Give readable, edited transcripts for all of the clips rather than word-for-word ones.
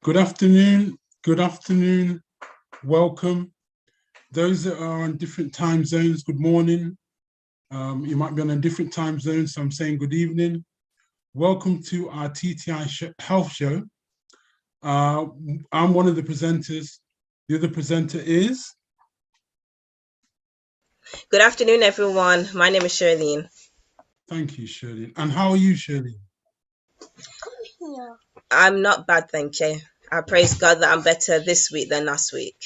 Good afternoon. Good afternoon. Welcome. Those that are on different time zones, good morning. You might be on a different time zone, so I'm saying good evening. Welcome to our TTI Health Show. I'm one of the presenters. The other presenter is? Good afternoon, everyone. My name is Shirlene. Thank you, Shirlene. And how are you, Shirlene? I'm not bad, thank you. I praise God that I'm better this week than last week.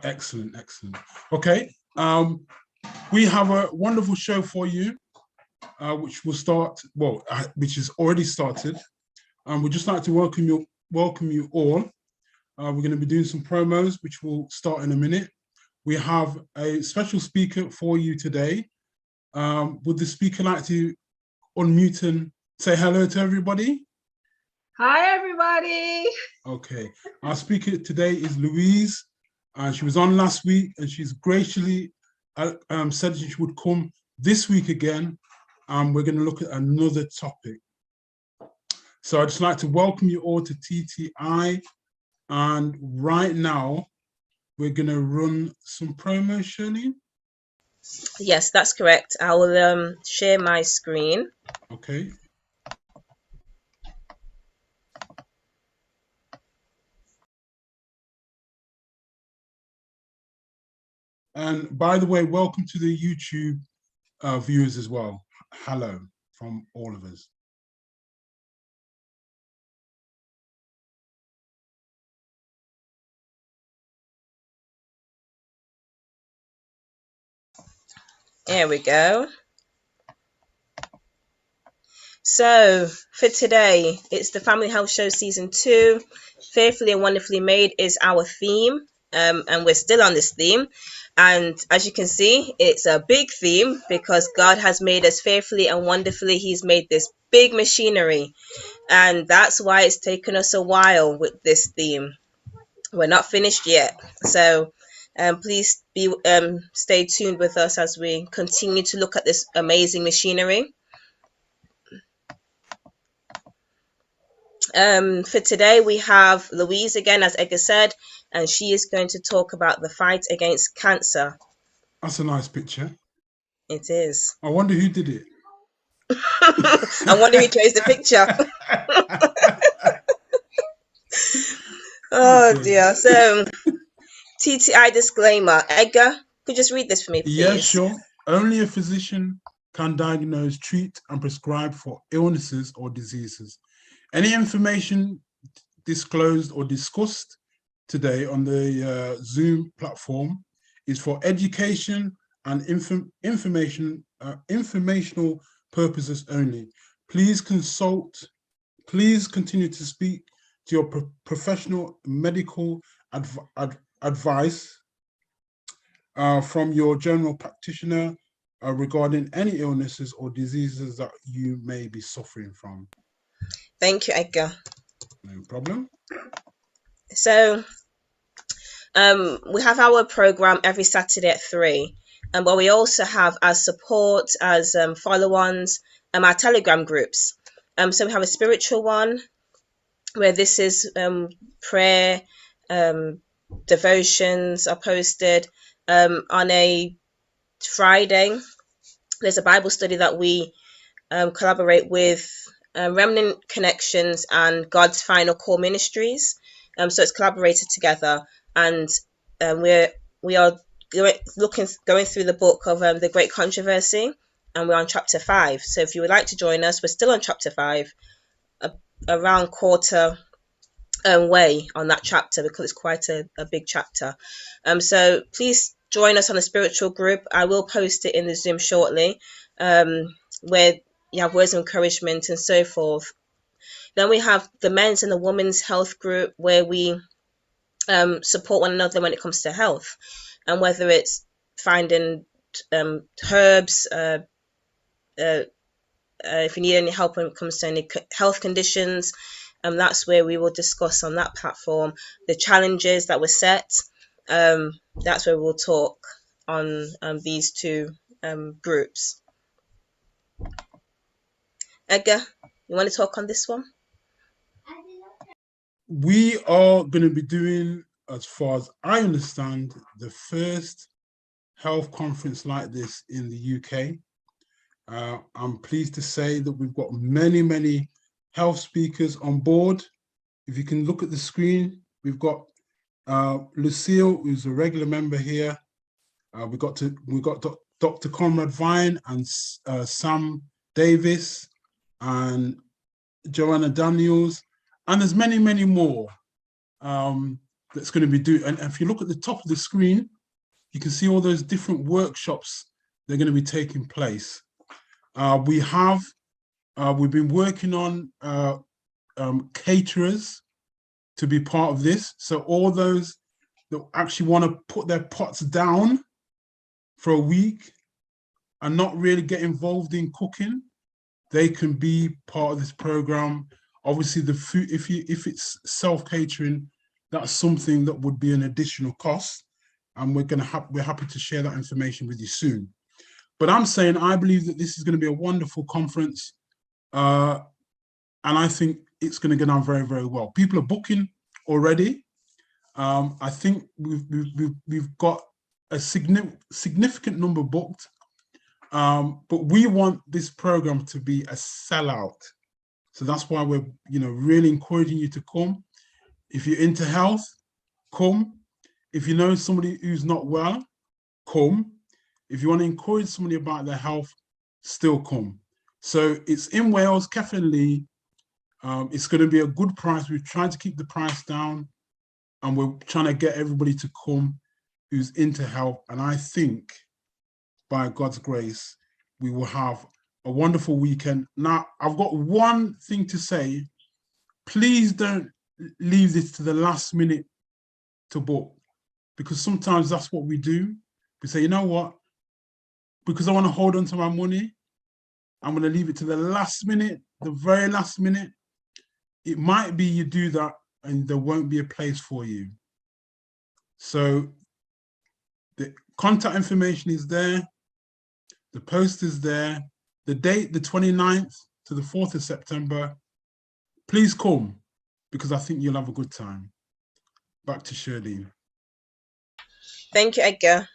Excellent, excellent. Okay, we have a wonderful show for you, which will start, which has already started. We'd just like to welcome you all. We're going to be doing some promos, which will start in a minute. We have a special speaker for you today. Would the speaker like to unmute and say hello to everybody? Hi, everybody. Okay. Our speaker today is Louise. She was on last week, and she's graciously said she would come this week again. We're going to look at another topic. So I'd just like to welcome you all to TTI. And right now, we're going to run some promos, Shirley. Yes, that's correct. I will share my screen. Okay. And by the way, welcome to the YouTube viewers as well. Hello from all of us. There we go. So for today, it's the Family Health Show Season 2. Fearfully and Wonderfully Made is our theme. And we're still on this theme. And as you can see, it's a big theme because God has made us fearfully and wonderfully. He's made this big machinery. And that's why it's taken us a while with this theme. We're not finished yet. So please stay tuned with us as we continue to look at this amazing machinery. For today, we have Louise again, as Edgar said, and she is going to talk about the fight against cancer. That's a nice picture. It is. I wonder who did it. I wonder who chose the picture. Oh dear. So, TTI disclaimer. Edgar, could you just read this for me, please? Yeah, sure. Only a physician can diagnose, treat, and prescribe for illnesses or diseases. Any information disclosed or discussed today on the Zoom platform is for education and informational purposes only. Please continue to speak to your professional medical advice from your general practitioner regarding any illnesses or diseases that you may be suffering from. Thank you, Edgar. No problem. So, we have our program every Saturday at 3. But we also have as support, as follow-ons, our Telegram groups. So we have a spiritual one where this is prayer, devotions are posted. On a Friday, there's a Bible study that we collaborate with Remnant Connections and God's Final Call Ministries. So it's collaborated together, and we are going through the book of The Great Controversy, and we're on chapter 5. So if you would like to join us, we're still on chapter 5, around quarter way on that chapter because it's quite a big chapter. So please join us on the spiritual group. I will post it in the Zoom shortly, where you have words of encouragement and so forth. Then we have the men's and the women's health group where we support one another when it comes to health, and whether it's finding herbs, if you need any help when it comes to any health conditions, that's where we will discuss on that platform the challenges that were set. That's where we'll talk on these two groups. Edgar, you want to talk on this one? we are going to be doing, as far as I understand, the first health conference like this in the UK. I'm pleased to say that we've got many, many health speakers on board. If you can look at the screen, we've got Lucille, who's a regular member here. We've got Dr. Conrad Vine and Sam Davis and Joanna Daniels, and there's many, many more that's going to be doing. And if you look at the top of the screen, you can see all those different workshops that are going to be taking place. We've been working on caterers to be part of this. So all those that actually want to put their pots down for a week and not really get involved in cooking, they can be part of this program. Obviously, the food, if it's self-catering, that's something that would be an additional cost, and we're happy to share that information with you soon. But I'm saying I believe that this is going to be a wonderful conference, and I think it's going to go down very, very well. People are booking already. I think we've got a significant number booked, but we want this program to be a sellout. So that's why we're really encouraging you to come. If you're into health, come. If you know somebody who's not well, come. If you want to encourage somebody about their health, still come. So it's in Wales, Cefn Lee. It's going to be a good price. We've tried to keep the price down, and we're trying to get everybody to come who's into health. And I think, by God's grace, we will have a wonderful weekend. Now, I've got one thing to say. Please don't leave this to the last minute to book, because sometimes that's what we do. We say, you know what? Because I want to hold on to my money, I'm going to leave it to the last minute, the very last minute. It might be you do that and there won't be a place for you. So the contact information is there. The post is there. The date, the 29th to the 4th of September. Please come, because I think you'll have a good time. Back to Shirley. Thank you, Edgar.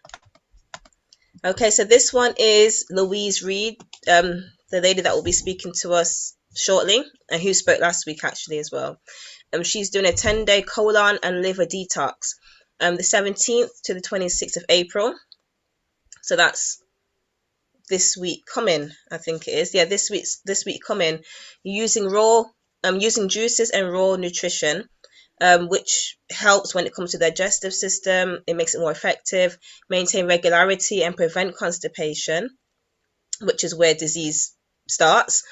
Okay, so this one is Louise Reid, the lady that will be speaking to us shortly, and who spoke last week actually as well. She's doing a 10-day colon and liver detox, the 17th to the 26th of April. So that's this week coming, I think it is. Yeah, this week coming. Using juices and raw nutrition, which helps when it comes to the digestive system. It makes it more effective, maintain regularity and prevent constipation, which is where disease starts.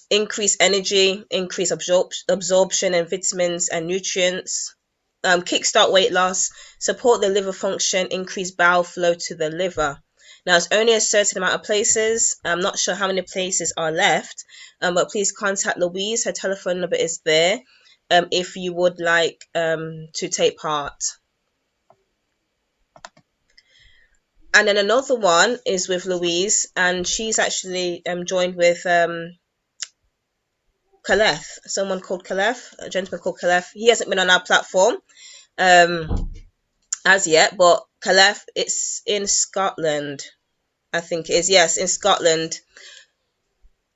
Increase energy, increase absorption and vitamins and nutrients, kickstart weight loss, support the liver function, increase bowel flow to the liver. Now, it's only a certain amount of places. I'm not sure how many places are left, but please contact Louise. Her telephone number is there if you would like to take part. And then another one is with Louise, and she's actually joined with Calef, someone called Calef, a gentleman called Calef. He hasn't been on our platform as yet, but Calef, it's in Scotland, I think it is. Yes, in Scotland.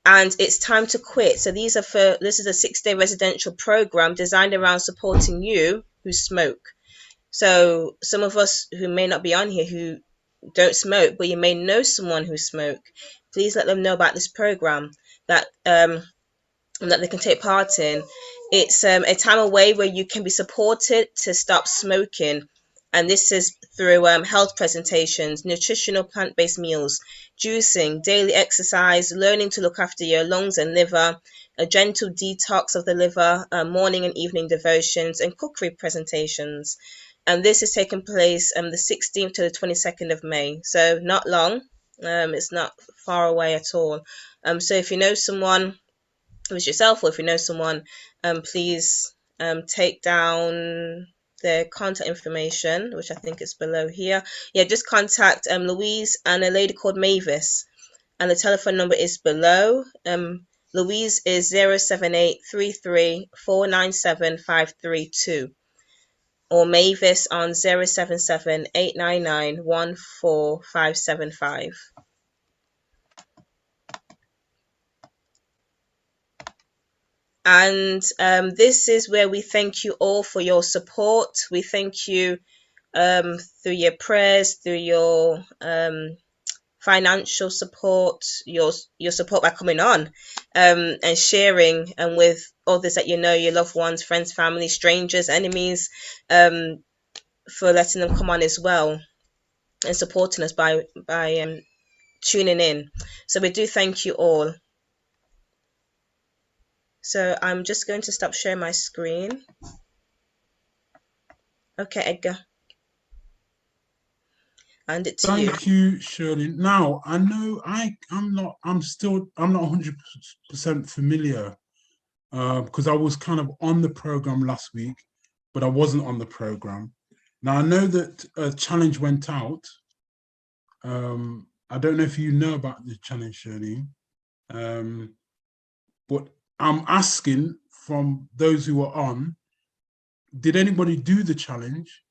And it's time to quit. So this is a 6-day residential program designed around supporting you who smoke. So some of us who may not be on here who don't smoke, but you may know someone who smoke, please let them know about this program that they can take part in. It's a time away where you can be supported to stop smoking, and this is through health presentations, nutritional plant-based meals, juicing, daily exercise, learning to look after your lungs and liver, a gentle detox of the liver, morning and evening devotions, and cookery presentations. And this is taking place the 16th to the 22nd of May, so not long. It's not far away at all. So if you know someone, if it's yourself or if you know someone, please take down their contact information, which I think is below here. Yeah, just contact Louise and a lady called Mavis, and the telephone number is below. Louise is 07833497532, or Mavis on 07789914575. And this is where we thank you all for your support. We thank you through your prayers, through your financial support, your support by coming on and sharing, and with others that you know, your loved ones, friends, family, strangers, enemies, for letting them come on as well and supporting us by tuning in. So we do thank you all. So I'm just going to stop sharing my screen. Okay, Edgar. And it to you. Thank you, Shirley. Now, I know I'm not 100% familiar because I was kind of on the program last week, but I wasn't on the program. Now, I know that a challenge went out. I don't know if you know about the challenge, Shirley, but I'm asking from those who were on, did anybody do the challenge?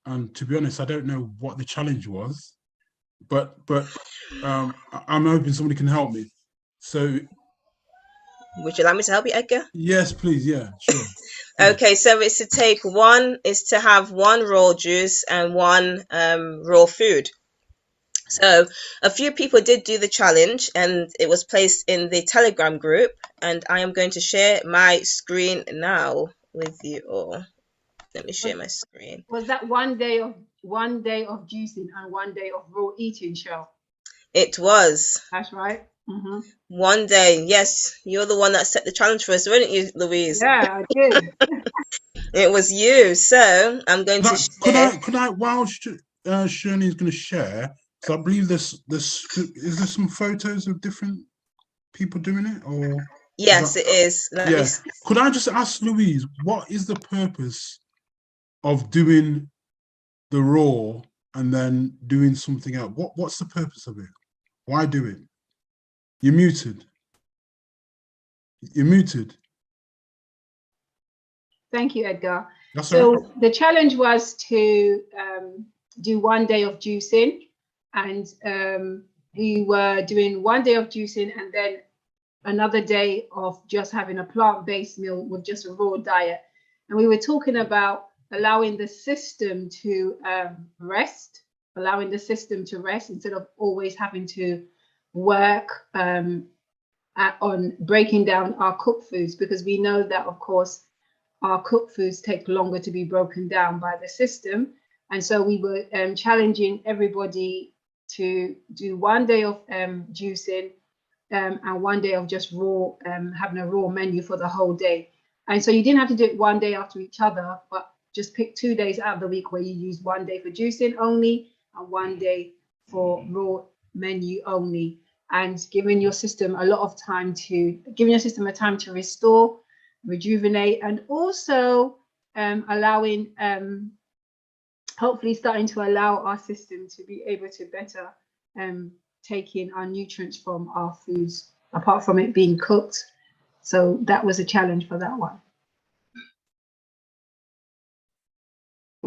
And to be honest, I don't know what the challenge was, but I'm hoping somebody can help me. So, would you like me to help you, Edgar? yes, please. Yeah, sure. Okay, so it's to have one raw juice and one raw food. So a few people did do the challenge, and it was placed in the Telegram group, and I am going to share my screen now with you all. Let me share my screen. Was that 1 day of juicing and 1 day of raw eating, Cheryl? It was. That's right. 1 day. Yes, you're the one that set the challenge for us, weren't you, Louise? Yeah, I did. It was you. So I'm going to share. Could I while Shirley is going to share, so I believe is there some photos of different people doing it, or yes, it is. Could I just ask Louise, what is the purpose of doing the raw and then doing something else? What's the purpose of it? Why do it? You're muted. Thank you, Edgar. That's so right. The challenge was to do 1 day of juicing, and we were doing 1 day of juicing and then another day of just having a plant-based meal with just a raw diet. And we were talking about allowing the system to rest instead of always having to work on breaking down our cooked foods, because we know that, of course, our cooked foods take longer to be broken down by the system. And so we were challenging everybody to do 1 day of juicing and 1 day of just raw, having a raw menu for the whole day. And so you didn't have to do it 1 day after each other, but just pick 2 days out of the week where you use 1 day for juicing only and 1 day for raw menu only, and giving your system a time to restore, rejuvenate, and also allowing, hopefully starting to allow our system to be able to better take in our nutrients from our foods, apart from it being cooked. So that was a challenge for that one.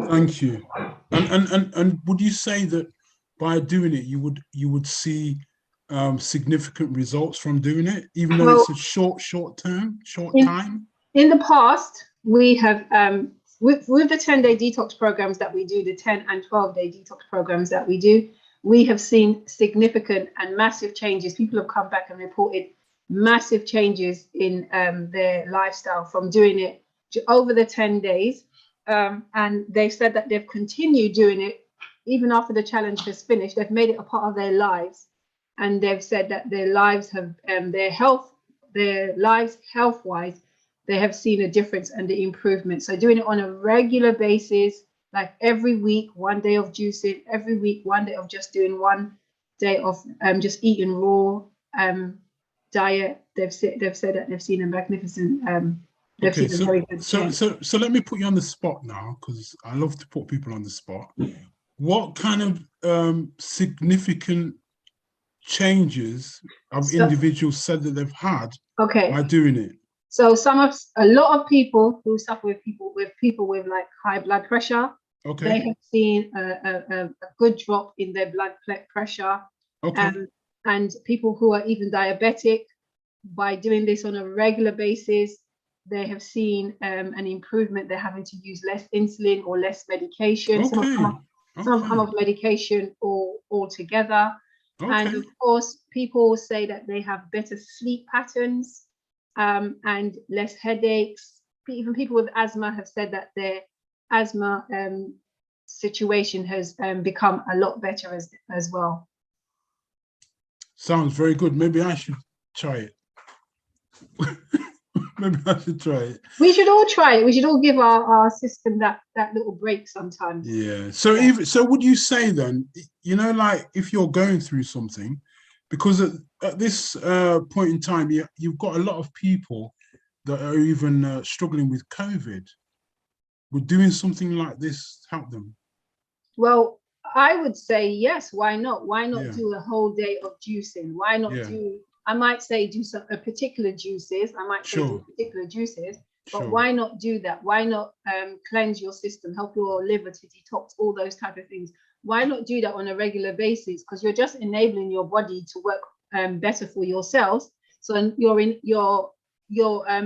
Thank you. And would you say that by doing it, you would see significant results from doing it, even though it's a short time? In the past, we have with the 10-day detox programs that we do, the 10 and 12-day detox programs that we do, we have seen significant and massive changes. People have come back and reported massive changes in their lifestyle from doing it over the 10 days. And they've said that they've continued doing it even after the challenge has finished. They've made it a part of their lives, and they've said that their lives have health-wise, they have seen a difference and the improvement. So doing it on a regular basis, like every week, 1 day of juicing, every week 1 day of just doing 1 day of just eating raw diet. They've said that they've seen a magnificent. Okay, so let me put you on the spot now, because I love to put people on the spot. What kind of significant changes have So, individuals said that they've had okay. by doing it? So a lot of people who suffer with people with like high blood pressure, Okay. they have seen a good drop in their blood pressure. Okay. And people who are even diabetic, by doing this on a regular basis, they have seen an improvement. They're having to use less insulin or less medication. Okay. Some have come off medication altogether. And Okay. of course, people say that they have better sleep patterns and less headaches. Even people with asthma have said that their asthma situation has become a lot better as well. Sounds very good. Maybe I should try it. Maybe I should try it. We should all try it. We should all give our system that little break sometimes. Yeah. So would you say then, like if you're going through something, because at this point in time, you've got a lot of people that are even struggling with COVID. Would doing something like this help them? Well, I would say yes. Why not? Why not do a whole day of juicing? Why not do? I might say do a particular juices. I might say do particular juices. But why not do that? Why not cleanse your system, help your liver to detox, all those type of things? Why not do that on a regular basis? Because you're just enabling your body to work better for yourselves. So you're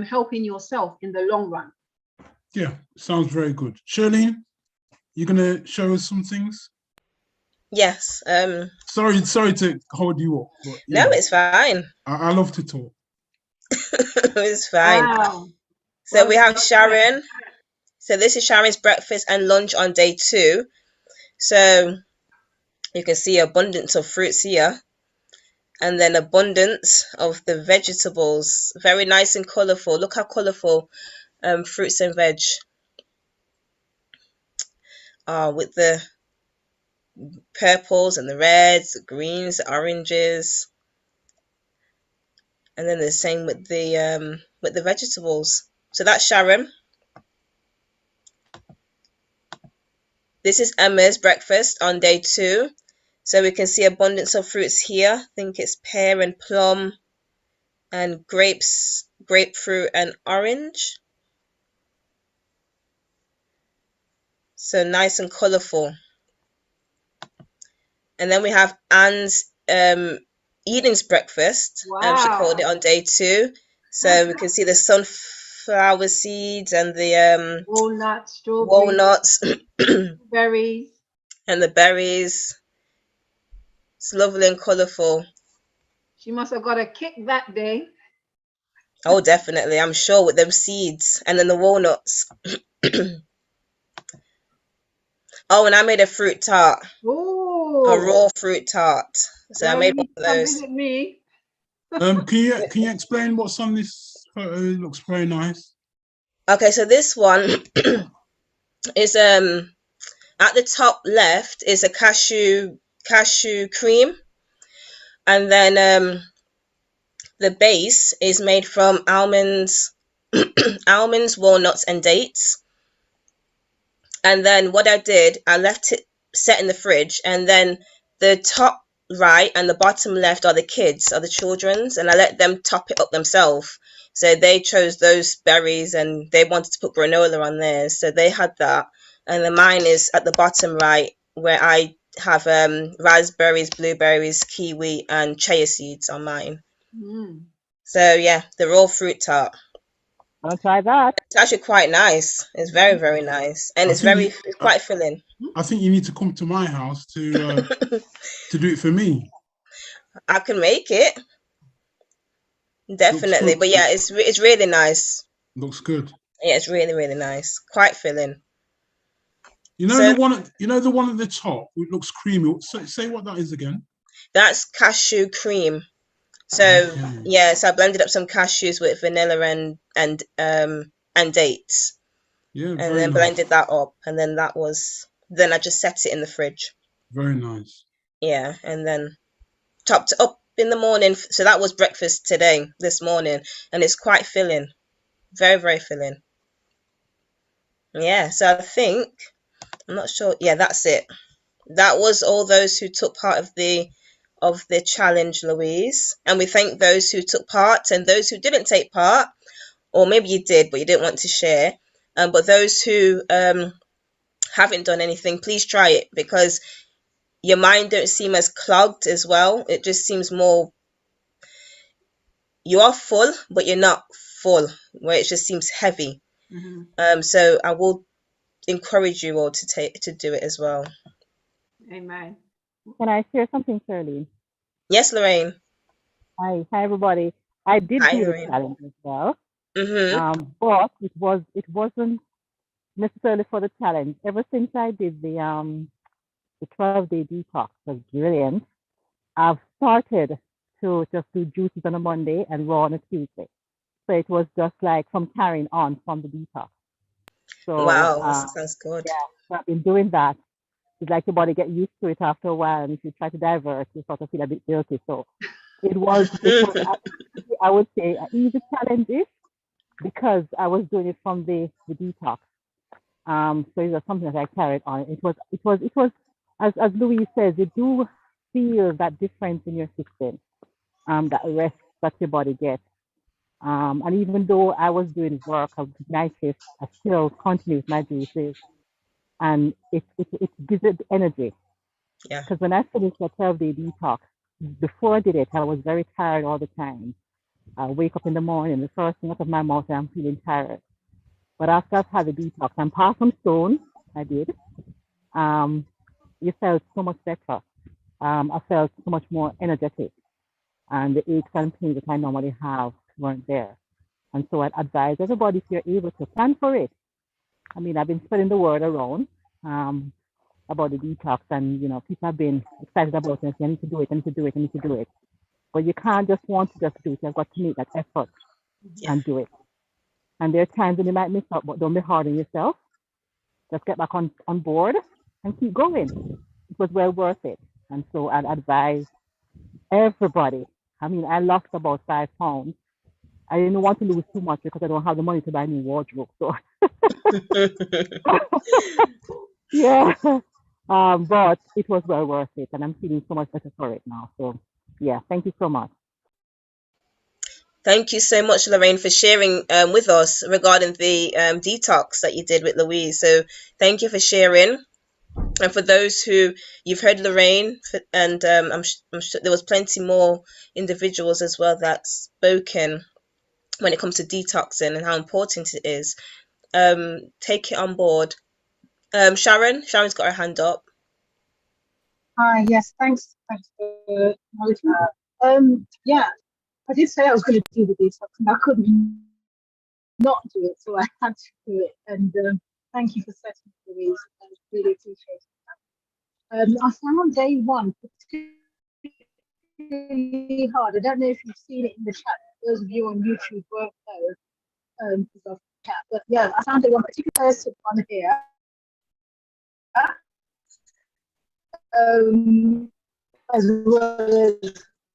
helping yourself in the long run. Yeah, sounds very good. Shirlene, you're gonna show us some things? Yes. Sorry to hold you up. But, no, it's fine. I love to talk. It's fine. Wow. So we have Sharon. So this is Sharon's breakfast and lunch on day 2. So you can see abundance of fruits here. And then abundance of the vegetables. Very nice and colourful. Look how colourful fruits and veg are, with the purples and the reds, the greens, the oranges. And then the same with the vegetables. So that's Sharon. This is Emma's breakfast on day 2. So we can see abundance of fruits here. I think it's pear and plum and grapes, grapefruit and orange. So nice and colourful. And then we have Anne's Eden's breakfast. Wow. She called it on day 2. So we can see the sunflower seeds and the walnuts, strawberries, walnuts, berries, and the berries. It's lovely and colourful. She must have got a kick that day. Oh, definitely. I'm sure, with them seeds and then the walnuts. Oh, and I made a fruit tart. Ooh. A raw fruit tart. So Well, I made one of come those. visit me. Can you explain what's on this photo? It looks very nice. Okay, so this one is at the top left is a cashew cream, and then the base is made from almonds, walnuts, and dates. And then what I did, I left it set in the fridge, and then the top right and the bottom left are the kids, are the children's, and I let them top it up themselves. So they chose those berries, and they wanted to put granola on theirs, so they had that. And then mine is at the bottom right, where I have raspberries, blueberries, kiwi, and chia seeds on mine. So yeah, the raw fruit tart. I'll try that. It's actually quite nice. It's very, very nice, and it's quite filling. I think you need to come to my house to do it for me. I can make it, definitely. But yeah, it's really nice. Looks good. Yeah, it's really, really nice. Quite filling. You know the one at the top. It looks creamy. Say what that is again. That's cashew cream. So yeah, so I blended up some cashews with vanilla and dates. Yeah, and then blended that up, and then then I just set it in the fridge. Very nice. Yeah, and then topped it up in the morning. So that was breakfast this morning, and it's quite filling. Very, very filling. Yeah, so I think, I'm not sure. Yeah, that's it. That was all those who took part of the of the challenge, Louise. And we thank those who took part and those who didn't take part, or maybe you did, but you didn't want to share. But those who haven't done anything, please try it, because your mind don't seem as clogged as well. It just seems more, you are full, but you're not full, where it just seems heavy. So I will encourage you all to do it as well. Amen. Can I share something, Shirley? Yes, Lorraine. Hi, everybody. I did Hi, do the Lorraine. challenge as well, Mm-hmm. but it wasn't necessarily for the challenge. Ever since I did the 12-day detox, was brilliant. I've started to just do juices on a Monday and raw on a Tuesday. So it was just like from carrying on from the detox. So Wow, sounds good. yeah, so I've been doing that. It's like your body get used to it after a while, and if you try to divert, you sort of feel a bit guilty. So it was I would say an easy challenge because I was doing it from the detox. So it was something that I carried on. It was as Louise says, you do feel that difference in your system, that rest that your body gets. And even though I was doing work, I was night shift, I still continued my juices, and it gives it energy. Yeah. Because when I finished the 12-day detox, before I did it, I was very tired all the time. I wake up in the morning, the first thing out of my mouth, I'm feeling tired. But after I've had the detox, I'm past some stone, I did. You felt so much better. I felt so much more energetic, and the aches and pains that I normally have weren't there. And so I'd advise everybody, if you're able to, plan for it. I mean, I've been spreading the word around about the detox, and people have been excited about it and saying, I need to do it, I need to do it, I need to do it. But you can't just want to just do it. You've got to make that effort and do it. And there are times when you might miss out, but don't be hard on yourself. Just get back on board and keep going. It was well worth it. And so I'd advise everybody. I mean, I lost about 5 pounds. I didn't want to lose too much because I don't have the money to buy a new wardrobe. So yeah. But it was well worth it, and I'm feeling so much better for it now. So yeah, thank you so much. Thank you so much, Lorraine, for sharing with us regarding the detox that you did with Louise. So thank you for sharing. And for those who you've heard Lorraine, and I'm sure there was plenty more individuals as well that spoken when it comes to detoxing and how important it is. Take it on board. Sharon's got her hand up. Hi, yes, thanks for acknowledging that. Yeah, I did say I was going to do the detox and I couldn't not do it, so I had to do it. And thank you for setting these. I really appreciate it. I found day one particularly hard. I don't know if you've seen it in the chat. Those of you on YouTube won't know because of the chat. But yeah, I found day one particularly on here. As well as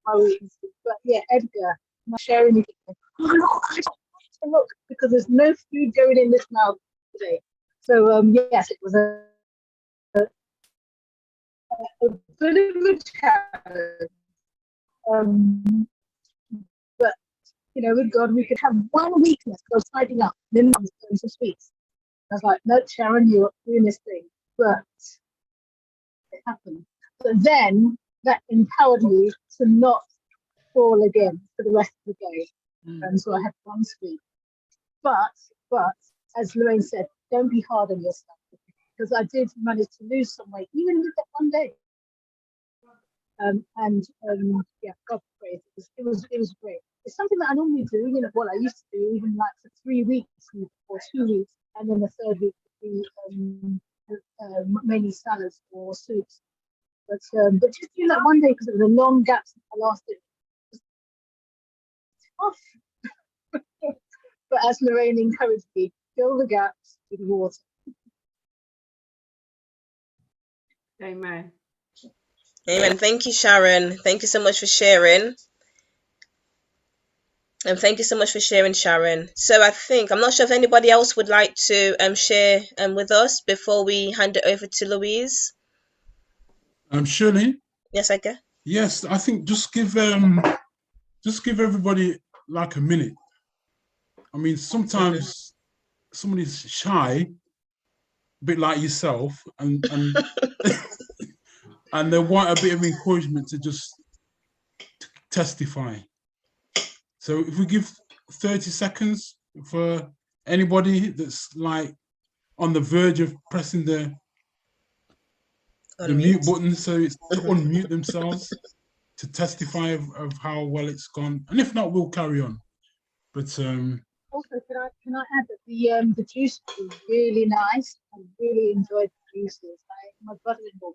my weaknesses. But yeah, Edgar, not sharing anything. Look, because there's no food going in this mouth today. So yes, it was a bit of a challenge. But with God, we could have one weakness go sliding up, then going to sweets. I was like, no, Sharon, you're doing this thing. But it happened. But then that empowered me to not fall again for the rest of the day. And so I had one sweet. But as Lorraine said, don't be hard on yourself, because I did manage to lose some weight even with that one day. Yeah, God praise. It was great. It's something that I normally do. What I used to do, even like for 3 weeks or 2 weeks, and then the third week would be mainly salads or soups. But just doing that one day because it was a long gap since I last did it. Off. But as Lorraine encouraged me, fill the gaps with water. Amen. Amen. Thank you, Sharon. Thank you so much for sharing. And thank you so much for sharing, Sharon. So I'm not sure if anybody else would like to share with us before we hand it over to Louise. Shirley? Yes, I guess. Yes, I think just give everybody like a minute. I mean, sometimes somebody's shy, a bit like yourself, and and they want a bit of encouragement to just testify. So if we give 30 seconds for anybody that's like on the verge of pressing the mute button, so it's to unmute themselves to testify of how well it's gone. And if not, we'll carry on. But Also, can I add that the juice was really nice. I really enjoyed the juices. My brother-in-law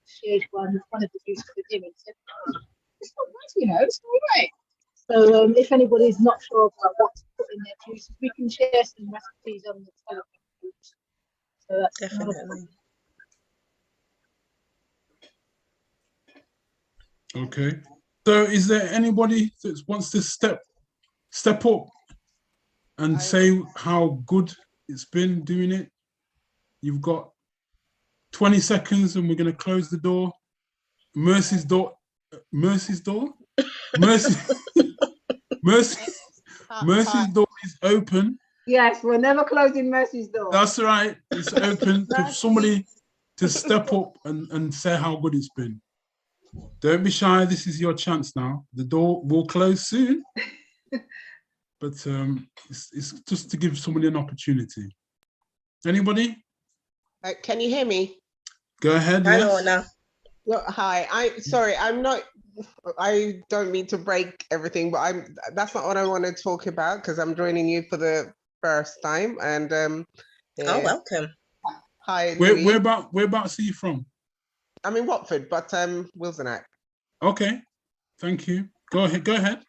shared one of the juices with him and said, "Oh, it's not nice, you know, it's all right." So if anybody's not sure about what to put in their juices, we can share some recipes on the telephone. So that's Definitely. okay. So is there anybody that wants to step up and say how good it's been doing it? You've got 20 seconds and we're going to close the door. Mercy's door. Mercy's door is open. Yes, we're never closing Mercy's door. That's right. It's open for somebody to step up and say how good it's been. Don't be shy. This is your chance now. The door will close soon. But it's just to give somebody an opportunity. Anybody? Can you hear me? Go ahead. Yes. Well, hi. I don't mean to break everything, but that's not what I want to talk about because I'm joining you for the first time. And welcome. Hi, Louise. Whereabouts are you from? I'm in Watford, but Wilsonite. Okay, thank you. Go ahead.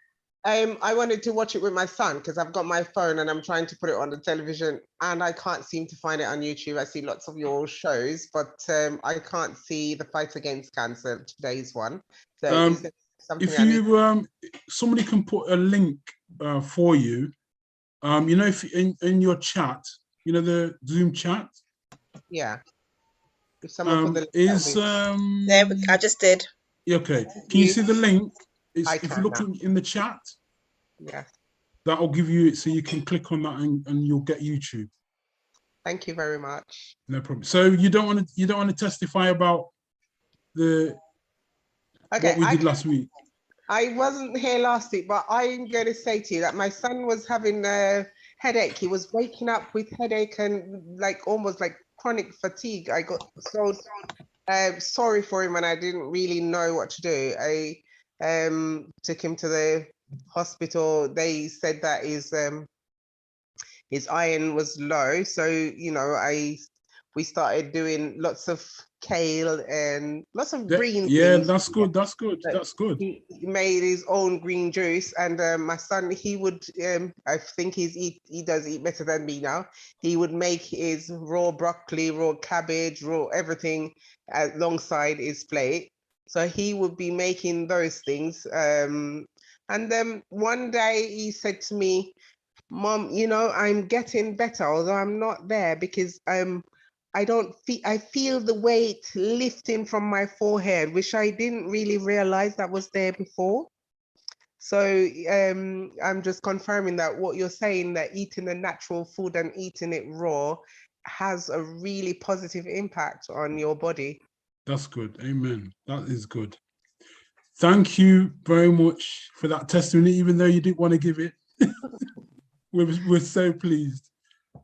I wanted to watch it with my son because I've got my phone and I'm trying to put it on the television and I can't seem to find it on YouTube. I see lots of your shows, but I can't see the fight against cancer, today's one. So is there something if you somebody can put a link for you, you know, if in your chat, you know, the Zoom chat. Yeah. If someone put the link there, I just did. Okay. Can you see the link? If you look in the chat, yeah, that'll give you it, so you can click on that and you'll get YouTube. Thank you very much. No problem. So you don't want to testify about what we did last week. I wasn't here last week, but I'm going to say to you that my son was having a headache. He was waking up with headache and almost like chronic fatigue. I got so sorry for him and I didn't really know what to do. I took him to the hospital. They said that his iron was low, so you know we started doing lots of kale and lots of green things. That's good. That's good. He made his own green juice, and my son, he would I think he does eat better than me now. He would make his raw broccoli, raw cabbage, raw everything alongside his plate. So he would be making those things. And then one day he said to me, "Mom, you know, I'm getting better, although I'm not there because I feel the weight lifting from my forehead, which I didn't really realize that was there before." So I'm just confirming that what you're saying, that eating the natural food and eating it raw has a really positive impact on your body. That's good. Amen. That is good. Thank you very much for that testimony, even though you didn't want to give it. We're so pleased.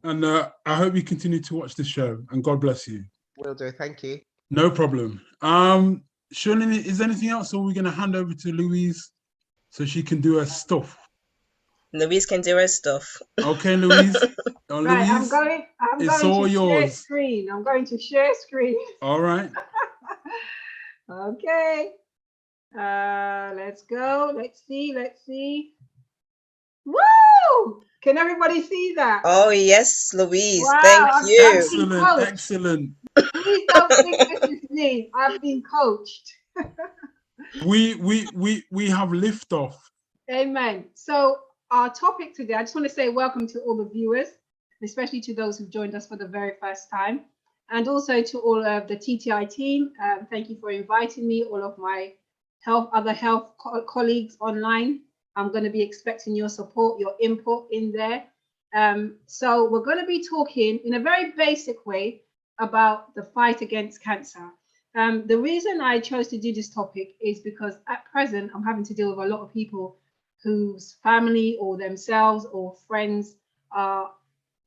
And I hope you continue to watch the show, and God bless you. Will do. Thank you. No problem. Shirley, is there anything else, or are we going to hand over to Louise so she can do her stuff? Louise can do her stuff. Okay, Louise. Right, Louise, I'm going to share screen. I'm going to share screen. All right. Okay. Let's go. Let's see. Woo! Can everybody see that? Oh yes, Louise. Wow, thank you. Excellent. Please don't think this is me. I've been coached. We have liftoff. Amen. So our topic today, I just want to say welcome to all the viewers, especially to those who've joined us for the very first time, and also to all of the TTI team. Thank you for inviting me, all of my other health colleagues online. I'm going to be expecting your support, your input in there. So we're going to be talking in a very basic way about the fight against cancer. The reason I chose to do this topic is because at present I'm having to deal with a lot of people whose family or themselves or friends are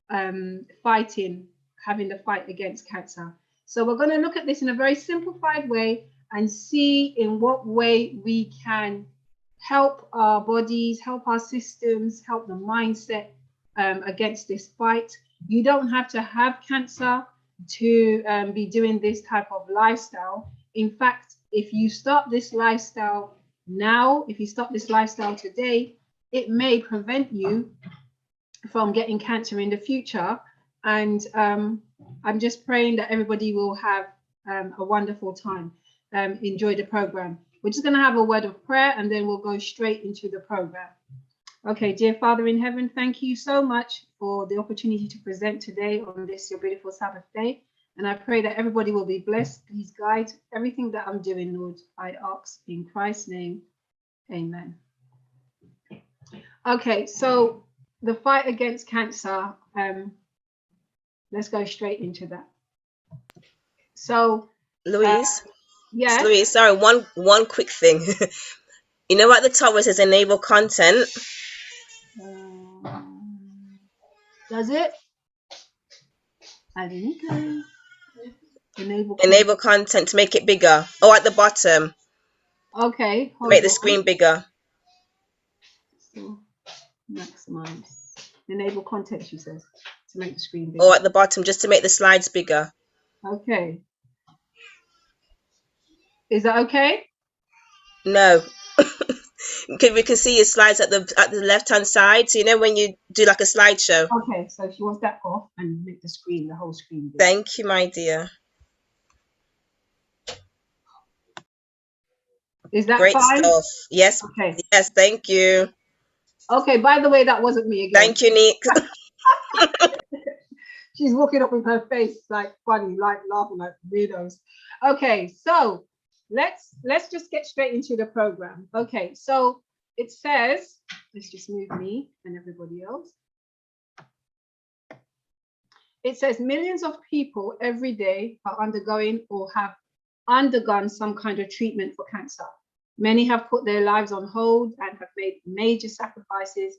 having the fight against cancer. So we're going to look at this in a very simplified way and see in what way we can help our bodies, help our systems, help the mindset against this fight. You don't have to have cancer to be doing this type of lifestyle. In fact, if you start this lifestyle now, if you start this lifestyle today, it may prevent you from getting cancer in the future. And I'm just praying that everybody will have a wonderful time. Enjoy the program. We're just going to have a word of prayer and then we'll go straight into the program. Okay, dear Father in heaven, thank you so much for the opportunity to present today on this, your beautiful Sabbath day. And I pray that everybody will be blessed. Please guide everything that I'm doing, Lord. I ask in Christ's name. Amen. Okay, so the fight against cancer, let's go straight into that. So, Louise, yes. Louise, sorry, one quick thing. You know at the top where it says enable content? Does it? I didn't go. Enable content to make it bigger. Oh, at the bottom. Okay. Make the screen bigger. So, maximize. Enable content, she says, to make the screen bigger. Oh, at the bottom, just to make the slides bigger. Okay. Is that okay? No. We can see your slides at the left hand side. So you know when you do like a slideshow. Okay, so she wants that off and make the whole screen bigger. Thank you, my dear. Is that great fine? stuff? Yes. Okay. Yes, thank you. Okay, by the way, that wasn't me again. Thank you, Nick. She's walking up with her face like funny, like laughing like weirdos. Okay, so let's just get straight into the program. Okay, so it says, let's just move me and everybody else. It says millions of people every day are undergoing or have undergone some kind of treatment for cancer. Many have put their lives on hold and have made major sacrifices,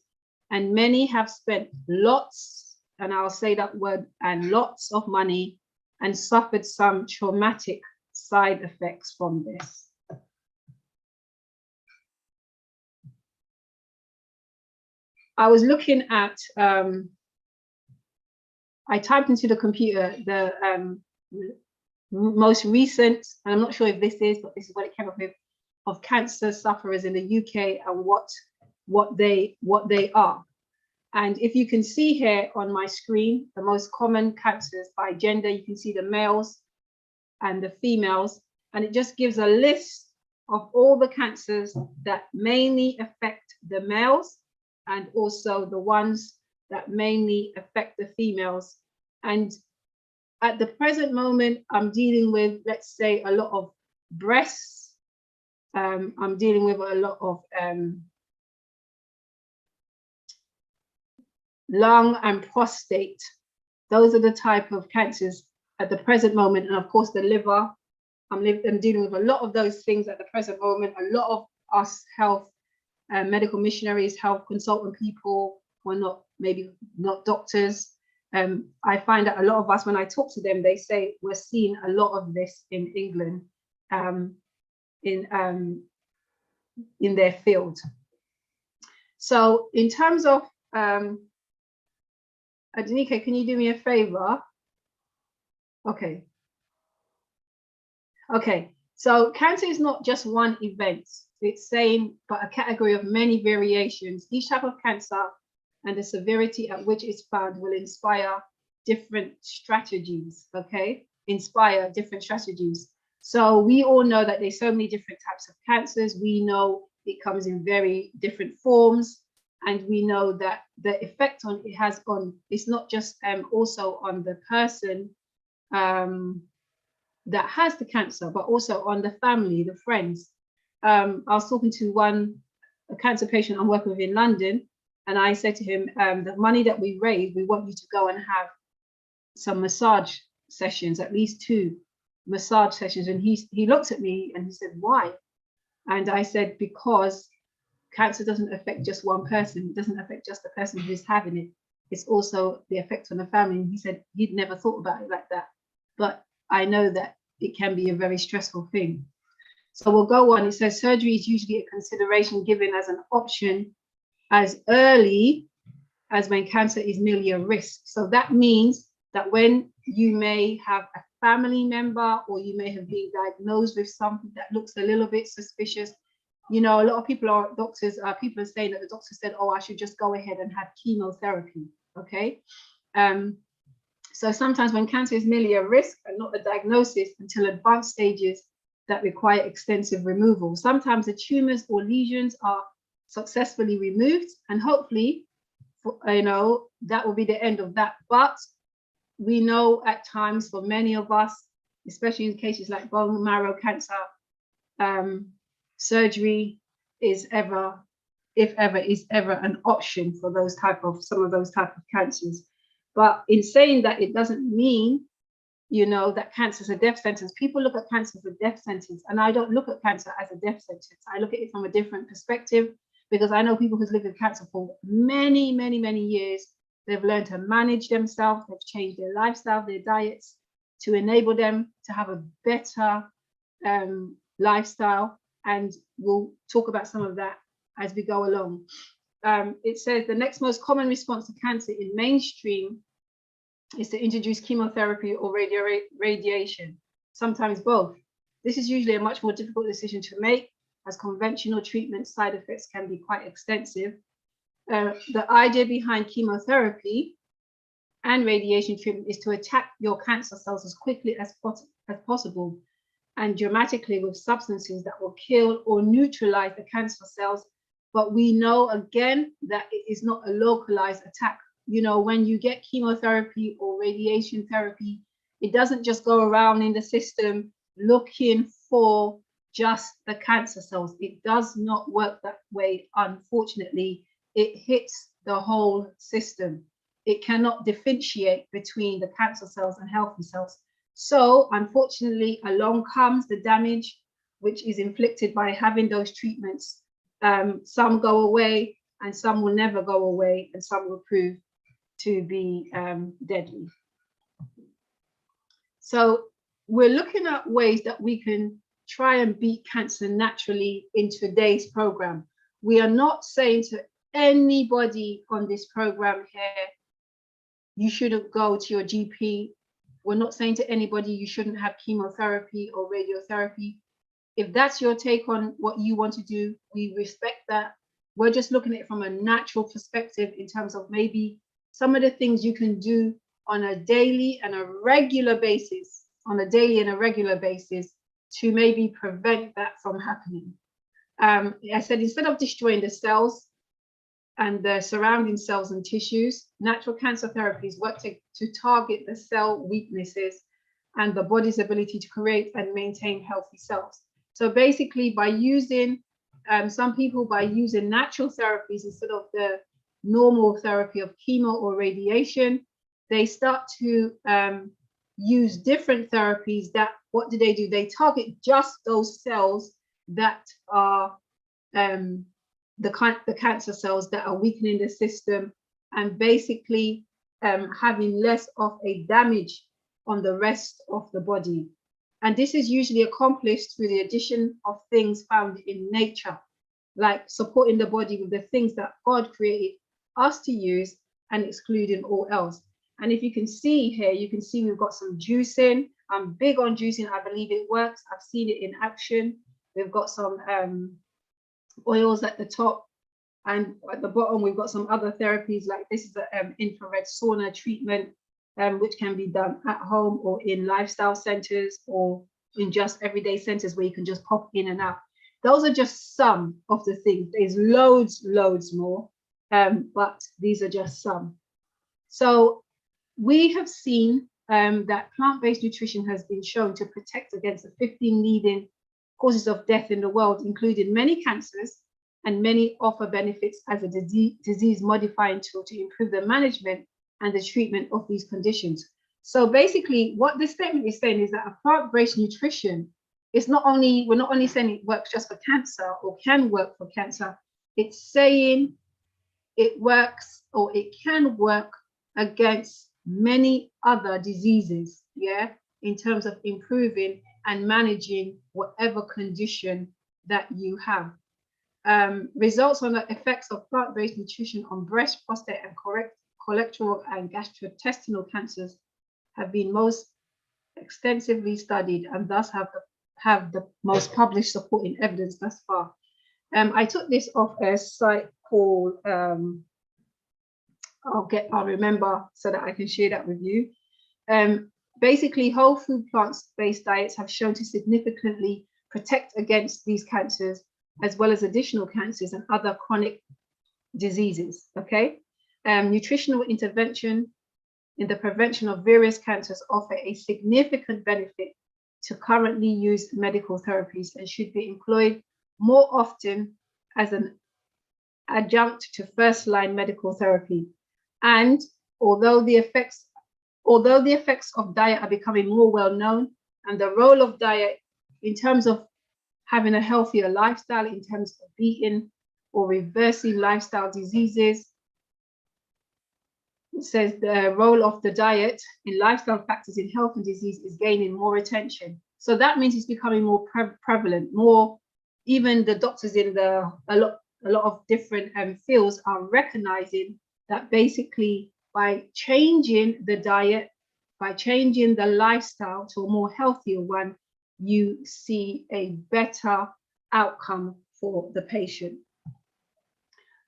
and many have spent lots, and I'll say that word, and lots of money, and suffered some traumatic side effects from this. I was looking at, I typed into the computer the most recent, and I'm not sure if this is, but this is what it came up with, of cancer sufferers in the UK and what they are. And if you can see here on my screen, the most common cancers by gender, you can see the males and the females, and it just gives a list of all the cancers that mainly affect the males and also the ones that mainly affect the females. And at the present moment, I'm dealing with, let's say, a lot of breasts. I'm dealing with a lot of lung and prostate. Those are the type of cancers at the present moment. And of course, the liver. I'm dealing with a lot of those things at the present moment. A lot of us health medical missionaries, health consultant people who are not doctors. I find that a lot of us, when I talk to them, they say we're seeing a lot of this in England, in their field. So in terms of, Adenike, can you do me a favor? Okay. Okay, so cancer is not just one event. It's same, but a category of many variations. Each type of cancer and the severity at which it's found will inspire different strategies, okay? Inspire different strategies. So we all know that there's so many different types of cancers. We know it comes in very different forms, and we know that the effect on it has on, it's not just also on the person that has the cancer, but also on the family, the friends. I was talking to a cancer patient I'm working with in London, and I said to him, the money that we raise, we want you to go and have some massage sessions, at least 2 massage sessions. And he looked at me and he said, why? And I said, because cancer doesn't affect just one person. It doesn't affect just the person who's having it. It's also the effect on the family. And he said he'd never thought about it like that. But I know that it can be a very stressful thing. So we'll go on. It says surgery is usually a consideration given as an option as early as when cancer is merely a risk. So that means that when you may have a family member, or you may have been diagnosed with something that looks a little bit suspicious, you know, a lot of people are doctors, people are saying that the doctor said, oh, I should just go ahead and have chemotherapy, okay? So sometimes when cancer is merely a risk and not a diagnosis until advanced stages that require extensive removal. Sometimes the tumors or lesions are successfully removed, and hopefully, you know, that will be the end of that. But we know at times for many of us, especially in cases like bone marrow cancer, surgery is ever, if ever, is ever an option for those type of, some of those type of cancers. But in saying that, it doesn't mean, you know, that cancer is a death sentence. People look at cancer as a death sentence, and I don't look at cancer as a death sentence. I look at it from a different perspective, because I know people who've lived with cancer for many, many, many years. They've learned to manage themselves. They've changed their lifestyle, their diets, to enable them to have a better lifestyle. And we'll talk about some of that as we go along. It says the next most common response to cancer in mainstream is to introduce chemotherapy or radiation, sometimes both. This is usually a much more difficult decision to make, as conventional treatment side effects can be quite extensive. The idea behind chemotherapy and radiation treatment is to attack your cancer cells as quickly as possible, and dramatically, with substances that will kill or neutralize the cancer cells. But we know again that it is not a localized attack. You know, when you get chemotherapy or radiation therapy, it doesn't just go around in the system looking for just the cancer cells. It does not work that way, unfortunately. It hits the whole system. It cannot differentiate between the cancer cells and healthy cells. So unfortunately, along comes the damage, which is inflicted by having those treatments. Some go away and some will never go away, and some will prove to be deadly. So we're looking at ways that we can try and beat cancer naturally in today's program. We are not saying to anybody on this program here, you shouldn't go to your GP. We're not saying to anybody you shouldn't have chemotherapy or radiotherapy. If that's your take on what you want to do, we respect that. We're just looking at it from a natural perspective in terms of maybe some of the things you can do on a daily and a regular basis, to maybe prevent that from happening. I said, instead of destroying the cells and the surrounding cells and tissues, natural cancer therapies work to target the cell weaknesses and the body's ability to create and maintain healthy cells. So basically, by using, some people, by using natural therapies instead of the normal therapy of chemo or radiation, they start to use different therapies that, what do? They target just those cells that are the cancer cells that are weakening the system, and basically having less of a damage on the rest of the body. And this is usually accomplished through the addition of things found in nature, like supporting the body with the things that God created us to use and excluding all else. And if you can see here, you can see we've got some juicing. I'm big on juicing. I believe it works. I've seen it in action. We've got some oils at the top, and at the bottom we've got some other therapies, like this is an infrared sauna treatment, which can be done at home or in lifestyle centers or in just everyday centers where you can just pop in and out. Those are just some of the things. There's loads more, but these are just some. So we have seen that plant-based nutrition has been shown to protect against the 15 leading causes of death in the world, including many cancers, and many offer benefits as a disease modifying tool to improve the management and the treatment of these conditions. So basically what this statement is saying is that a plant-based nutrition is not only, we're not only saying it works just for cancer or can work for cancer, it's saying it works or it can work against many other diseases, yeah, in terms of improving and managing whatever condition that you have. Results on the effects of plant-based nutrition on breast, prostate, and colorectal and gastrointestinal cancers have been most extensively studied and thus have the most published supporting evidence thus far. I took this off a site called, I'll remember so that I can share that with you. Basically, whole food plant-based diets have shown to significantly protect against these cancers, as well as additional cancers and other chronic diseases, okay? Nutritional intervention in the prevention of various cancers offer a significant benefit to currently used medical therapies and should be employed more often as an adjunct to first-line medical therapy. And although the effects of diet are becoming more well-known, and the role of diet in terms of having a healthier lifestyle, in terms of beating or reversing lifestyle diseases, it says the role of the diet in lifestyle factors in health and disease is gaining more attention. So that means it's becoming more prevalent, more, even the doctors in a lot of different fields are recognizing that basically by changing the diet, by changing the lifestyle to a more healthier one, you see a better outcome for the patient.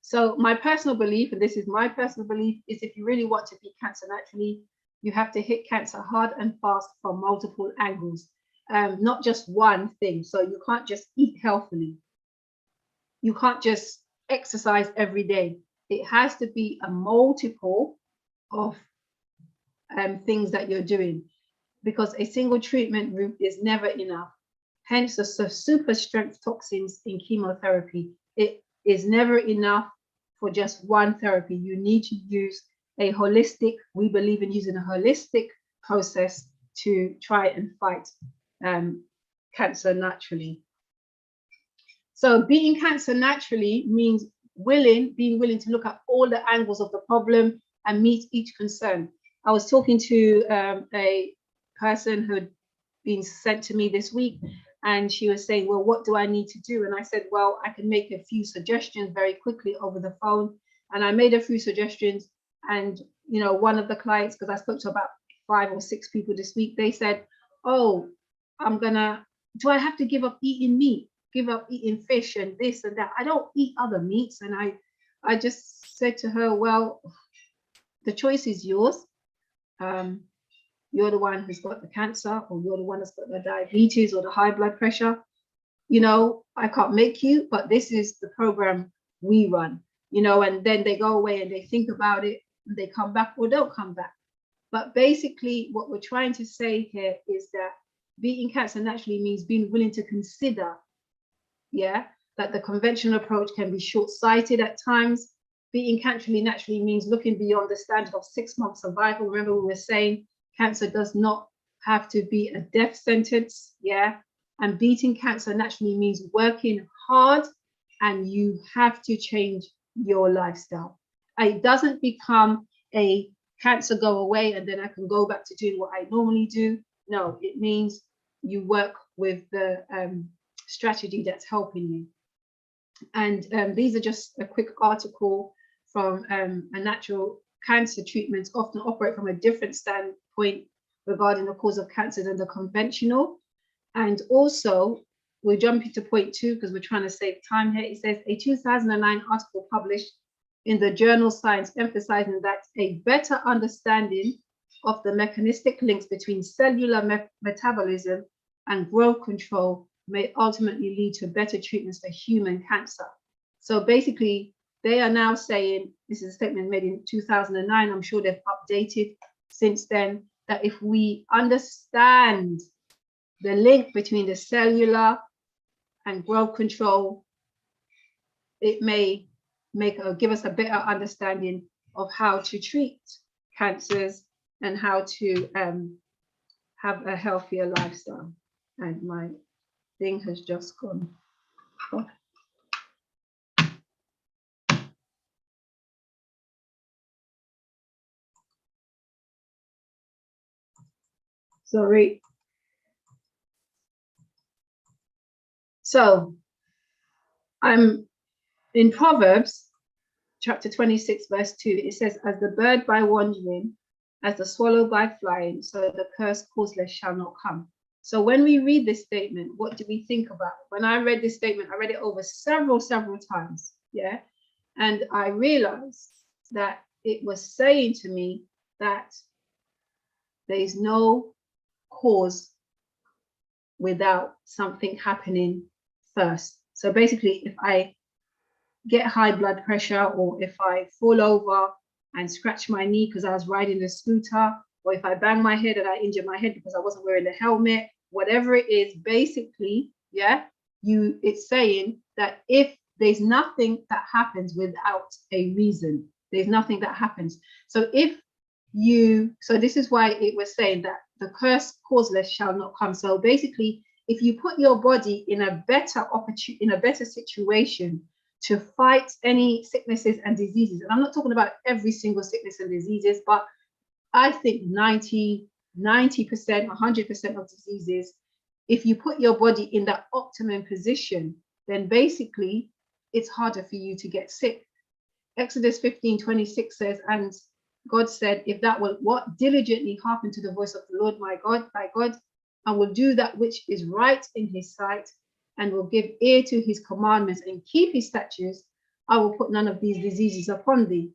So my personal belief, and this is my personal belief, is if you really want to beat cancer naturally, you have to hit cancer hard and fast from multiple angles, not just one thing. So you can't just eat healthily. You can't just exercise every day. It has to be a multiple of things that you're doing, because a single treatment route is never enough. Hence the super strength toxins in chemotherapy. It is never enough for just one therapy. You need to use a holistic, we believe in using a holistic process to try and fight cancer naturally. So beating cancer naturally means being willing to look at all the angles of the problem and meet each concern. I was talking to a person who had been sent to me this week, and she was saying, well, what do I need to do? And I said, well, I can make a few suggestions very quickly over the phone. And I made a few suggestions, and you know, one of the clients, because I spoke to about 5 or 6 people this week, they said, oh, do I have to give up eating meat, give up eating fish and this and that? I don't eat other meats. And I just said to her, well, the choice is yours. You're the one who's got the cancer, or you're the one that's got the diabetes or the high blood pressure. You know, I can't make you, but this is the program we run, you know, and then they go away and they think about it and they come back or don't come back. But basically what we're trying to say here is that beating cancer naturally means being willing to consider, yeah, that the conventional approach can be short-sighted at times. Beating cancer naturally means looking beyond the standard of 6-month survival. Remember, we were saying cancer does not have to be a death sentence, yeah? And beating cancer naturally means working hard, and you have to change your lifestyle. It doesn't become a cancer go away and then I can go back to doing what I normally do. No, it means you work with the strategy that's helping you. And these are just a quick article from a natural cancer treatments often operate from a different standpoint regarding the cause of cancer than the conventional. And also, we'll jump into point 2 because we're trying to save time here. It says a 2009 article published in the journal Science emphasizing that a better understanding of the mechanistic links between cellular metabolism and growth control may ultimately lead to better treatments for human cancer. So basically, they are now saying, this is a statement made in 2009, I'm sure they've updated since then, that if we understand the link between the cellular and growth control, it may give us a better understanding of how to treat cancers and how to have a healthier lifestyle. And my thing has just gone off. Sorry. So I'm in Proverbs chapter 26, verse 2. It says, as the bird by wandering, as the swallow by flying, so the curse causeless shall not come. So when we read this statement, what do we think about? When I read this statement, I read it over several times. Yeah. And I realized that it was saying to me that there is no cause without something happening first. So basically, if I get high blood pressure, or if I fall over and scratch my knee because I was riding a scooter, or if I bang my head and I injure my head because I wasn't wearing a helmet, whatever it is, basically, yeah, it's saying that if there's nothing that happens without a reason, there's nothing that happens. So this is why it was saying that the curse causeless shall not come. So basically, if you put your body in a better situation to fight any sicknesses and diseases, and I'm not talking about every single sickness and diseases, but I think 90%, 100% of diseases, if you put your body in that optimum position, then basically it's harder for you to get sick. Exodus 15:26 says, and God said, if that will what diligently hearken to the voice of the Lord my God, I will do that which is right in his sight, and will give ear to his commandments and keep his statutes, I will put none of these diseases upon thee,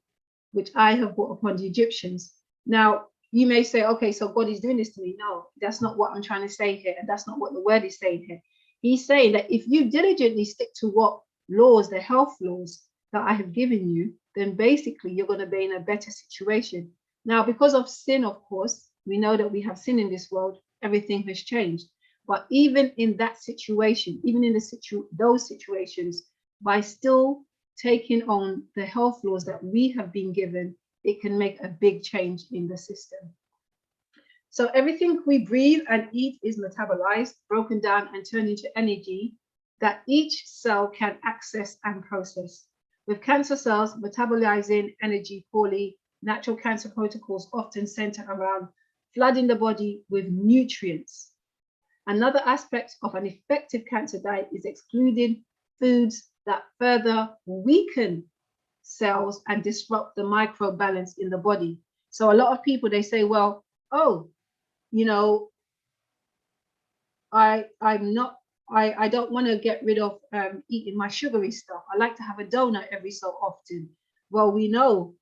which I have brought upon the Egyptians. Now, you may say, okay, so God is doing this to me. No, that's not what I'm trying to say here. And that's not what the word is saying here. He's saying that if you diligently stick to what laws, the health laws that I have given you, then basically you're going to be in a better situation. Now, because of sin, of course, we know that we have sin in this world. Everything has changed. But even in that situation, even in those situations, by still taking on the health laws that we have been given, it can make a big change in the system. So everything we breathe and eat is metabolized, broken down, and turned into energy that each cell can access and process. With cancer cells metabolizing energy poorly, natural cancer protocols often center around flooding the body with nutrients. Another aspect of an effective cancer diet is excluding foods that further weaken cells and disrupt the microbalance in the body. So a lot of people, they say, well, oh, you know, I don't want to get rid of eating my sugary stuff. I like to have a donut every so often. Well, we know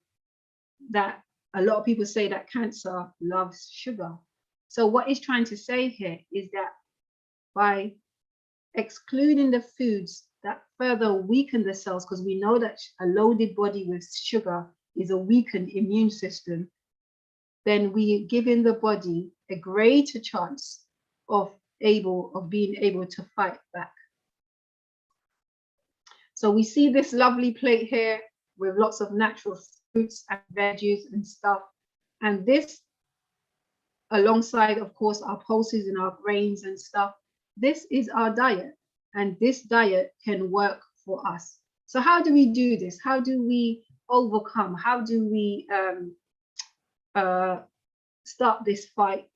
that a lot of people say that cancer loves sugar. So what he's trying to say here is that by excluding the foods that further weaken the cells, because we know that a loaded body with sugar is a weakened immune system, then we give in the body a greater chance of being able to fight back. So we see this lovely plate here with lots of natural fruits and veggies and stuff. And this, alongside, of course, our pulses and our grains and stuff, this is our diet. And this diet can work for us. So how do we do this? How do we overcome? How do we start this fight?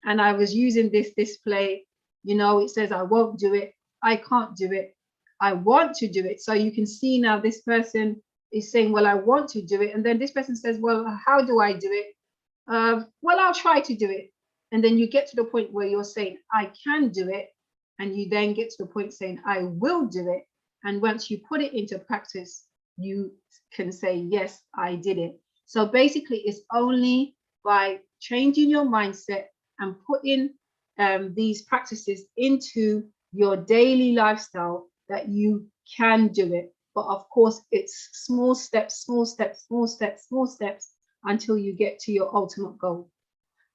And I was using this display, you know, it says, I won't do it. I can't do it. I want to do it. So you can see now this person is saying, well, I want to do it. And then this person says, well, how do I do it? Well, I'll try to do it. And then you get to the point where you're saying, I can do it. And you then get to the point saying, I will do it. And once you put it into practice, you can say, yes, I did it. So basically, it's only by changing your mindset and putting these practices into your daily lifestyle that you can do it. But of course, it's small steps, small steps, small steps, small steps until you get to your ultimate goal.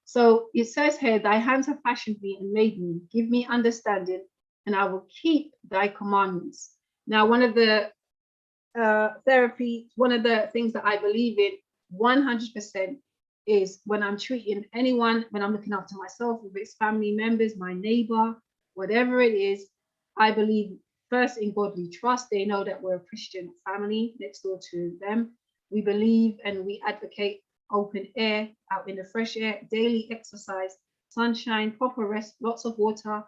So it says here, thy hands have fashioned me and made me, give me understanding and I will keep thy commandments. Now, one of the one of the things that I believe in 100% is when I'm treating anyone, when I'm looking after myself, if it's family members, my neighbor, whatever it is, I believe first in godly trust. They know that we're a Christian family next door to them. We believe and we advocate open air, out in the fresh air, daily exercise, sunshine, proper rest, lots of water,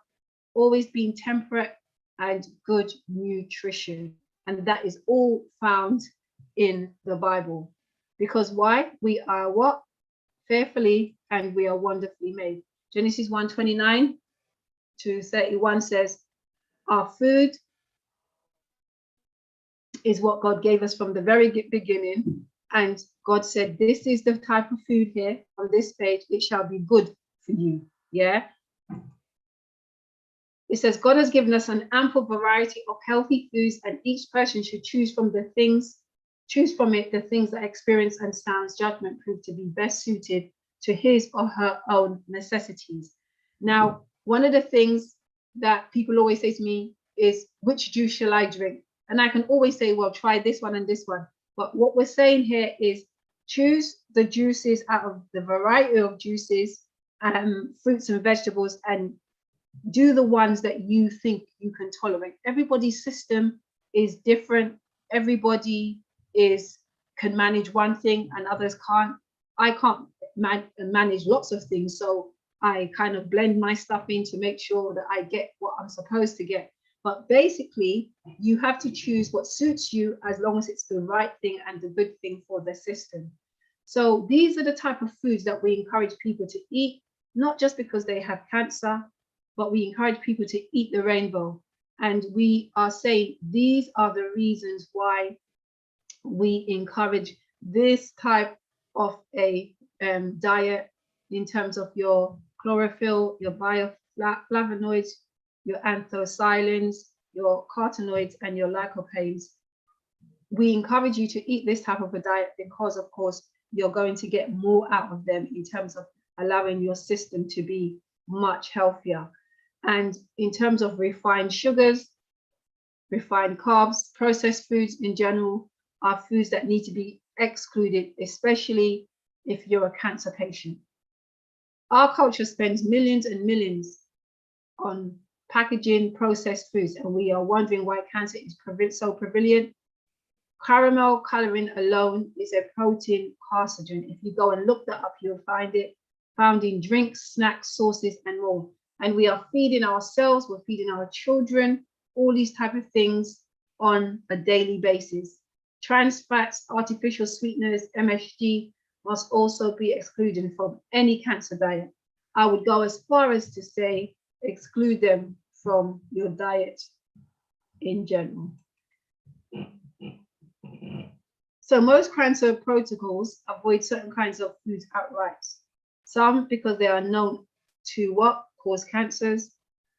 always being temperate, and good nutrition. And that is all found in the Bible. Because why? We are what? Fearfully and we are wonderfully made. Genesis 1:29 to 31 says, our food is what God gave us from the very beginning. And God said, this is the type of food here on this page. It shall be good for you. Yeah. It says, God has given us an ample variety of healthy foods, and each person should choose from it the things that experience and sound judgment prove to be best suited to his or her own necessities. Now, one of the things that people always say to me is, which juice shall I drink? And I can always say, well, try this one and this one. But what we're saying here is choose the juices out of the variety of juices, fruits and vegetables, and do the ones that you think you can tolerate. Everybody's system is different. Everybody can manage one thing and others can't. I can't manage lots of things, so I kind of blend my stuff in to make sure that I get what I'm supposed to get. But basically, you have to choose what suits you as long as it's the right thing and the good thing for the system. So these are the type of foods that we encourage people to eat, not just because they have cancer, but we encourage people to eat the rainbow. And we are saying these are the reasons why we encourage this type of a diet in terms of your chlorophyll, your bioflavonoids, your anthocyanins, your carotenoids, and your lycopenes. We encourage you to eat this type of a diet because, of course, you're going to get more out of them in terms of allowing your system to be much healthier. And in terms of refined sugars, refined carbs, processed foods in general are foods that need to be excluded, especially if you're a cancer patient. Our culture spends millions and millions on packaging processed foods, and we are wondering why cancer is so prevalent. Caramel coloring alone is a protein carcinogen. If you go and look that up, you'll find it found in drinks, snacks, sauces, and more. And we are feeding ourselves, we're feeding our children, all these type of things on a daily basis. Trans fats, artificial sweeteners, MSG must also be excluded from any cancer diet. I would go as far as to say, exclude them from your diet in general. So most cancer protocols avoid certain kinds of foods outright. Some because they are known to what cause cancers,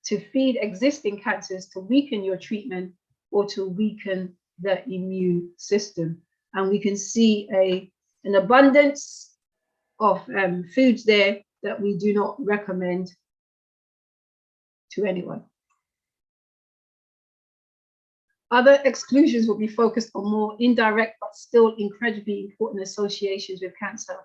to feed existing cancers, to weaken your treatment, or to weaken the immune system. And we can see an abundance of foods there that we do not recommend to anyone. Other exclusions will be focused on more indirect but still incredibly important associations with cancer.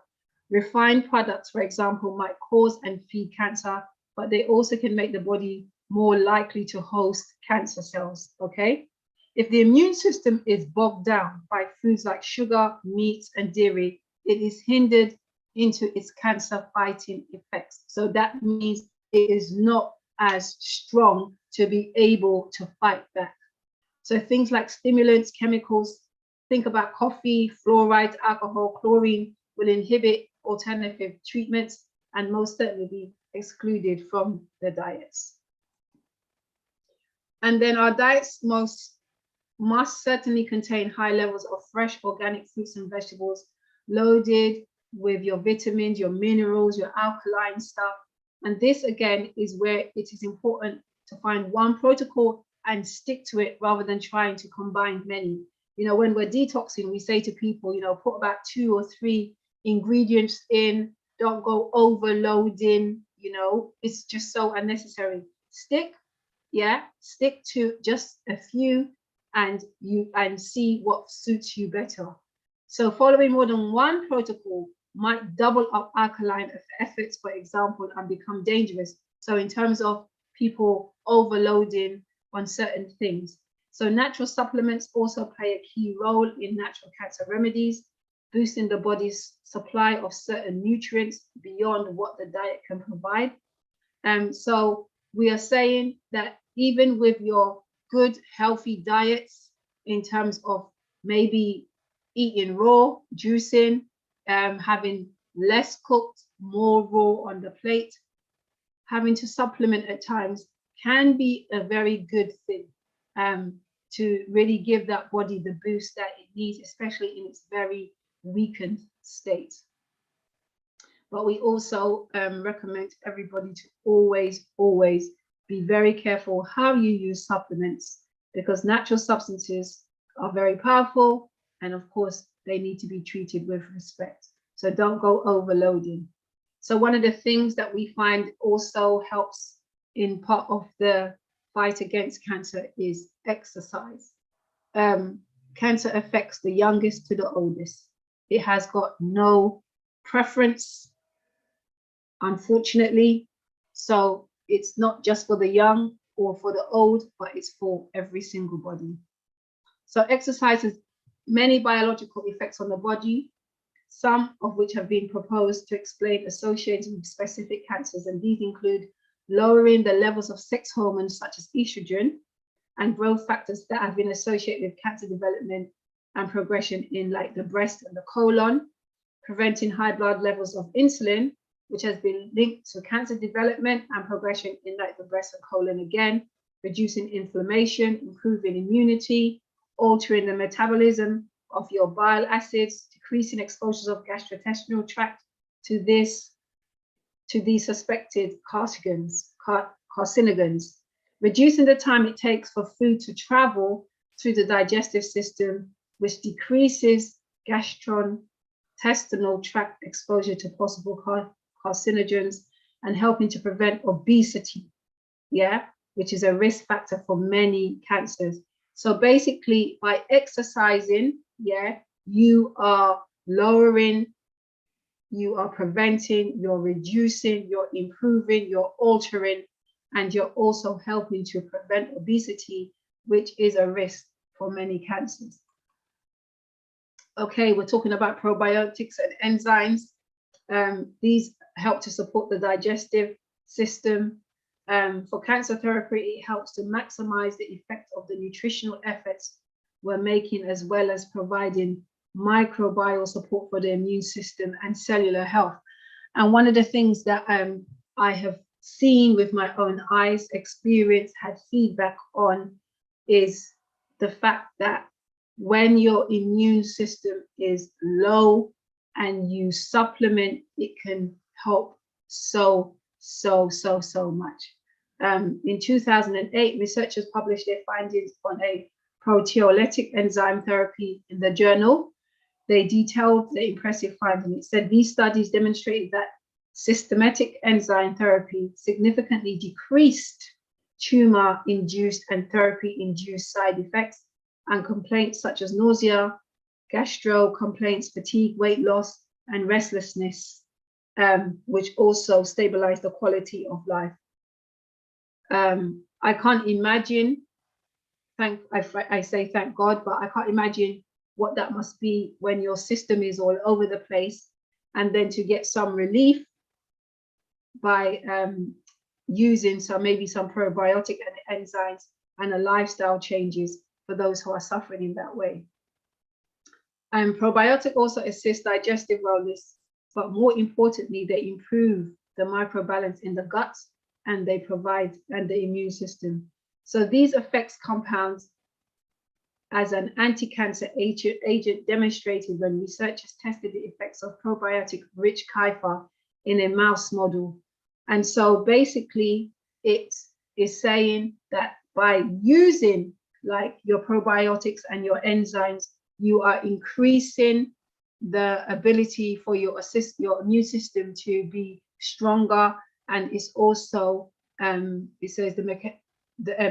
Refined products, for example, might cause and feed cancer, but they also can make the body more likely to host cancer cells, okay? If the immune system is bogged down by foods like sugar, meat, and dairy, it is hindered into its cancer fighting effects. So that means it is not as strong to be able to fight back. So things like stimulants, chemicals, think about coffee, fluoride, alcohol, chlorine will inhibit alternative treatments and most certainly be excluded from the diets. And then our diets must certainly contain high levels of fresh organic fruits and vegetables loaded with your vitamins, your minerals, your alkaline stuff. And this again is where it is important to find one protocol and stick to it rather than trying to combine many. You know, when we're detoxing, we say to people, you know, put about 2 or 3 ingredients in, don't go overloading, you know, it's just so unnecessary. Stick Yeah, stick to just a few and see what suits you better. So following more than one protocol might double up alkaline efforts, for example, and become dangerous. So in terms of people overloading on certain things. So natural supplements also play a key role in natural cancer remedies, boosting the body's supply of certain nutrients beyond what the diet can provide. So we are saying that even with your good, healthy diets, in terms of maybe eating raw, juicing, having less cooked, more raw on the plate, having to supplement at times can be a very good thing to really give that body the boost that it needs, especially in its very weakened state. But we also recommend everybody to always be very careful how you use supplements, because natural substances are very powerful, and of course they need to be treated with respect. So don't go overloading. So one of the things that we find also helps in part of the fight against cancer is exercise. Cancer affects the youngest to the oldest. It has got no preference, unfortunately. So it's not just for the young or for the old, but it's for every single body. So exercise has many biological effects on the body, some of which have been proposed to explain associated with specific cancers. And these include lowering the levels of sex hormones such as estrogen and growth factors that have been associated with cancer development and progression in like the breast and the colon, preventing high blood levels of insulin, which has been linked to cancer development and progression in like the breast and colon again, reducing inflammation, improving immunity, altering the metabolism of your bile acids, decreasing exposures of gastrointestinal tract to these suspected carcinogens, reducing the time it takes for food to travel through the digestive system, which decreases gastrointestinal tract exposure to possible carcinogens, and helping to prevent obesity, yeah, which is a risk factor for many cancers. So basically, by exercising, yeah, you are lowering, you are preventing, you're reducing, you're improving, you're altering, and you're also helping to prevent obesity, which is a risk for many cancers. Okay, we're talking about probiotics and enzymes. These help to support the digestive system. For cancer therapy, it helps to maximize the effect of the nutritional efforts we're making, as well as providing microbial support for the immune system and cellular health. And one of the things that I have seen with my own eyes, experienced, had feedback on, is the fact that when your immune system is low and you supplement, it can help so much. In 2008, researchers published their findings on a proteolytic enzyme therapy in the journal. They detailed the impressive findings. It said these studies demonstrated that systematic enzyme therapy significantly decreased tumor-induced and therapy-induced side effects and complaints such as nausea, gastro complaints, fatigue, weight loss, and restlessness, which also stabilize the quality of life. I can't imagine, I say thank God, but I can't imagine what that must be when your system is all over the place, and then to get some relief by using maybe some probiotic and enzymes and a lifestyle changes for those who are suffering in that way. And probiotic also assist digestive wellness, but more importantly, they improve the microbalance in the gut, and they provide the immune system. So these effects compounds as an anti-cancer agent demonstrated when researchers tested the effects of probiotic-rich kefir in a mouse model. And so basically it is saying that by using like your probiotics and your enzymes, you are increasing the ability for your immune system to be stronger. And it's also, it says the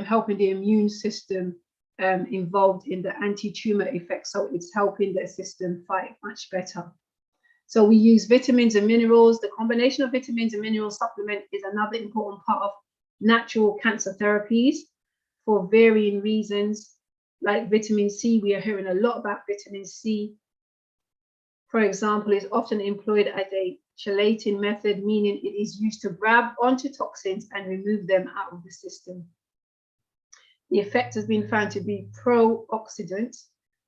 helping the immune system, involved in the anti-tumor effect. So it's helping the system fight much better. So we use vitamins and minerals. The combination of vitamins and mineral supplement is another important part of natural cancer therapies for varying reasons. Like vitamin C, we are hearing a lot about vitamin C. For example, is often employed as a chelating method, meaning it is used to grab onto toxins and remove them out of the system. The effect has been found to be pro-oxidant,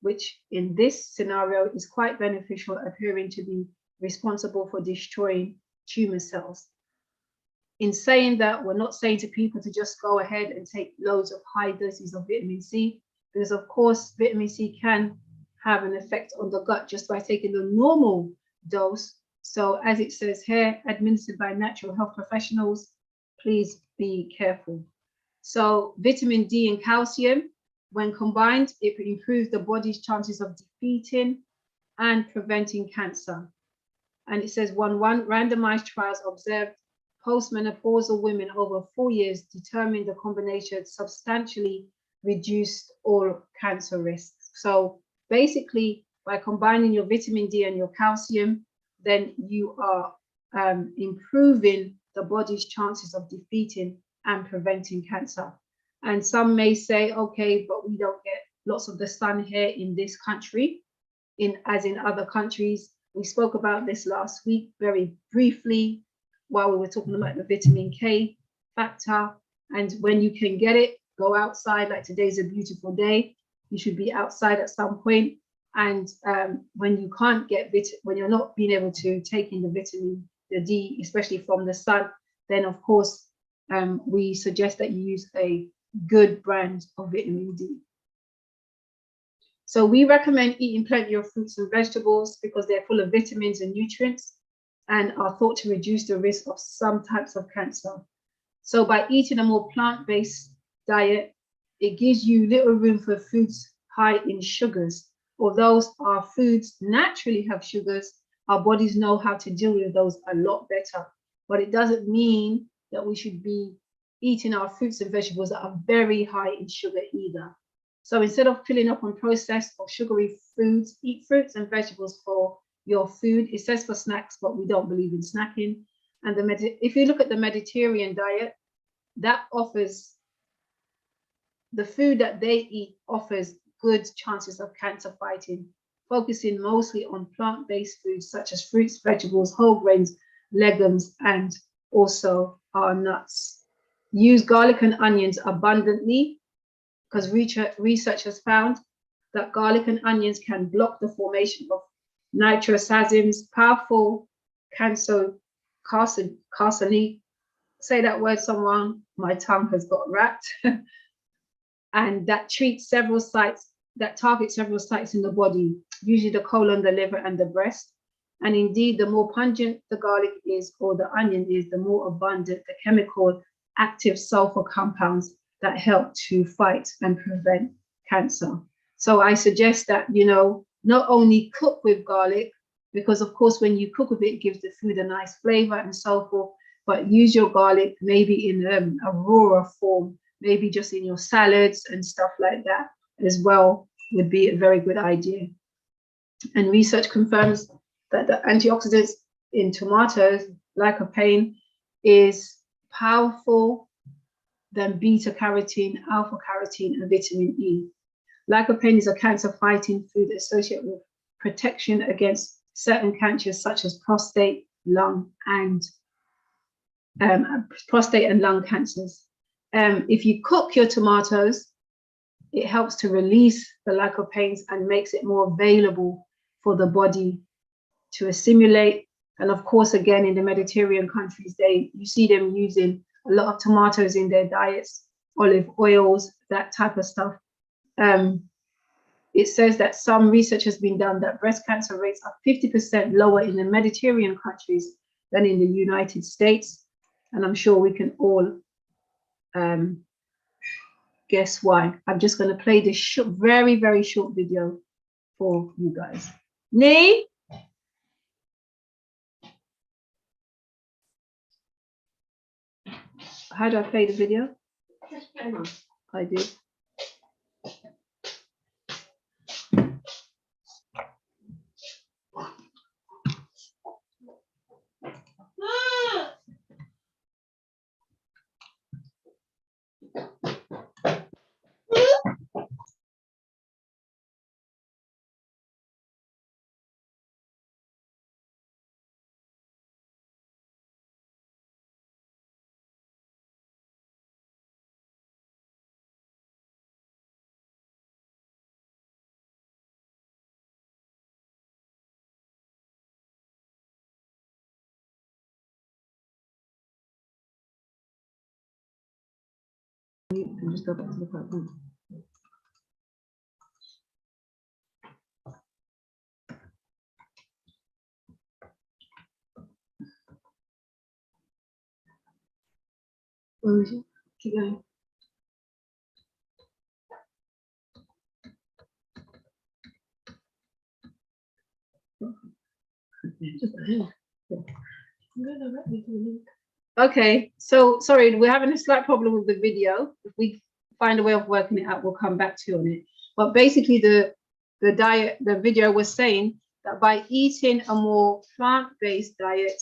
which in this scenario is quite beneficial, appearing to be responsible for destroying tumor cells. In saying that, we're not saying to people to just go ahead and take loads of high doses of vitamin C, because of course vitamin C can have an effect on the gut just by taking the normal dose. So as it says here, administered by natural health professionals, please be careful. So vitamin D and calcium, when combined, it improves the body's chances of defeating and preventing cancer. And it says 1 randomized trials observed postmenopausal women over 4 years determined the combination substantially reduced all cancer risks. So basically, by combining your vitamin D and your calcium, then you are improving the body's chances of defeating and preventing cancer. And some may say, okay, but we don't get lots of the sun here in this country, as in other countries. We spoke about this last week very briefly while we were talking about the vitamin K factor. And when you can get it, go outside. Like today's a beautiful day. You should be outside at some point. And when you can't get when you're not being able to take in the vitamin, the D, especially from the sun, then of course, we suggest that you use a good brand of vitamin D. So we recommend eating plenty of fruits and vegetables because they're full of vitamins and nutrients and are thought to reduce the risk of some types of cancer. So by eating a more plant-based diet, it gives you little room for foods high in sugars. Although our foods naturally have sugars, our bodies know how to deal with those a lot better. But it doesn't mean that we should be eating our fruits and vegetables that are very high in sugar either. So instead of filling up on processed or sugary foods, eat fruits and vegetables for your food. It says for snacks, but we don't believe in snacking. And if you look at the Mediterranean diet, that offers, the food that they eat offers good chances of cancer fighting, focusing mostly on plant-based foods such as fruits, vegetables, whole grains, legumes, and also our nuts. Use garlic and onions abundantly because research has found that garlic and onions can block the formation of nitrosazims, powerful carcinogen. Say that word, someone, my tongue has got wrapped. And that targets several sites in the body, usually the colon, the liver, and the breast. And indeed, the more pungent the garlic is or the onion is, the more abundant the chemical active sulfur compounds that help to fight and prevent cancer. So I suggest that, you know, not only cook with garlic, because of course, when you cook with it, it gives the food a nice flavor and so forth, but use your garlic maybe in a rawer form, maybe just in your salads and stuff like that as well would be a very good idea. And research confirms that the antioxidants in tomatoes, lycopene, is powerful than beta carotene, alpha carotene, and vitamin E. Lycopene is a cancer-fighting food associated with protection against certain cancers such as prostate, lung, and lung cancers. If you cook your tomatoes, it helps to release the lycopenes and makes it more available for the body to assimilate. And of course, again, in the Mediterranean countries, you see them using a lot of tomatoes in their diets, olive oils, that type of stuff. It says that some research has been done that breast cancer rates are 50% lower in the Mediterranean countries than in the United States. And I'm sure we can all guess why. I'm just going to play this very, very short video for you guys. Nee? How do I play the video? I did. And just go back to the PowerPoint. Where is it? Keep going. Okay, so sorry, we're having a slight problem with the video. If we find a way of working it out, we'll come back to you on it. But basically, the video was saying that by eating a more plant-based diet,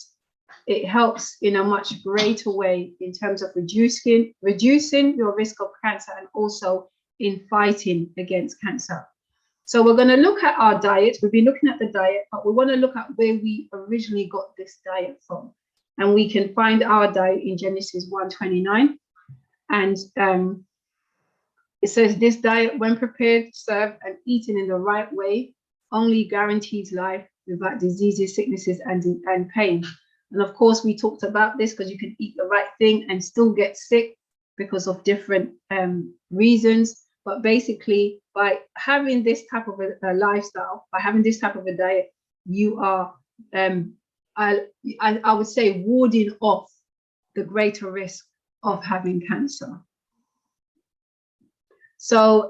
it helps in a much greater way in terms of reducing your risk of cancer and also in fighting against cancer. So we're going to look at our diet. We've been looking at the diet, but we want to look at where we originally got this diet from. And we can find our diet in Genesis 1:29. And it says, this diet, when prepared, served, and eaten in the right way, only guarantees life without diseases, sicknesses, and pain. And of course, we talked about this because you can eat the right thing and still get sick because of different reasons. But basically, by having this type of a lifestyle, by having this type of a diet, you are, I would say, warding off the greater risk of having cancer. So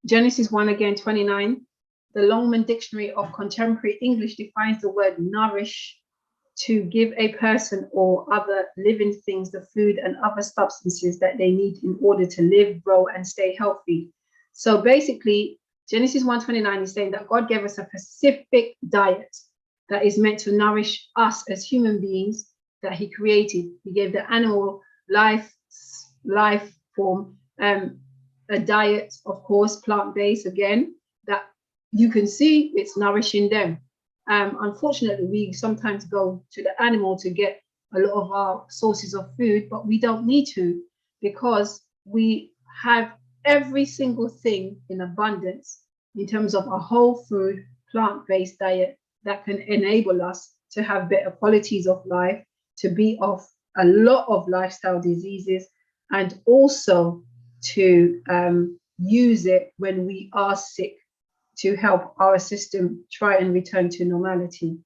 Genesis 1 again, 29, the Longman Dictionary of Contemporary English defines the word nourish to give a person or other living things the food and other substances that they need in order to live, grow, and stay healthy. So basically, Genesis 1:29 is saying that God gave us a specific diet that is meant to nourish us as human beings that he created. He gave the animal life form a diet, of course, plant-based again, that you can see it's nourishing them. Unfortunately, we sometimes go to the animal to get a lot of our sources of food, but we don't need to, because we have every single thing in abundance in terms of a whole food, plant-based diet that can enable us to have better qualities of life, to be off a lot of lifestyle diseases, and also to use it when we are sick to help our system try and return to normality.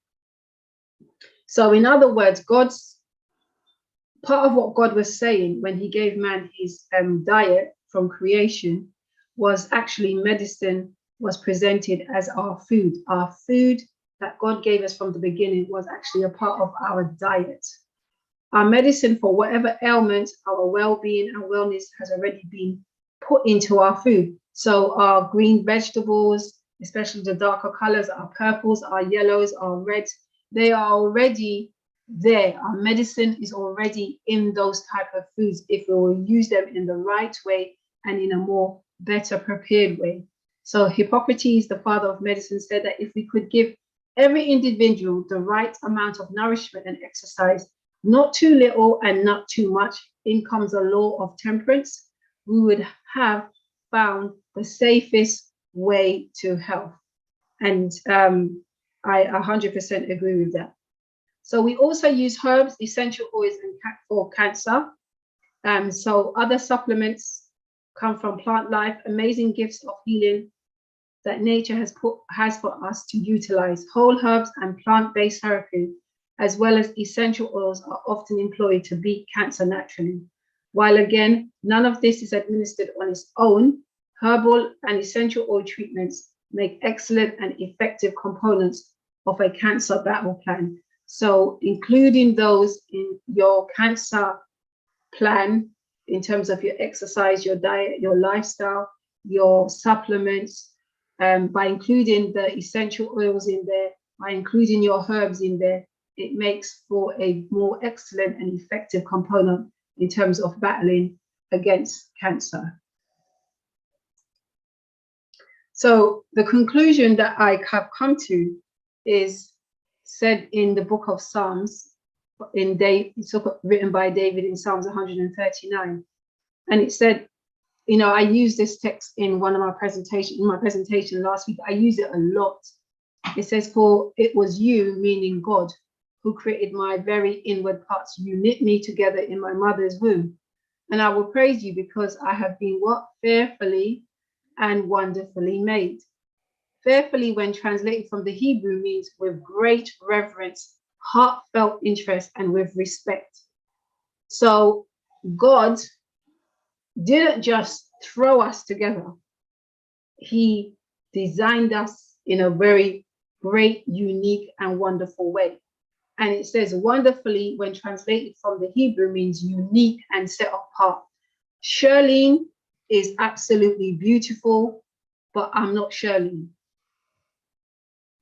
So in other words, God's part of what God was saying when he gave man his diet from creation was actually medicine was presented as our food. Our food that God gave us from the beginning was actually a part of our diet. Our medicine for whatever ailment, our well-being and wellness has already been put into our food. So our green vegetables, especially the darker colors, our purples, our yellows, our reds, they are already there. Our medicine is already in those type of foods if we will use them in the right way and in a more better prepared way. So Hippocrates, the father of medicine, said that if we could give every individual the right amount of nourishment and exercise, not too little and not too much, in comes a law of temperance, we would have found the safest way to health. And I 100% agree with that. So we also use herbs, essential oils for cancer. So other supplements come from plant life, amazing gifts of healing that nature has for us to utilize. Whole herbs and plant-based therapy, as well as essential oils, are often employed to beat cancer naturally. While again, none of this is administered on its own, herbal and essential oil treatments make excellent and effective components of a cancer battle plan. So including those in your cancer plan in terms of your exercise, your diet, your lifestyle, your supplements, by including the essential oils in there, by including your herbs in there, it makes for a more excellent and effective component in terms of battling against cancer. So the conclusion that I have come to is said in the book of Psalms, it's written by David in Psalms 139. And it said, you know, I used this text in my presentation last week. I use it a lot. It says, for it was you, meaning God, who created my very inward parts. You knit me together in my mother's womb. And I will praise you because I have been what? Fearfully and wonderfully made. Fearfully, when translated from the Hebrew, means with great reverence, heartfelt interest, and with respect. So God didn't just throw us together. He designed us in a very great, unique, and wonderful way. And it says wonderfully, when translated from the Hebrew, means unique and set apart. Shirlene is absolutely beautiful, but I'm not Shirlene.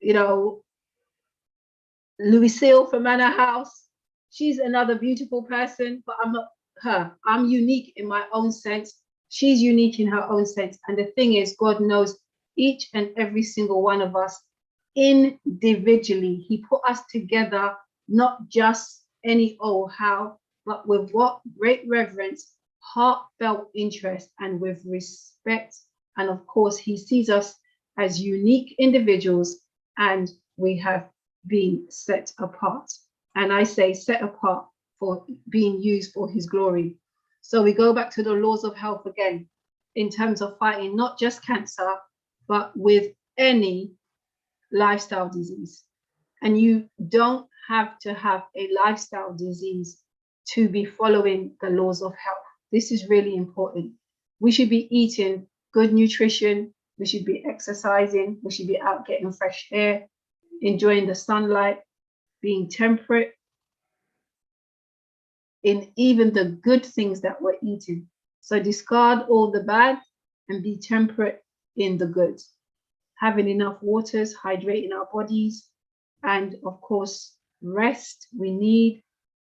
You know, Louise from Manor House, she's another beautiful person, but I'm not her. I'm unique in my own sense. She's unique in her own sense. And the thing is, God knows each and every single one of us individually. He put us together, not just any old how, but with what? Great reverence, heartfelt interest, and with respect. And of course, he sees us as unique individuals, and we have been set apart. And I say set apart for being used for his glory. So we go back to the laws of health again, in terms of fighting not just cancer, but with any lifestyle disease. And you don't have to have a lifestyle disease to be following the laws of health. This is really important. We should be eating good nutrition. We should be exercising. We should be out getting fresh air, enjoying the sunlight, being temperate in even the good things that we're eating. So discard all the bad and be temperate in the good. Having enough waters, hydrating our bodies, and of course, rest. We need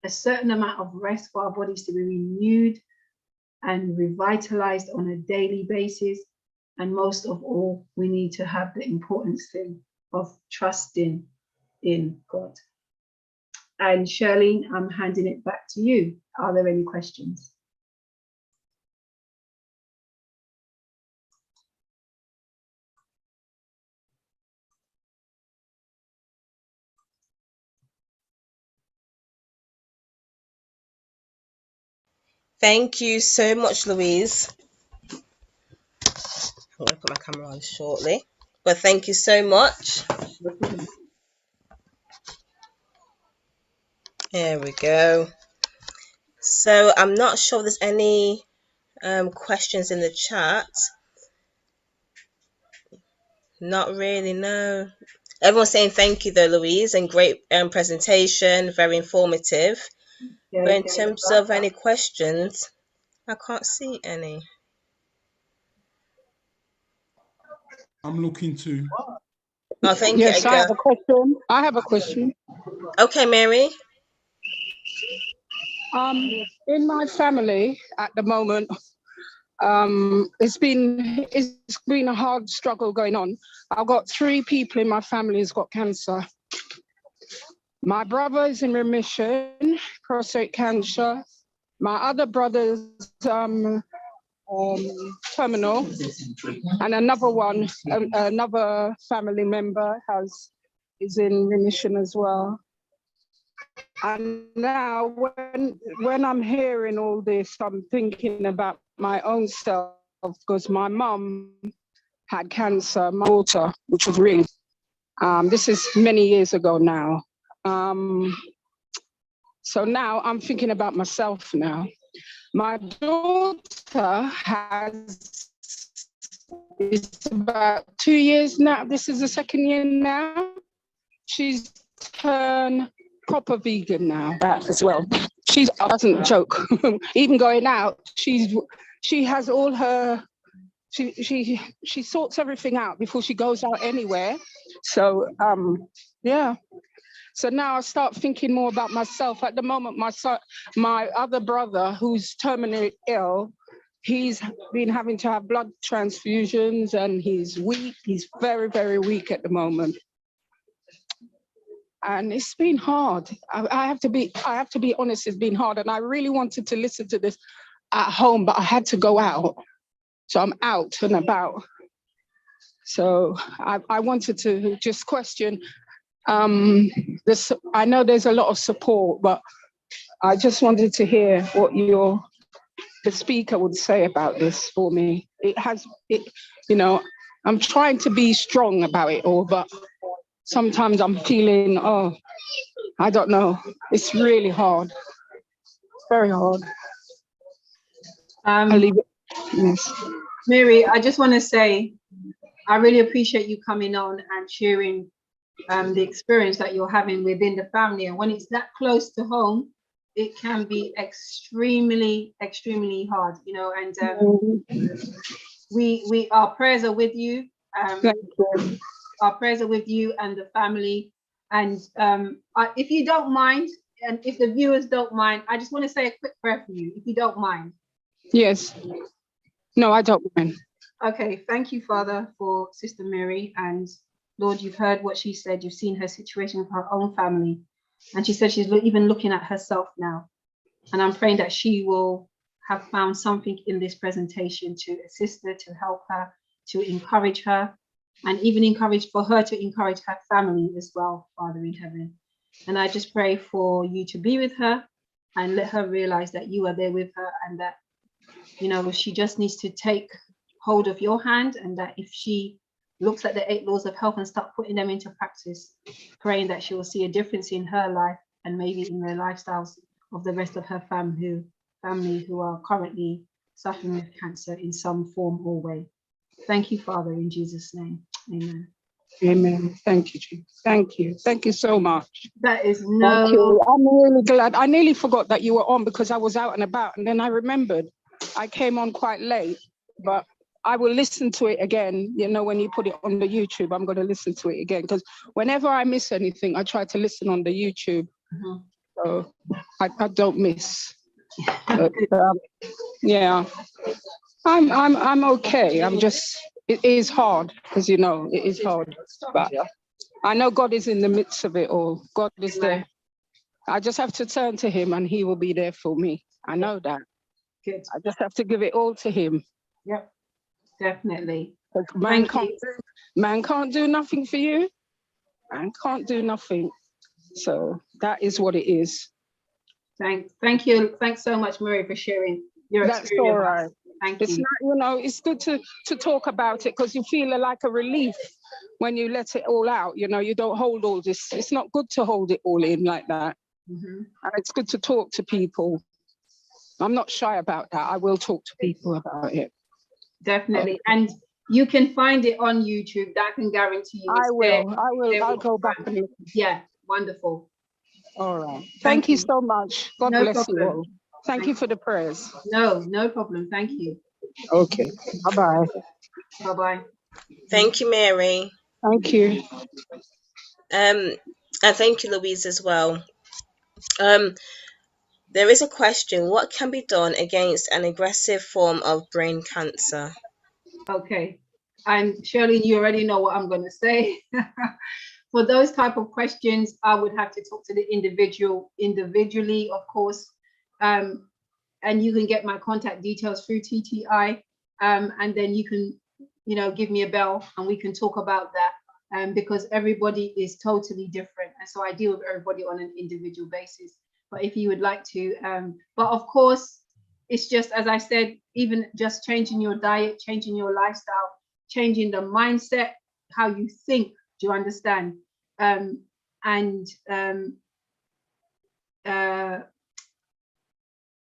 a certain amount of rest for our bodies to be renewed and revitalized on a daily basis. And most of all, we need to have the important thing of trusting in God. And Shirlene, I'm handing it back to you. Are there any questions? Thank you so much, Louise. I'm going to put my camera on shortly. But thank you so much. There we go. So I'm not sure there's any questions in the chat. Not really, no. Everyone's saying thank you though, Louise, and great presentation, very informative. Yeah, But in terms of any questions, I can't see any. I'm looking to. Oh, thank Yes, you, I Edgar. have a question. I have a question. Okay, Mary. In my family at the moment, it's been a hard struggle going on. I've got 3 people in my family who's got cancer. My brother is in remission, prostate cancer. My other brother's terminal, and another family member is in remission as well. And now when I'm hearing all this, I'm thinking about my own self, because my mum had cancer, my daughter, which was Reid. This is many years ago now. So now I'm thinking about myself now. My daughter it's about 2 years now. This is the 2nd year now. She's turned proper vegan now, that as well. She doesn't joke. Even going out, she has all her, she sorts everything out before she goes out anywhere. So yeah. So now I start thinking more about myself. At the moment, my other brother, who's terminally ill, he's been having to have blood transfusions, and he's weak. He's very, very weak at the moment. And it's been hard. I have to be honest, it's been hard. And I really wanted to listen to this at home, but I had to go out. So I'm out and about. So I wanted to just question this. I know there's a lot of support, but I just wanted to hear what the speaker would say about this for me. I'm trying to be strong about it all, but sometimes I'm feeling, I don't know. It's really hard. It's very hard. I'll leave it. Yes. Mary, I just want to say, I really appreciate you coming on and sharing the experience that you're having within the family. And when it's that close to home, it can be extremely, extremely hard, and our prayers are with you. Our prayers are with you and the family. And if you don't mind, and if the viewers don't mind, I just want to say a quick prayer for you, if you don't mind. Yes. No, I don't mind. Okay, thank you, Father, for Sister Mary. And Lord, you've heard what she said. You've seen her situation with her own family. And she said she's even looking at herself now. And I'm praying that she will have found something in this presentation to assist her, to help her, to encourage her, and even for her to encourage her family as well, Father in heaven. And I just pray for you to be with her and let her realize that you are there with her, and that, she just needs to take hold of your hand, and that if she looks at the 8 laws of health and start putting them into practice, praying that she will see a difference in her life and maybe in the lifestyles of the rest of her family who are currently suffering with cancer in some form or way. Thank you, Father, in Jesus' name. Amen. Amen. Thank you, Jesus. Thank you. Thank you so much. That is Thank you. I'm really glad. I nearly forgot that you were on because I was out and about, and then I remembered I came on quite late, but I will listen to it again. When you put it on the YouTube, I'm going to listen to it again, because whenever I miss anything, I try to listen on the YouTube. Mm-hmm. So I don't miss. But, yeah, I'm okay. It is hard, because it is hard. But I know God is in the midst of it all. God is there. I just have to turn to him and he will be there for me. I know that. Good. I just have to give it all to him. Yep, definitely. Man can't do nothing for you. Man can't do nothing. So that is what it is. Thank you. Thanks so much, Mary, for sharing your experience. That's all right. Thank you. It's not, it's good to talk about it, because you feel like a relief when you let it all out. You don't hold all this. It's not good to hold it all in like that. Mm-hmm. And it's good to talk to people. I'm not shy about that. I will talk to people about it. Definitely. Okay. And you can find it on YouTube. That I can guarantee you. I will. I'll go back and look. Yeah, wonderful. All right. Thank you so much. God bless you all. Thank you for the prayers. No problem. Thank you. Okay. Bye-bye. Bye-bye. Thank you, Mary. Thank you. And thank you, Louise, as well. There is a question: what can be done against an aggressive form of brain cancer? Okay. And Shirley, you already know what I'm going to say. For those type of questions, I would have to talk to the individual individually, of course. And you can get my contact details through TTI. And then you can, give me a bell and we can talk about that. Because everybody is totally different. And so I deal with everybody on an individual basis. But if you would like to, but of course, it's just, as I said, even just changing your diet, changing your lifestyle, changing the mindset, how you think, do you understand?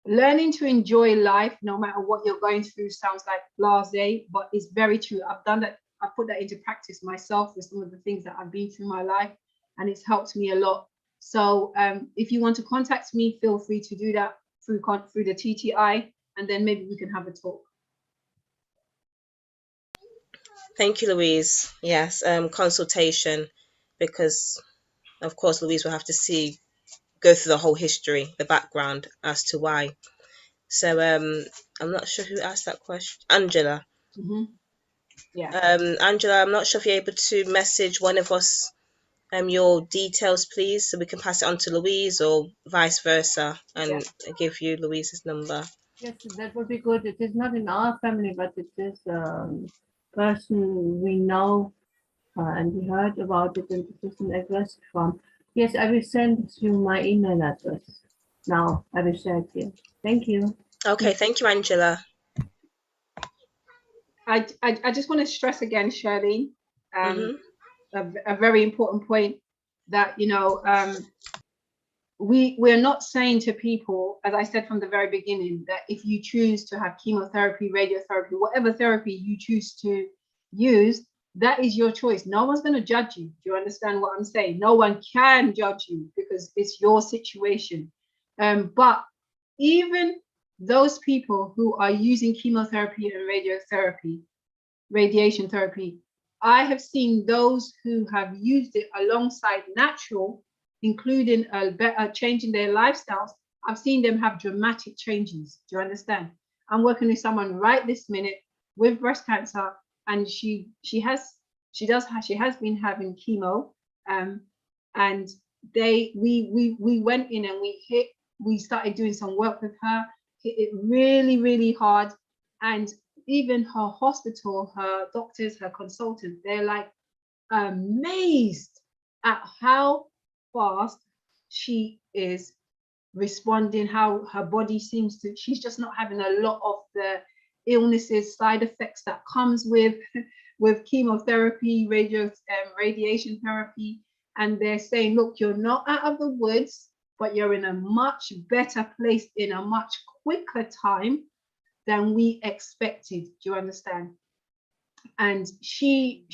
Learning to enjoy life, no matter what you're going through, sounds like blasé, but it's very true. I've done that. I've put that into practice myself with some of the things that I've been through my life, and it's helped me a lot. So if you want to contact me, feel free to do that through the TTI, and then maybe we can have a talk. Thank you, Louise. Yes, consultation, because of course Louise will have to go through the whole history, the background as to why. So I'm not sure who asked that question. Angela. Yeah. Angela, I'm not sure if you're able to message one of us your details, please, so we can pass it on to Louise, or vice versa, and give you Louise's number. Yes, that would be good. It is not in our family, but it is person we know, and we heard about it, and it is an address from. Yes, I will send you my email address. Now I will share it here. Thank you. Okay, thank you, Angela. I just want to stress again, Shirley, a very important point, that, you know, we're not saying to people, as I said from the very beginning, that if you choose to have chemotherapy, radiotherapy, whatever therapy you choose to use, that is your choice. No one's going to judge you. Do you understand what I'm saying? No one can judge you because it's your situation. But even those people who are using chemotherapy and radiotherapy, radiation therapy, I have seen those who have used it alongside natural, including a better change in their lifestyles. I've seen them have dramatic changes. Do you understand? I'm working with someone right this minute with breast cancer, and she has been having chemo, and we went in and we started doing some work with her, hit it really, really hard, and even her hospital, her doctors, her consultants, they're like amazed at how fast she is responding, how her body seems to, she's just not having a lot of the illnesses, side effects that comes with chemotherapy, radiation therapy. And they're saying, look, you're not out of the woods, but you're in a much better place in a much quicker time than we expected. Do you understand? And she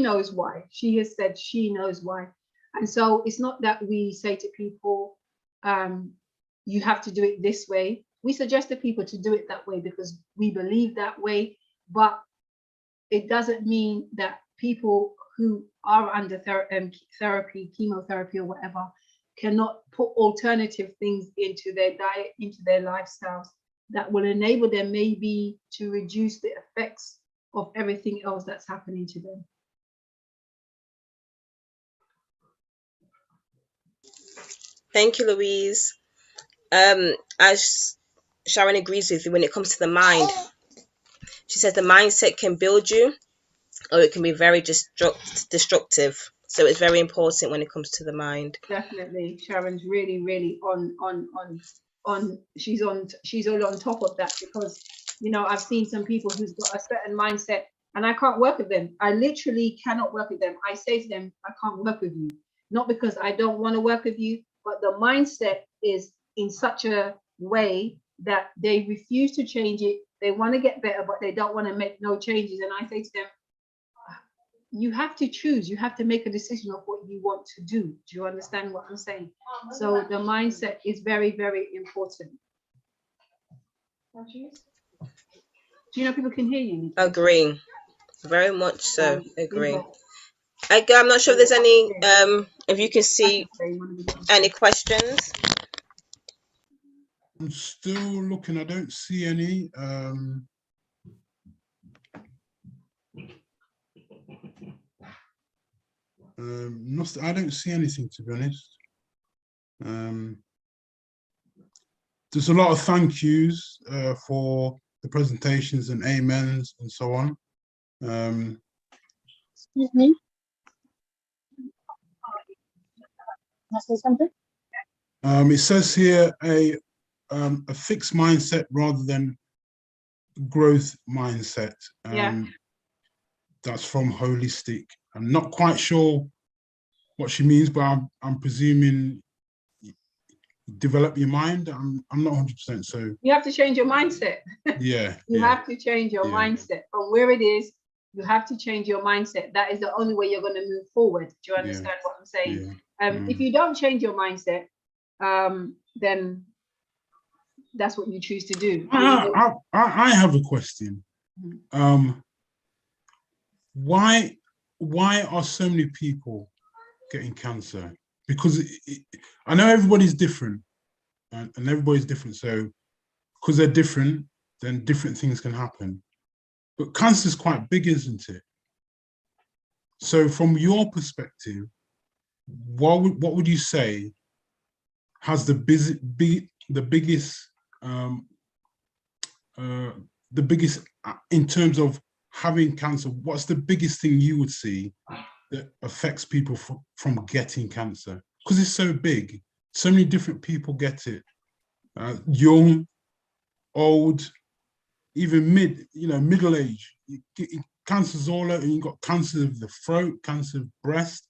knows why. She has said she knows why. And so it's not that we say to people, you have to do it this way. We suggest to people to do it that way because we believe that way, but it doesn't mean that people who are under therapy, chemotherapy or whatever, cannot put alternative things into their diet, into their lifestyles, that will enable them maybe to reduce the effects of everything else that's happening to them. Thank you, Louise. As Sharon agrees with you, when it comes to the mind, she says the mindset can build you, or it can be very destructive. So it's very important when it comes to the mind. Definitely, Sharon's really, really she's all on top of that, because, you know, I've seen some people who's got a certain mindset and I can't work with them. I literally cannot work with them. I say to them, I can't work with you, not because I don't want to work with you, but the mindset is in such a way that they refuse to change it. They want to get better, but they don't want to make no changes. And I say to them, you have to choose, you have to make a decision of what you want to do. Do you understand what I'm saying? So the mindset is very, very important. Do you know people can hear you? Agree. Very much so. Agree. I'm not sure if there's any, if you can see any questions. I'm still looking, I don't see any. I don't see anything, to be honest. There's a lot of thank yous for the presentations and amens and so on. Excuse me. Can I say something? It says here a fixed mindset rather than growth mindset. That's from Holistic. I'm not quite sure what she means, but I'm presuming develop your mind. I'm not 100%. So you have to change your mindset. Yeah. You have to change your mindset from where it is. You have to change your mindset. That is the only way you're going to move forward. Do you understand what I'm saying? Yeah. If you don't change your mindset, then that's what you choose to do. I have a question. Why are so many people getting cancer? Because I know everybody's different, and everybody's different. So because they're different, then different things can happen. But cancer is quite big, isn't it? So from your perspective, what would you say has the biggest in terms of having cancer? What's the biggest thing you would see that affects people from getting cancer? Because it's so big, so many different people get it. Young, old, even middle age. Cancer's all over. You've got cancer of the throat, cancer of breast.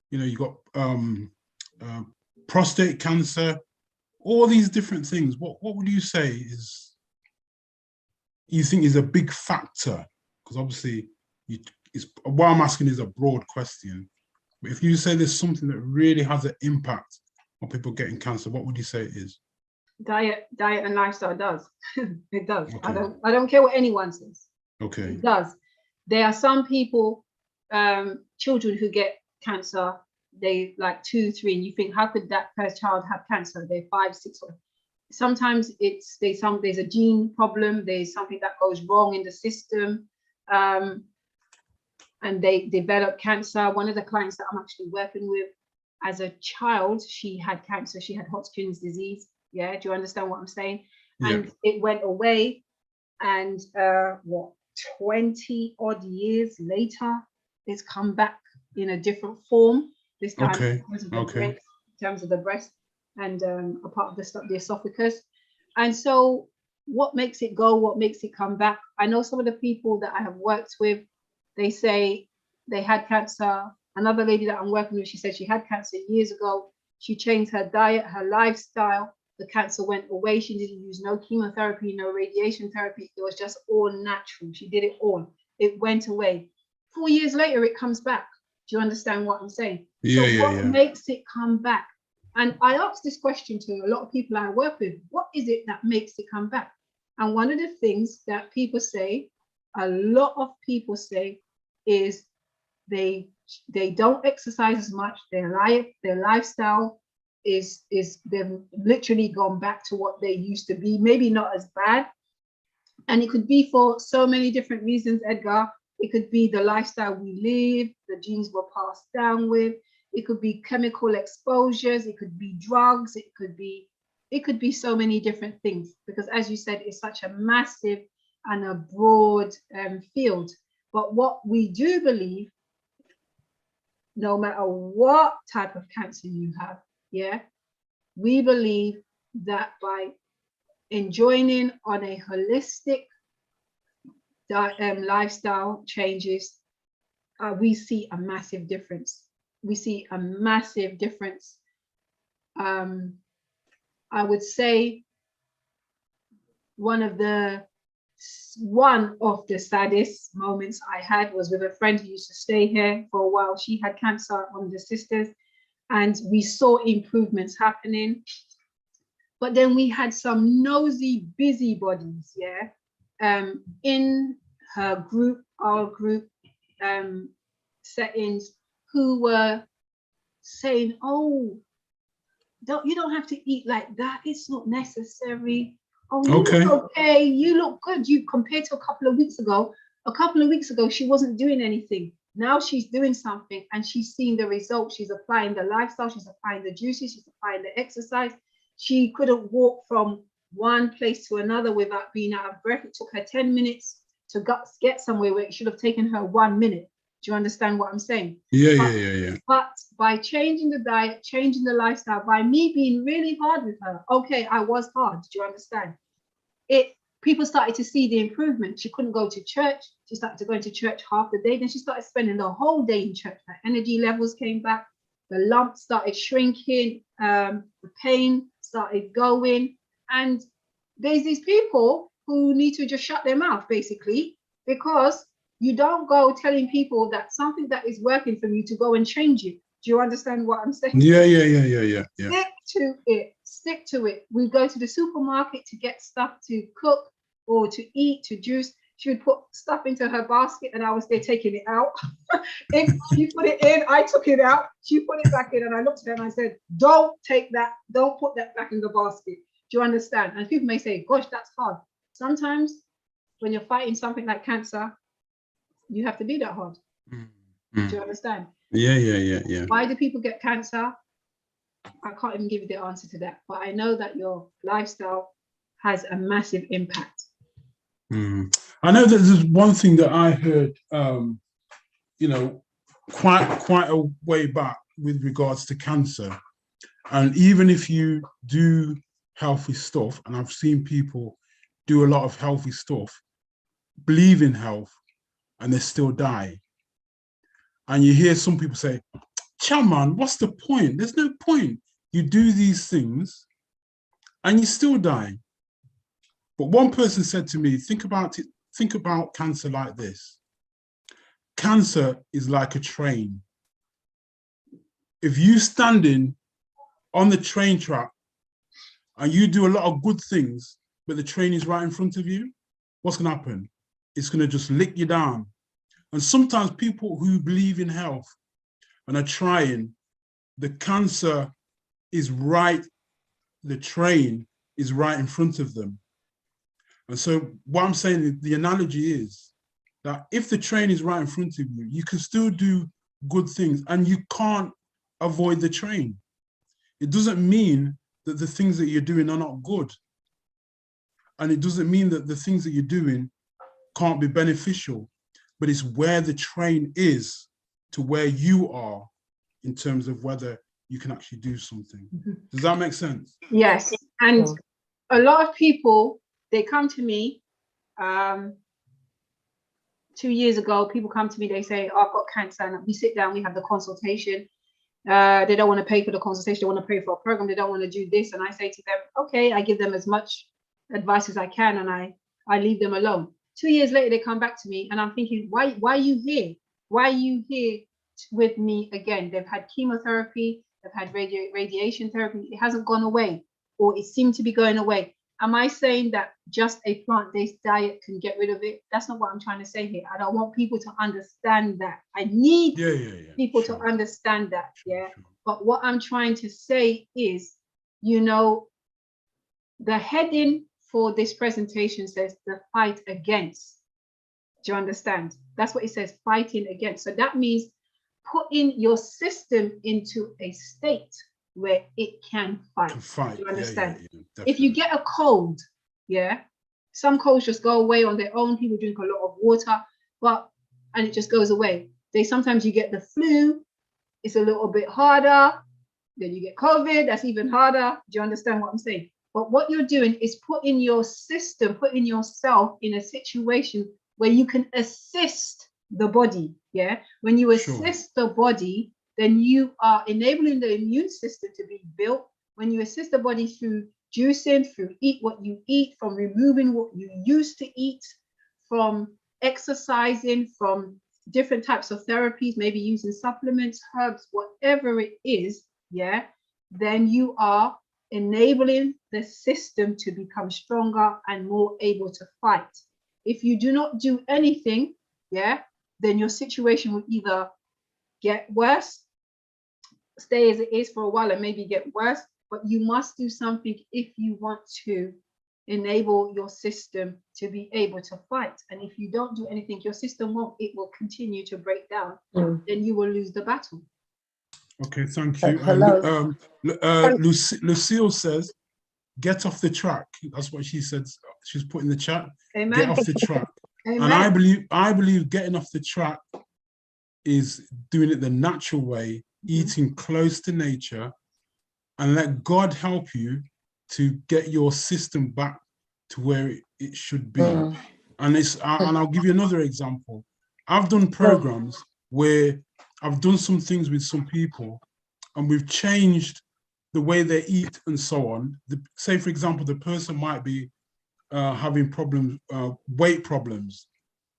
You got prostate cancer. All these different things. What would you say you think is a big factor? Because obviously, what I'm asking is a broad question. But if you say there's something that really has an impact on people getting cancer, what would you say it is? Diet and lifestyle does. It does. Okay. I don't care what anyone says. Okay. It does. There are some people, children who get cancer, they like 2, 3, and you think, how could that first child have cancer? They're 5, 6. Sometimes there's a gene problem. There's something that goes wrong in the system, and they develop cancer. One of the clients that I'm actually working with, as a child, she had cancer. She had Hodgkin's disease. Yeah, do you understand what I'm saying? Yeah. And it went away, and 20 odd years later, it's come back in a different form. This time, Okay. in terms of the breast and a part of the esophagus. And so, what makes it go? What makes it come back? I know some of the people that I have worked with, they say they had cancer. Another lady that I'm working with, she said she had cancer years ago. She changed her diet, her lifestyle. The cancer went away. She didn't use no chemotherapy, no radiation therapy. It was just all natural. She did it all. It went away. 4 years later, it comes back. Do you understand what I'm saying? Yeah, so what makes it come back? And I asked this question to a lot of people I work with. What is it that makes it come back? And one of the things that people say, a lot of people say, is they don't exercise as much. Their lifestyle is they've literally gone back to what they used to be, maybe not as bad. And it could be for so many different reasons, Edgar. It could be the lifestyle we live, the genes were passed down with. It could be chemical exposures. It could be drugs. It could be so many different things, because as you said, it's such a massive and a broad field. But what we do believe, no matter what type of cancer you have, yeah, we believe that by joining on a holistic lifestyle changes, we see a massive difference. We see a massive difference. I would say one of the saddest moments I had was with a friend who used to stay here for a while. She had cancer, one of the sisters, and we saw improvements happening. But then we had some nosy busybodies, yeah, in her group, our group settings, who were saying, oh, you don't have to eat like that. It's not necessary. Oh, you look okay. You look good. You compared to a couple of weeks ago. A couple of weeks ago, she wasn't doing anything. Now she's doing something, and she's seeing the results. She's applying the lifestyle. She's applying the juices. She's applying the exercise. She couldn't walk from one place to another without being out of breath. It took her 10 minutes to get somewhere where it should have taken her 1 minute. Do you understand what I'm saying? Yeah. But by changing the diet, changing the lifestyle, by me being really hard with her, okay, I was hard. Do you understand? People started to see the improvement. She couldn't go to church. She started to go to church half the day. Then she started spending the whole day in church. Her energy levels came back. The lump started shrinking. The pain started going. And there's these people who need to just shut their mouth, basically, because you don't go telling people that something that is working for you to go and change it. Do you understand what I'm saying? Yeah. Stick to it. Stick to it. We go to the supermarket to get stuff to cook or to eat, to juice. She would put stuff into her basket and I was there taking it out. If she put it in, I took it out. She put it back in and I looked at her and I said, don't take that, don't put that back in the basket. Do you understand? And people may say, gosh, that's hard. Sometimes when you're fighting something like cancer, you have to be that hard. Do you understand? Yeah. Why do people get cancer? I can't even give you the answer to that, but I know that your lifestyle has a massive impact. I know that there's one thing that I heard, quite a way back with regards to cancer. And even if you do healthy stuff, and I've seen people do a lot of healthy stuff, believe in health, and they still die. And you hear some people say, man, what's the point? There's no point. You do these things and you still die. But one person said to me, think about cancer like this. Cancer is like a train. If you standing on the train track and you do a lot of good things, but the train is right in front of you, what's going to happen? It's going to just lick you down. And sometimes people who believe in health and are trying, the cancer is right, the train is right in front of them. And so what I'm saying, the analogy is that if the train is right in front of you, you can still do good things and you can't avoid the train. It doesn't mean that the things that you're doing are not good. And it doesn't mean that the things that you're doing can't be beneficial, but it's where the train is to where you are in terms of whether you can actually do something. Does that make sense? Yes. And a lot of people, they come to me 2 years ago, people come to me, they say, oh, I've got cancer, and we sit down, we have the consultation. They don't want to pay for the consultation, they want to pay for a program, they don't want to do this. And I say to them, okay, I give them as much advice as I can and I leave them alone. 2 years later, they come back to me and I'm thinking, why are you here? Why are you here with me again? They've had chemotherapy, they've had radiation therapy, it hasn't gone away, or it seemed to be going away. Am I saying that just a plant-based diet can get rid of it? That's not what I'm trying to say here. I don't want people to understand that. I need people to understand that, But what I'm trying to say is, the heading for this presentation says the fight against. Do you understand? That's what it says, fighting against. So that means putting your system into a state where it can fight. Do you understand? If you get a cold, some colds just go away on their own. People drink a lot of water, and it just goes away. Sometimes you get the flu, it's a little bit harder. Then you get COVID, that's even harder. Do you understand what I'm saying? But what you're doing is putting your system, putting yourself in a situation where you can assist the body. When you assist the body, then you are enabling the immune system to be built. When you assist the body through juicing, through eat what you eat, from removing what you used to eat, from exercising, from different types of therapies, maybe using supplements, herbs, whatever it is, then you are enabling the system to become stronger and more able to fight. If you do not do anything, then your situation will either get worse, stay as it is for a while and maybe get worse, but you must do something if you want to enable your system to be able to fight. And if you don't do anything, your system won't, it will continue to break down. Then you will lose the battle. Okay, thank you. Hello. Lucille says, get off the track. That's what she said. She's put in the chat. Amen. Get off the track. Amen. And I believe getting off the track is doing it the natural way, eating close to nature, and let God help you to get your system back to where it should be. And I'll give you another example. I've done programs where I've done some things with some people and we've changed the way they eat and so on. Say, for example, the person might be having problems, weight problems,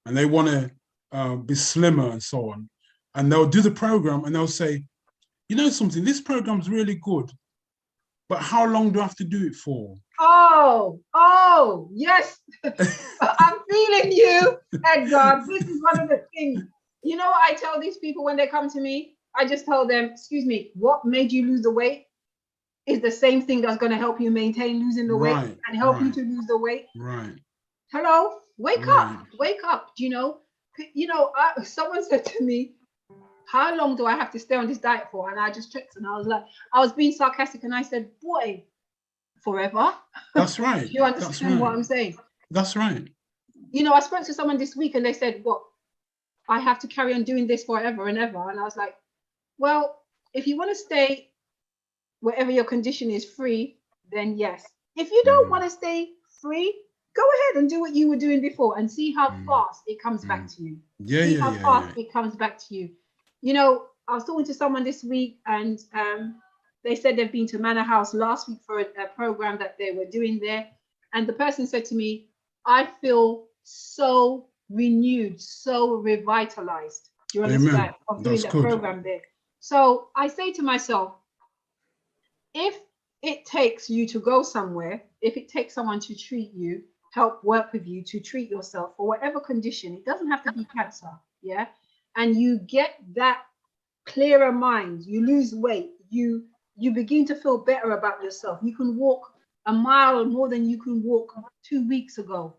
and they want to be slimmer and so on. And they'll do the program and they'll say, you know something, this program's really good, but how long do I have to do it for? Oh, yes. I'm feeling you, Edgar. This is one of the things. You know what I tell these people when they come to me? I just tell them, excuse me, what made you lose the weight is the same thing that's going to help you maintain losing the weight and help you to lose the weight. Right. Hello, wake up. You know, someone said to me, how long do I have to stay on this diet for? And I just checked and I was like, I was being sarcastic and I said, boy, forever. That's right. You understand what I'm saying? That's right. You know, I spoke to someone this week and they said, what? I have to carry on doing this forever and ever. And I was like, well, if you want to stay wherever your condition is free, then yes. If you don't want to stay free, go ahead and do what you were doing before and see how fast it comes back to you. See how fast it comes back to you. You know, I was talking to someone this week and they said they've been to Manor House last week for a program that they were doing there. And the person said to me, I feel so renewed, so revitalized. Do you understand? Of doing that program there. So I say to myself, if it takes you to go somewhere, if it takes someone to treat you, help work with you to treat yourself for whatever condition, it doesn't have to be cancer, yeah? And you get that clearer mind, you lose weight, you begin to feel better about yourself. You can walk a mile more than you can walk 2 weeks ago.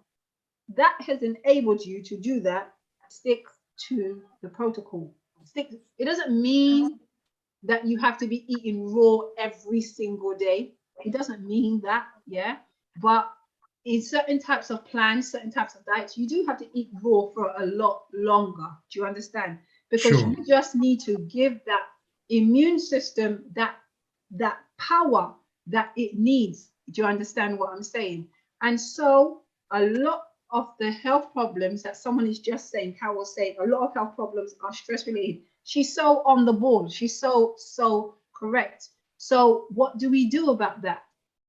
That has enabled you to do that. Stick to the protocol. It doesn't mean that you have to be eating raw every single day. It doesn't mean that, yeah? But in certain types of plans, certain types of diets, you do have to eat raw for a lot longer. Do you understand? Because you just need to give that immune system that power that it needs. Do you understand what I'm saying? And so a lot of the health problems that someone is just saying, Carol saying, a lot of health problems are stress related. She's so on the ball. She's so correct. So what do we do about that?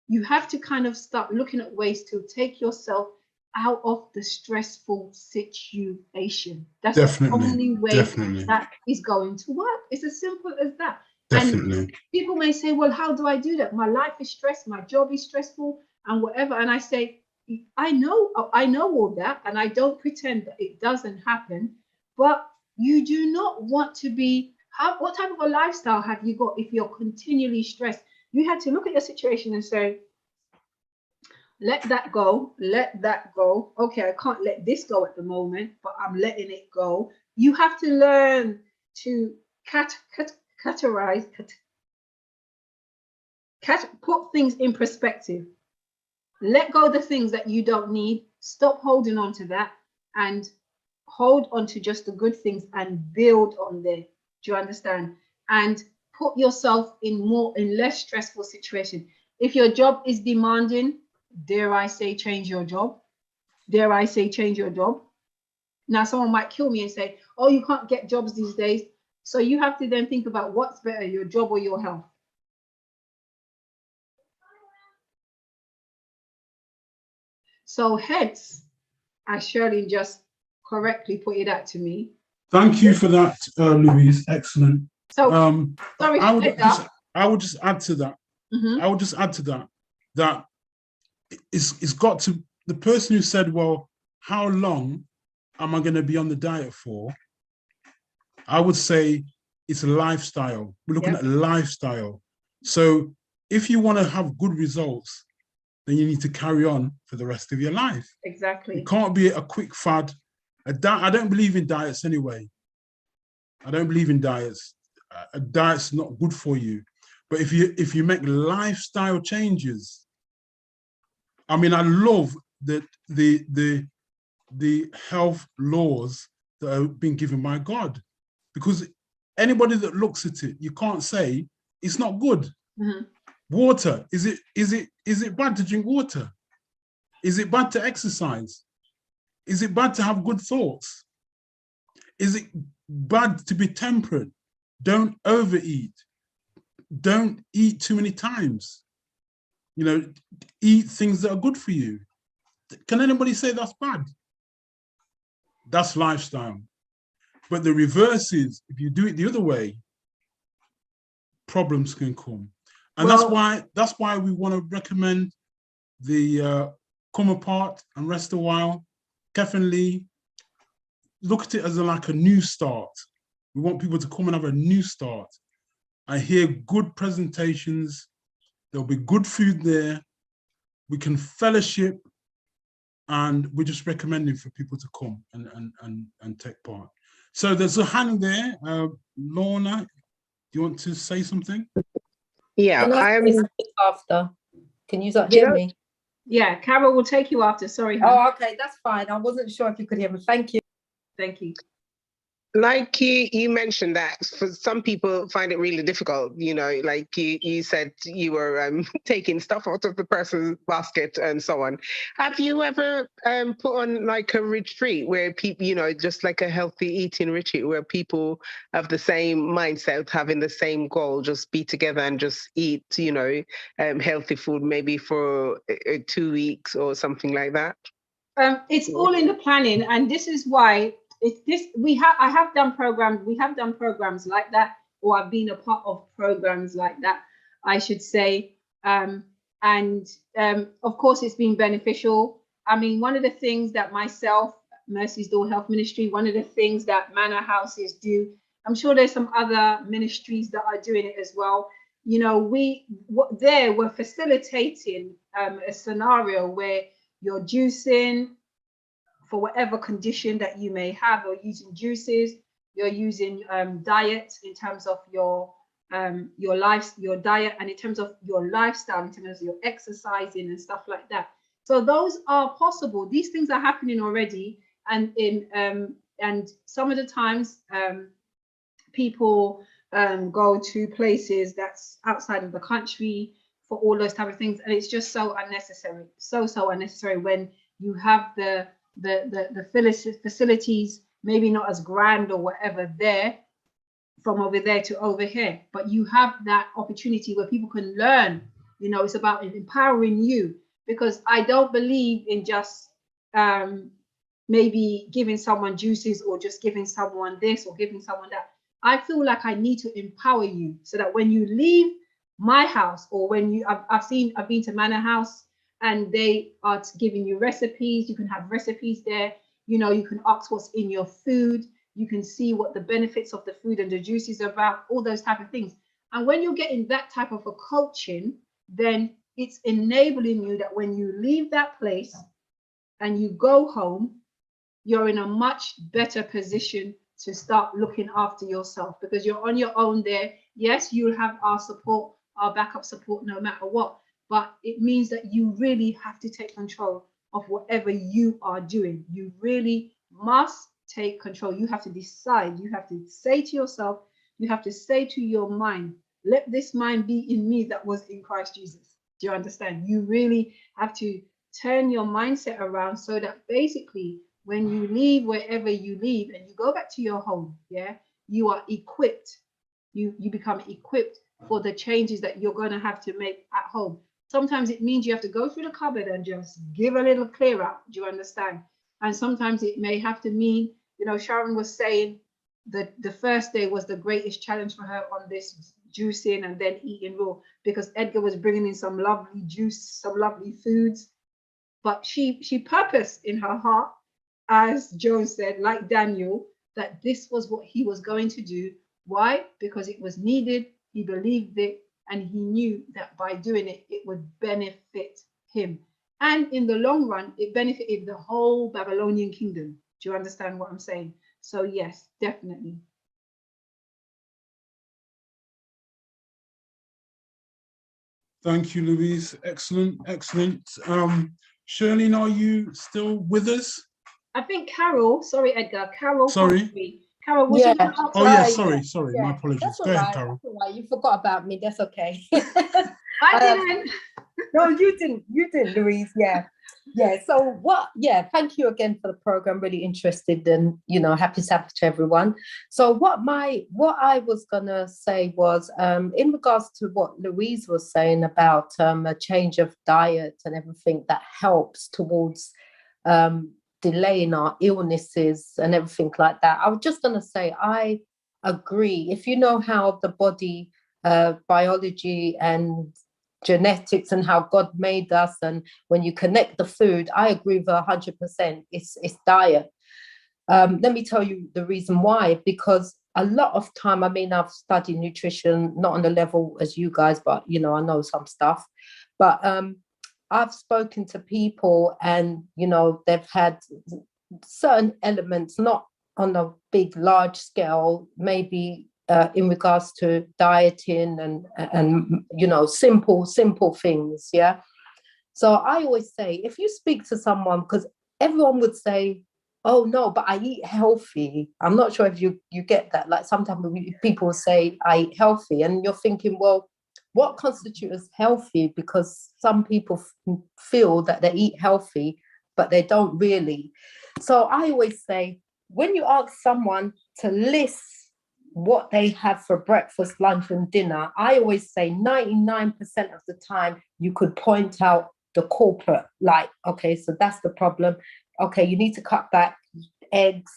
You have to kind of start looking at ways to take yourself out of the stressful situation. That's the only way that is going to work. It's as simple as that. And people may say, well, how do I do that? My life is stressed, my job is stressful and whatever. And I say, I know all that, and I don't pretend that it doesn't happen, but you do not want to be, what type of a lifestyle have you got if you're continually stressed? You had to look at your situation and say, let that go, let that go. Okay, I can't let this go at the moment, but I'm letting it go. You have to learn to put things in perspective. Let go of the things that you don't need. Stop holding on to that and hold on to just the good things and build on there. Do you understand? And put yourself in less stressful situation. If your job is demanding, dare I say, change your job. Dare I say, change your job. Now, someone might kill me and say, oh, you can't get jobs these days. So you have to then think about what's better, your job or your health. So hence, as Shirley just correctly pointed out to me. Thank you for that, Louise. Excellent. So, sorry, I would just add to that. I would just add to that, that it's got to, the person who said, well, how long am I going to be on the diet for? I would say it's a lifestyle. We're looking at lifestyle. So if you want to have good results, then you need to carry on for the rest of your life. Exactly. It can't be a quick fad. I don't believe in diets anyway. I don't believe in diets. A diet's not good for you. But if you make lifestyle changes, I mean, I love the health laws that have been given by God, because anybody that looks at it, you can't say it's not good. Water, is it bad to drink water? Is it bad to exercise? Is it bad to have good thoughts? Is it bad to be temperate? Don't overeat. Don't eat too many times. You know, eat things that are good for you. Can anybody say that's bad? That's lifestyle. But the reverse is, if you do it the other way, problems can come. And Well, that's why we want to recommend the come apart and rest a while. Definitely look at it as like a new start. We want people to come and have a new start. I hear good presentations. There'll be good food there. We can fellowship, and we're just recommending for people to come and take part. So there's a hand there. Lorna, do you want to say something? Yeah, Can I say something after? Can you hear me? Yeah, Carol will take you after. Sorry, hon. Oh, okay, that's fine. I wasn't sure if you could hear me. Thank you. Thank you. Like you mentioned that for some people find it really difficult, like you said you were taking stuff out of the person's basket and so on. Have you ever put on like a retreat where people, just like a healthy eating retreat where people have the same mindset, having the same goal, just be together and just eat, healthy food maybe for 2 weeks or something like that? It's all in the planning, and this is why I have done programs. We have done programs like that, or I've been a part of programs like that, I should say. Of course, it's been beneficial. I mean, one of the things that myself, Mercy's Door Health Ministry, one of the things that manor houses do, I'm sure there's some other ministries that are doing it as well. We're facilitating a scenario where you're juicing for whatever condition that you may have, or using juices, you're using diet in terms of your diet, and in terms of your lifestyle, in terms of your exercising and stuff like that. So those are possible. These things are happening already, and some of the times people go to places that's outside of the country for all those type of things, and it's just so unnecessary, so unnecessary when you have the facilities, maybe not as grand or whatever there, from over there to over here, but you have that opportunity where people can learn. It's about empowering you, because I don't believe in just maybe giving someone juices or just giving someone this or giving someone that. I feel like I need to empower you so that when you leave my house, or when I've been to Manor House, and they are giving you recipes. You can have recipes there. You can ask what's in your food. You can see what the benefits of the food and the juices are about, all those type of things. And when you're getting that type of a coaching, then it's enabling you that when you leave that place and you go home, you're in a much better position to start looking after yourself, because you're on your own there. Yes, you'll have our support, our backup support, no matter what. But it means that you really have to take control of whatever you are doing. You really must take control. You have to decide. You have to say to yourself, you have to say to your mind, let this mind be in me that was in Christ Jesus. Do you understand? You really have to turn your mindset around so that basically when you leave wherever you leave and you go back to your home, you are equipped. You become equipped for the changes that you're going to have to make at home. Sometimes it means you have to go through the cupboard and just give a little clear out. Do you understand? And sometimes it may have to mean, Sharon was saying that the first day was the greatest challenge for her on this juicing and then eating raw, because Edgar was bringing in some lovely juice, some lovely foods. But she purposed in her heart, as Joan said, like Daniel, that this was what he was going to do. Why? Because it was needed. He believed it. And he knew that by doing it, it would benefit him. And in the long run, it benefited the whole Babylonian kingdom. Do you understand what I'm saying? So yes, definitely. Thank you, Louise. Excellent. Shirley, are you still with us? I think Carol, sorry, Edgar, Carol. Sorry. Carol, was you? Oh, yeah, sorry. My apologies. That's Go ahead, right. Carol. That's all right. You forgot about me. That's okay. I didn't. No, you didn't, Louise. Yeah. So thank you again for the program. Really interested, and happy Sabbath to everyone. So what I was gonna say was in regards to what Louise was saying about a change of diet and everything that helps towards delaying our illnesses and everything like that. I was just gonna say I agree. If you know how the body biology and genetics and how God made us, and when you connect the food, I agree with 100%. It's diet. Let me tell you the reason why. Because a lot of time, I mean, I've studied nutrition, not on the level as you guys, but you know, I know some stuff. But I've spoken to people, and you know, they've had certain elements, not on a big, large scale, maybe in regards to dieting and you know, simple things. Yeah. So I always say, if you speak to someone, because everyone would say, oh no, but I eat healthy. I'm not sure if you get that. Like sometimes people say I eat healthy, and you're thinking, well, what constitutes healthy? Because some people feel that they eat healthy, but they don't really. So I always say, when you ask someone to list what they have for breakfast, lunch, and dinner, I always say 99% of the time you could point out the corporate, like, okay, so that's the problem. Okay, you need to cut back eggs,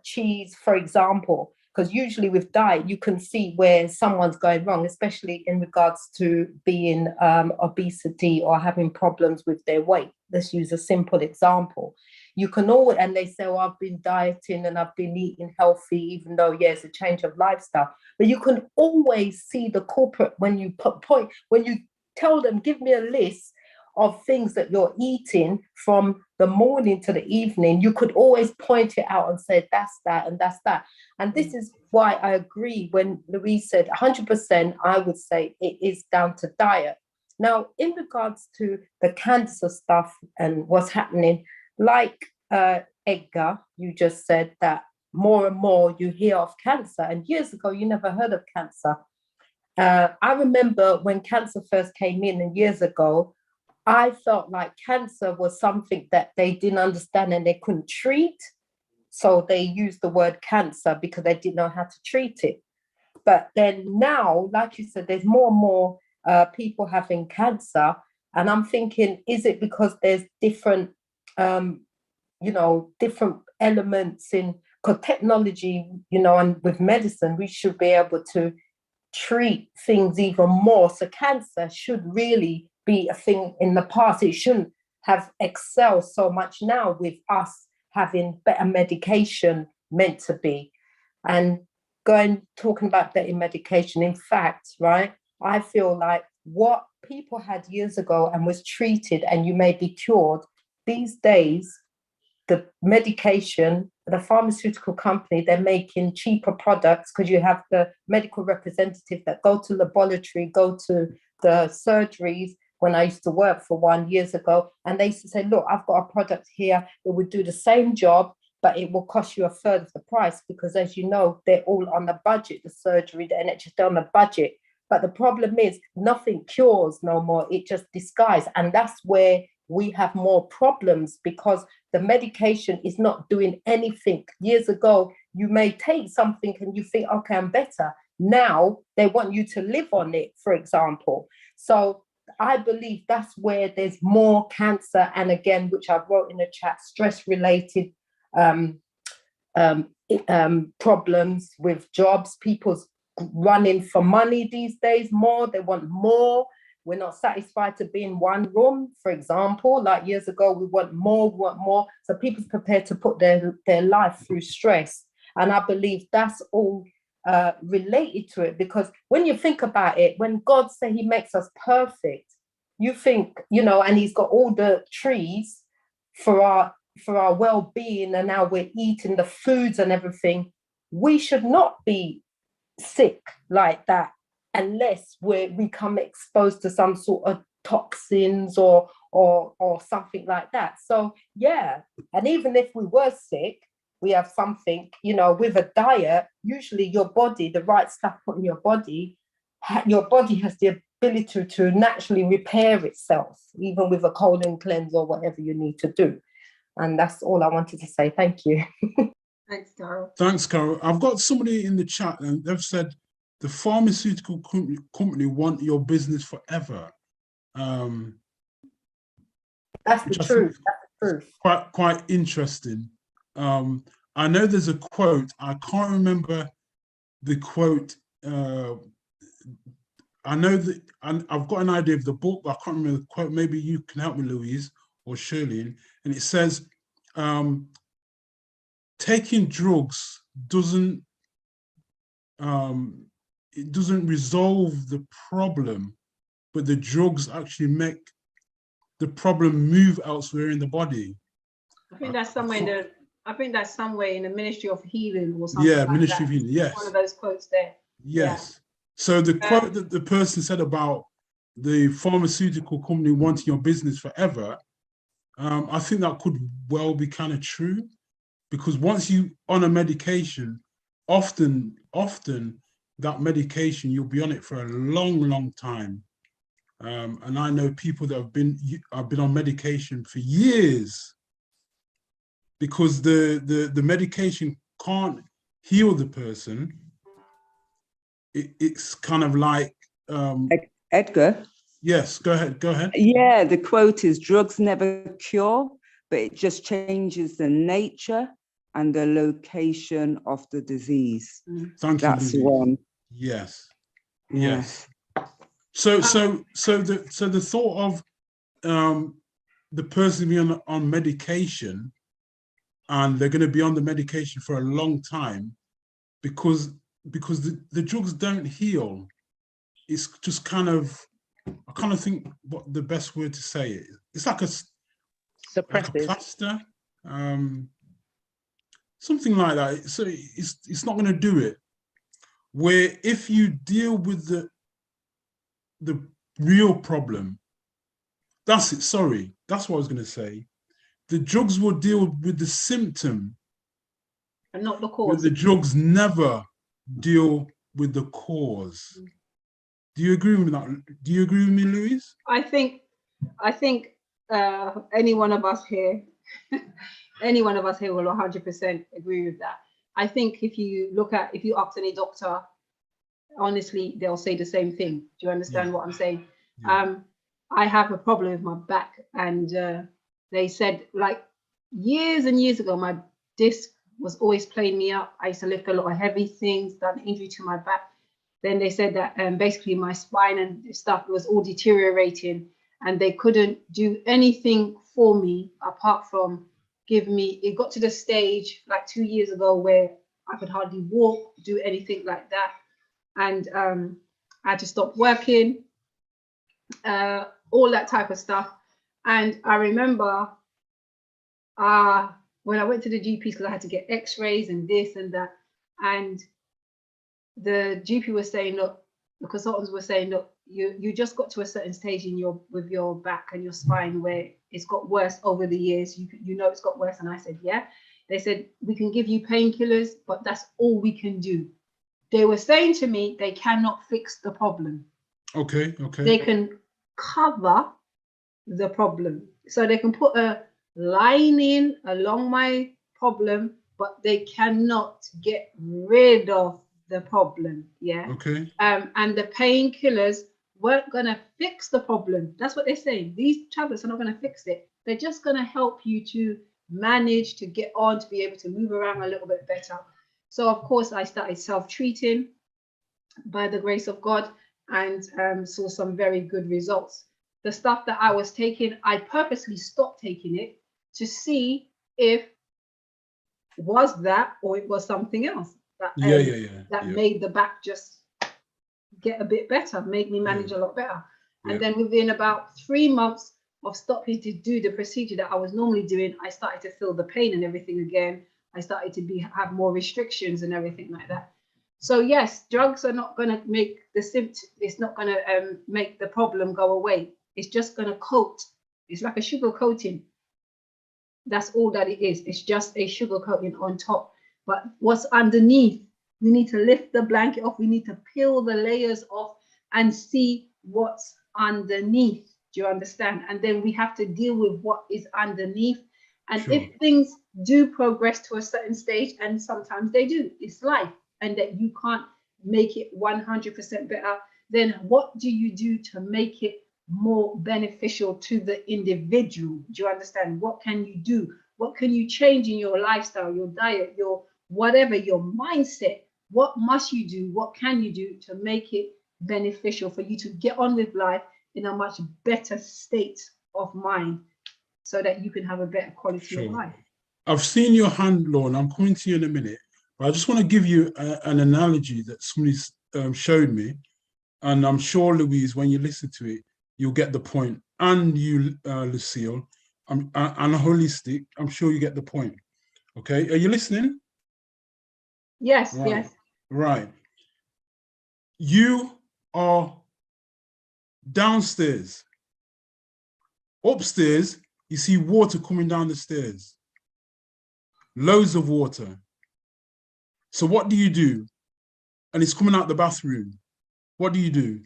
cheese, for example, because usually with diet, you can see where someone's going wrong, especially in regards to being obesity or having problems with their weight. Let's use a simple example. You can always, and they say, oh, I've been dieting and I've been eating healthy, even though, yes, a change of lifestyle. But you can always see the corporate when you when you tell them, give me a list of things that you're eating from the morning to the evening. You could always point it out and say, that's that and that's that. And this is why I agree when Louise said 100%, I would say it is down to diet. Now, in regards to the cancer stuff and what's happening, like Edgar, you just said that more and more you hear of cancer, and years ago you never heard of cancer. I remember when cancer first came in, and years ago, I felt like cancer was something that they didn't understand and they couldn't treat. So they used the word cancer because they didn't know how to treat it. But then now, like you said, there's more and more people having cancer. And I'm thinking, is it because there's different, you know, different elements in, because technology, you know, and with medicine, we should be able to treat things even more. So cancer should really be a thing in the past. It shouldn't have excelled so much now with us having better medication meant to be. And talking about better medication, in fact, right, I feel like what people had years ago and was treated and you may be cured, these days, the medication, the pharmaceutical company, they're making cheaper products because you have the medical representative that go to laboratory, go to the surgeries. When I used to work for one years ago, and they used to say, look, I've got a product here, it would do the same job, but it will cost you a third of the price, because as you know, they're all on the budget, the surgery, the NHS, they're on the budget. But the problem is nothing cures no more, it just disguises. And that's where we have more problems, because the medication is not doing anything. Years ago, you may take something and you think, okay, I'm better. Now they want you to live on it, for example. So I believe that's where there's more cancer. And again, which I wrote in the chat, stress-related problems with jobs. People's running for money these days more. They want more. We're not satisfied to be in one room, for example. Like years ago, we want more. So people's prepared to put their life through stress. And I believe that's all related to it, because when you think about it, when God said he makes us perfect, you think, you know, and he's got all the trees for our well-being, and now we're eating the foods and everything, we should not be sick like that unless we become exposed to some sort of toxins or something like that. So yeah, and even if we were sick, we have something, you know, with a diet, usually your body, the right stuff put in your body has the ability to naturally repair itself, even with a colon cleanse or whatever you need to do. And that's all I wanted to say. Thank you. Thanks, Carol. Thanks, Carol. I've got somebody in the chat and they've said the pharmaceutical company want your business forever. That's the truth. That's the truth. Quite interesting. I know there's a quote, I can't remember the quote I know that I've got an idea of the book, but I can't remember the quote. Maybe you can help me, Louise or Shirley. And it says, taking drugs doesn't it doesn't resolve the problem, but the drugs actually make the problem move elsewhere in the body. I think that's somewhere in the. I think that's somewhere in the Ministry of Healing or something. Yeah, like Ministry that. of Healing. Yes. One of those quotes there. Yes. So the quote that the person said about the pharmaceutical company wanting your business forever, I think that could well be kind of true, because once you on a medication, often that medication, you'll be on it for a long time. And I know people that have been on medication for years, because the medication can't heal the person. It's kind of like Edgar. Yes, go ahead. Yeah, the quote is, drugs never cure, but it just changes the nature and the location of the disease. Thank you. That's the one. Yes. Yeah. Yes. So the thought of the person being on medication, and they're going to be on the medication for a long time because the drugs don't heal. It's just kind of, I kind of think what the best word to say is. It's like a plaster, something like that. So it's not going to do it. Where if you deal with the real problem, that's it. Sorry, that's what I was going to say. The drugs will deal with the symptom, and not the but cause. the drugs never deal with the cause. Do you agree with that? Do you agree with me, Louise? I think any one of us here will 100% agree with that. I think if you ask any doctor, honestly, they'll say the same thing. Do you understand what I'm saying? Yeah. I have a problem with my back, and they said, like, years and years ago, my disc was always playing me up. I used to lift a lot of heavy things, done injury to my back. Then they said that basically my spine and stuff was all deteriorating, and they couldn't do anything for me apart from give me, it got to the stage like 2 years ago where I could hardly walk, do anything like that. And I had to stop working, all that type of stuff. And I remember when I went to the GP, because I had to get x-rays and this and that, and the GP was saying, look, the consultants were saying, look, you just got to a certain stage with your back and your spine where it's got worse over the years. You know it's got worse. And I said, yeah. They said, we can give you painkillers, but that's all we can do. They were saying to me, they cannot fix the problem. Okay. They can cover the problem. So they can put a lining along my problem, but they cannot get rid of the problem. Yeah. Okay. And the painkillers weren't going to fix the problem. That's what they're saying. These tablets are not going to fix it. They're just going to help you to manage, to get on, to be able to move around a little bit better. So, of course, I started self-treating by the grace of God, and saw some very good results. The stuff that I was taking, I purposely stopped taking it to see if was that or it was something else that made the back just get a bit better, made me manage a lot better. And then within about 3 months of stopping to do the procedure that I was normally doing, I started to feel the pain and everything again. I started to have more restrictions and everything like that. So yes, drugs are not going to make the symptom, it's not going to make the problem go away. It's just going to coat. It's like a sugar coating. That's all that it is. It's just a sugar coating on top. But what's underneath, we need to lift the blanket off. We need to peel the layers off and see what's underneath. Do you understand? And then we have to deal with what is underneath. And if things do progress to a certain stage, and sometimes they do, it's life, and that you can't make it 100% better, then what do you do to make it more beneficial to the individual? Do you understand? What can you do? What can you change in your lifestyle, your diet, your whatever, your mindset? What must you do? What can you do to make it beneficial for you to get on with life in a much better state of mind so that you can have a better quality of life. I've seen your hand, Lorna. I'm coming to you in a minute, but I just want to give you an analogy that somebody's showed me, and I'm sure, Louise, when you listen to it, you'll get the point. And you, Lucille, and Holistic, I'm sure you get the point. Okay, are you listening? Yes, right. yes. Right. You are downstairs. Upstairs, you see water coming down the stairs. Loads of water. So what do you do? And it's coming out the bathroom. What do you do?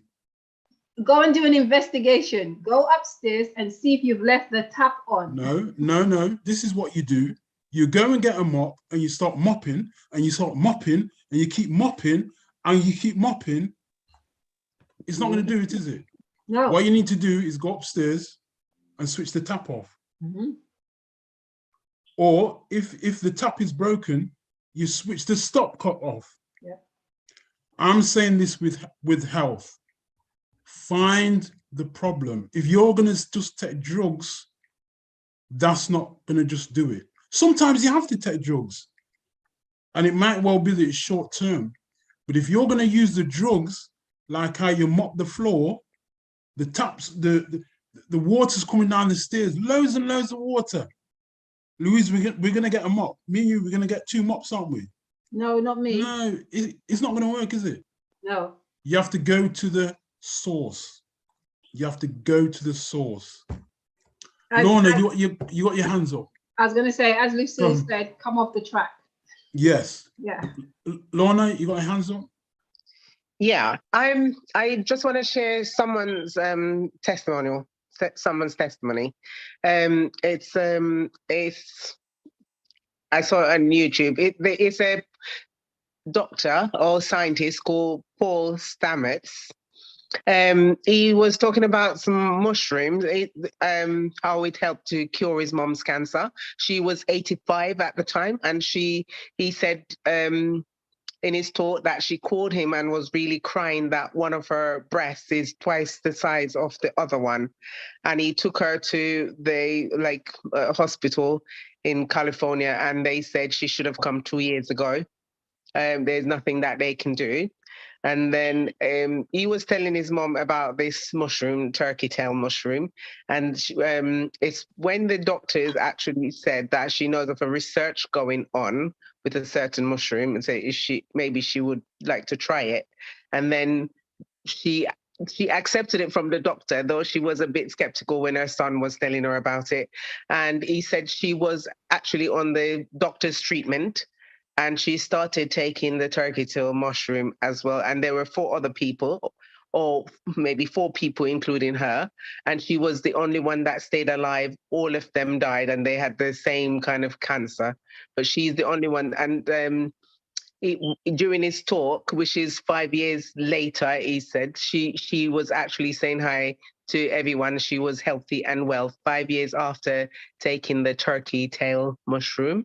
Go and do an investigation. Go upstairs and see if you've left the tap on. No. This is what you do. You go and get a mop and you start mopping and you start mopping and you keep mopping and you keep mopping. It's not going to do it, is it? No. What you need to do is go upstairs and switch the tap off. Or if the tap is broken, you switch the stopcock off. Yeah. I'm saying this with health. Find the problem. If you're going to just take drugs, that's not going to just do it. Sometimes you have to take drugs, and it might well be that it's short term. But if you're going to use the drugs, like how you mop the floor, the taps, the water's coming down the stairs, loads and loads of water. Louise, we're going to get a mop. Me and you, we're going to get 2 mops, aren't we? No, not me. No, it's not going to work, is it? No. You have to go to the source. You have to go to the source. Lorna, you got your hands up. I was going to say, as Lucille said, come off the track. Yes. Yeah. Lorna, you got your hands up? Yeah, I just want to share someone's testimonial. Someone's testimony. It's I saw it on YouTube. It's a doctor or scientist called Paul Stamets. He was talking about some mushrooms, how it helped to cure his mom's cancer. She was 85 at the time, and he said in his talk that she called him and was really crying that one of her breasts is twice the size of the other one. And he took her to the hospital in California, and they said she should have come 2 years ago. There's nothing that they can do. And then he was telling his mom about this mushroom, turkey tail mushroom. And it's when the doctors actually said that she knows of a research going on with a certain mushroom, and say maybe she would like to try it. And then she accepted it from the doctor, though she was a bit skeptical when her son was telling her about it. And he said she was actually on the doctor's treatment, and she started taking the turkey tail mushroom as well. And there were 4 other people, or maybe 4 people, including her. And she was the only one that stayed alive. All of them died, and they had the same kind of cancer. But she's the only one. And during his talk, which is 5 years later, he said she was actually saying hi to everyone. She was healthy and well 5 years after taking the turkey tail mushroom.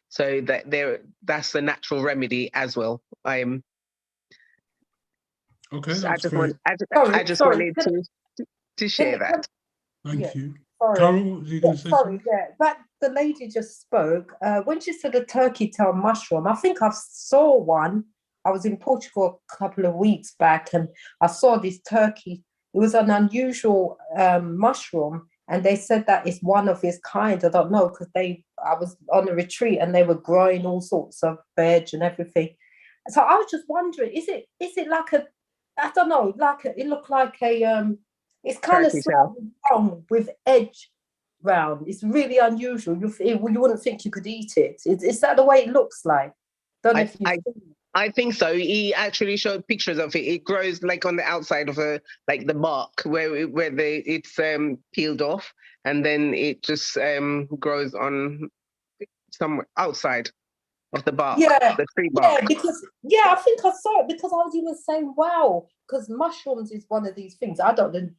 So that's a natural remedy as well. Okay. I just wanted to share that. Thank you. Sorry. Carol, you going to say something? That the lady just spoke. When she said a turkey tail mushroom, I think I saw one. I was in Portugal a couple of weeks back, and I saw this turkey. It was an unusual mushroom, and they said that it's one of its kind. I don't know, because I was on a retreat and they were growing all sorts of veg and everything. So I was just wondering, is it like a, I don't know, it looked like a it's kind of slightly long with edge round. It's really unusual. You wouldn't think you could eat it. Is that the way it looks like? Don't know if you've seen it. I think so. He actually showed pictures of it. It grows like on the outside of the bark where it's peeled off, and then it just grows on somewhere outside of the bark, the tree bark. I think I saw it, because I was even saying, wow, because mushrooms is one of these things. I don't know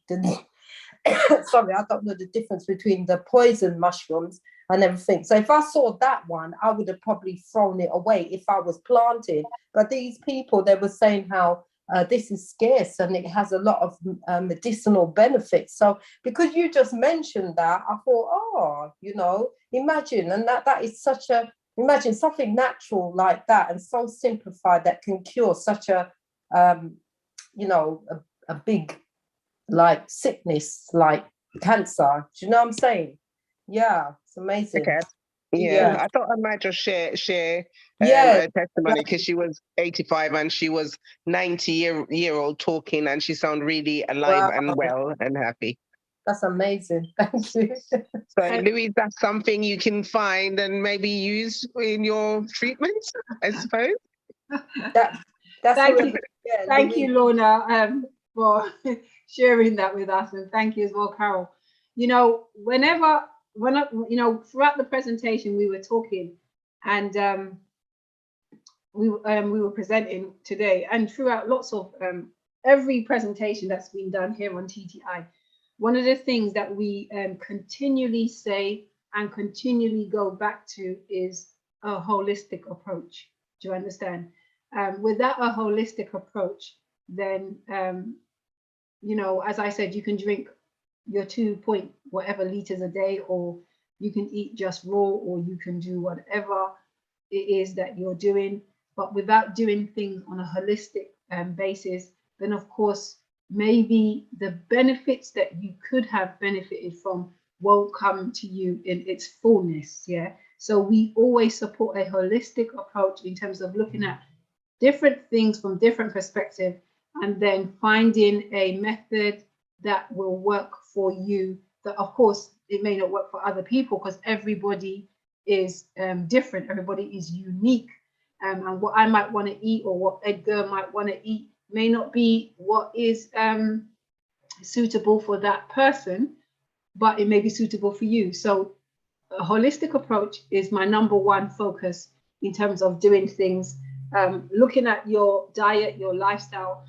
I don't know the difference between the poison mushrooms and everything. So if I saw that one, I would have probably thrown it away if I was planted. But these people, they were saying how this is scarce and it has a lot of medicinal benefits. So because you just mentioned that, I thought, oh, you know, imagine, and that is such a, imagine something natural like that and so simplified that can cure such a, you know, a big like sickness like cancer. Do you know what I'm saying? Yeah, it's amazing. Okay. Yeah, I thought I might just share her testimony, because she was 85 and she was 90-year-old talking, and she sounded really alive and well and happy. That's amazing. Thank you. So Louise, that's something you can find and maybe use in your treatment, I suppose. That's thank you, yeah, thank Louise. you, Lorna, for sharing that with us, and thank you as well, Carol. You know, you know, throughout the presentation we were talking, and we were presenting today, and throughout lots of every presentation that's been done here on TTI, one of the things that we continually say and continually go back to is a holistic approach. Do you understand? Without a holistic approach, then you know, as I said, you can drink your 2 whatever liters a day, or you can eat just raw, or you can do whatever it is that you're doing. But without doing things on a holistic basis, then of course, maybe the benefits that you could have benefited from won't come to you in its fullness. Yeah. So we always support a holistic approach in terms of looking at different things from different perspectives, and then finding a method that will work for you. That of course it may not work for other people, because everybody is different, everybody is unique, and what I might want to eat or what Edgar might want to eat may not be what is suitable for that person, but it may be suitable for you. So a holistic approach is my #1 focus in terms of doing things, looking at your diet, your lifestyle,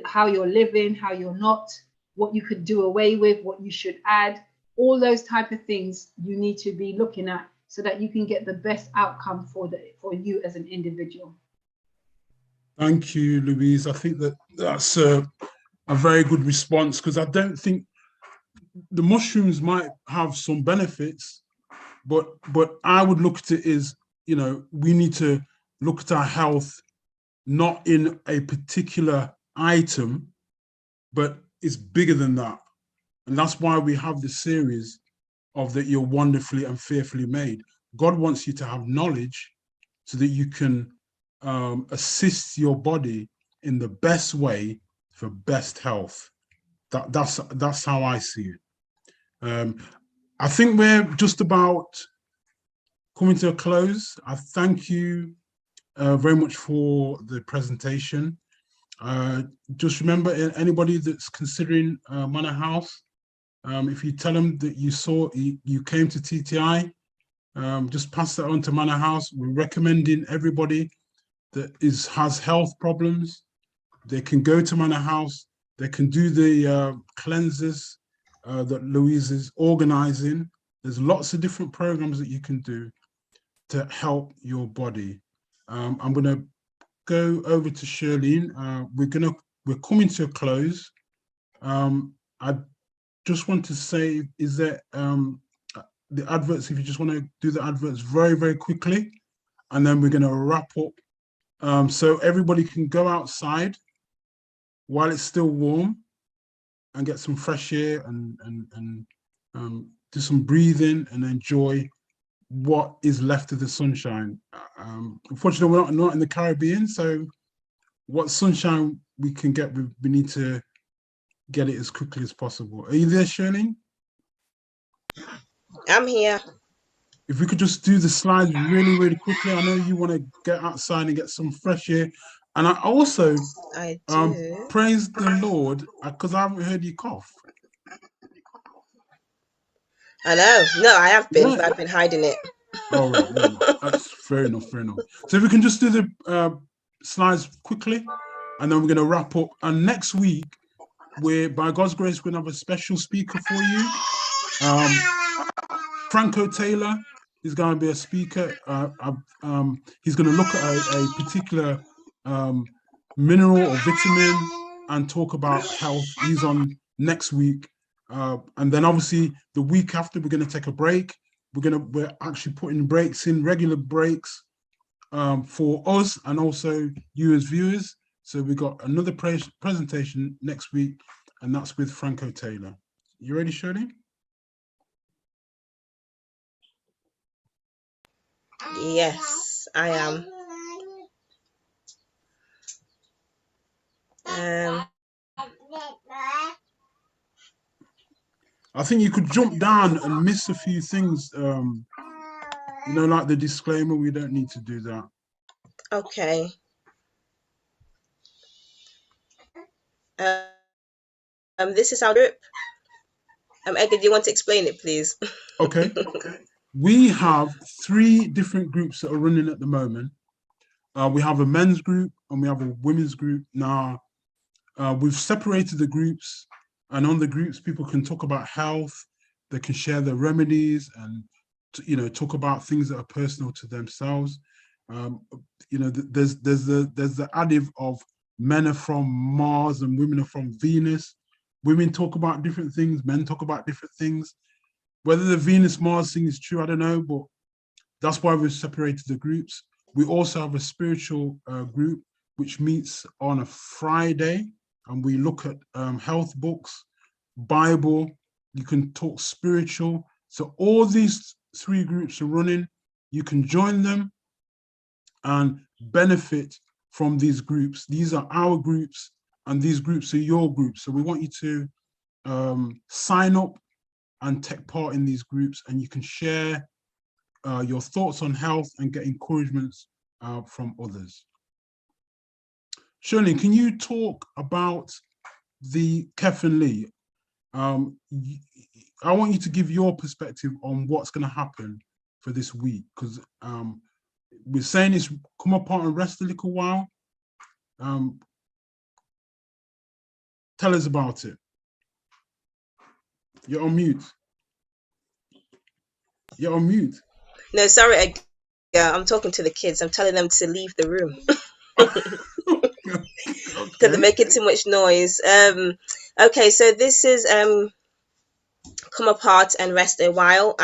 how you're living, how you're not, what you could do away with, what you should add, all those type of things you need to be looking at so that you can get the best outcome for you as an individual. Thank you, Louise. I think that's a very good response, because I don't think the mushrooms might have some benefits, but I would look at it as, you know, we need to look at our health not in a particular item, but it's bigger than that. And that's why we have this series of that you're wonderfully and fearfully made. God wants you to have knowledge so that you can assist your body in the best way for best health. That's how I see it. I think we're just about coming to a close. I thank you very much for the presentation. Just remember, anybody that's considering Manor House, if you tell them that you came to TTI, just pass that on to Manor House. We're recommending everybody that has health problems, they can go to Manor House, they can do the cleanses that Louise is organizing. There's lots of different programs that you can do to help your body. I'm going to go over to Shirlene. We're coming to a close. I just want to say, is that the adverts, if you just want to do the adverts very, very quickly, and then we're going to wrap up. So everybody can go outside while it's still warm and get some fresh air and do some breathing and enjoy what is left of the sunshine. Unfortunately, we're not in the Caribbean, so what sunshine we can get, we need to get it as quickly as possible. Are you there, Shirley? I'm here. If we could just do the slides really, really quickly. I know you want to get outside and get some fresh air. And I also praise the Lord, because I haven't heard you cough. I know. No, I have been, but I've been hiding it. All right, yeah, that's fair enough, fair enough. So if we can just do the slides quickly, and then we're going to wrap up. And next week, by God's grace, we're going to have a special speaker for you. Franco Taylor is going to be a speaker. He's going to look at a particular mineral or vitamin and talk about health. He's on next week. And then obviously the week after, we're going to take a break. We're actually putting breaks in, regular breaks for us and also you as viewers. So we got another presentation next week, and that's with Franco Taylor. You ready, Shirley? Yes, I am. I think you could jump down and miss a few things. You know, like the disclaimer. We don't need to do that. Okay. This is our group. Edgar, do you want to explain it, please? Okay. We have 3 different groups that are running at the moment. We have a men's group and we have a women's group. Now, we've separated the groups, and on the groups, people can talk about health. They can share their remedies and, you know, talk about things that are personal to themselves. You know, there's the adage of men are from Mars and women are from Venus. Women talk about different things, men talk about different things. Whether the Venus-Mars thing is true, I don't know, but that's why we've separated the groups. We also have a spiritual group which meets on a Friday, and we look at health books, Bible. You can talk spiritual. So all these 3 groups are running. You can join them and benefit from these groups. These are our groups, and these groups are your groups. So we want you to sign up and take part in these groups, and you can share your thoughts on health and get encouragements from others. Shirley, can you talk about the Kef and Lee? I want you to give your perspective on what's going to happen for this week, because we're saying it's come apart and rest a little while. Tell us about it. You're on mute. You're on mute. No, sorry, Edgar. I'm talking to the kids. I'm telling them to leave the room. Because they're making too much noise. Okay, so this is come apart and rest a while.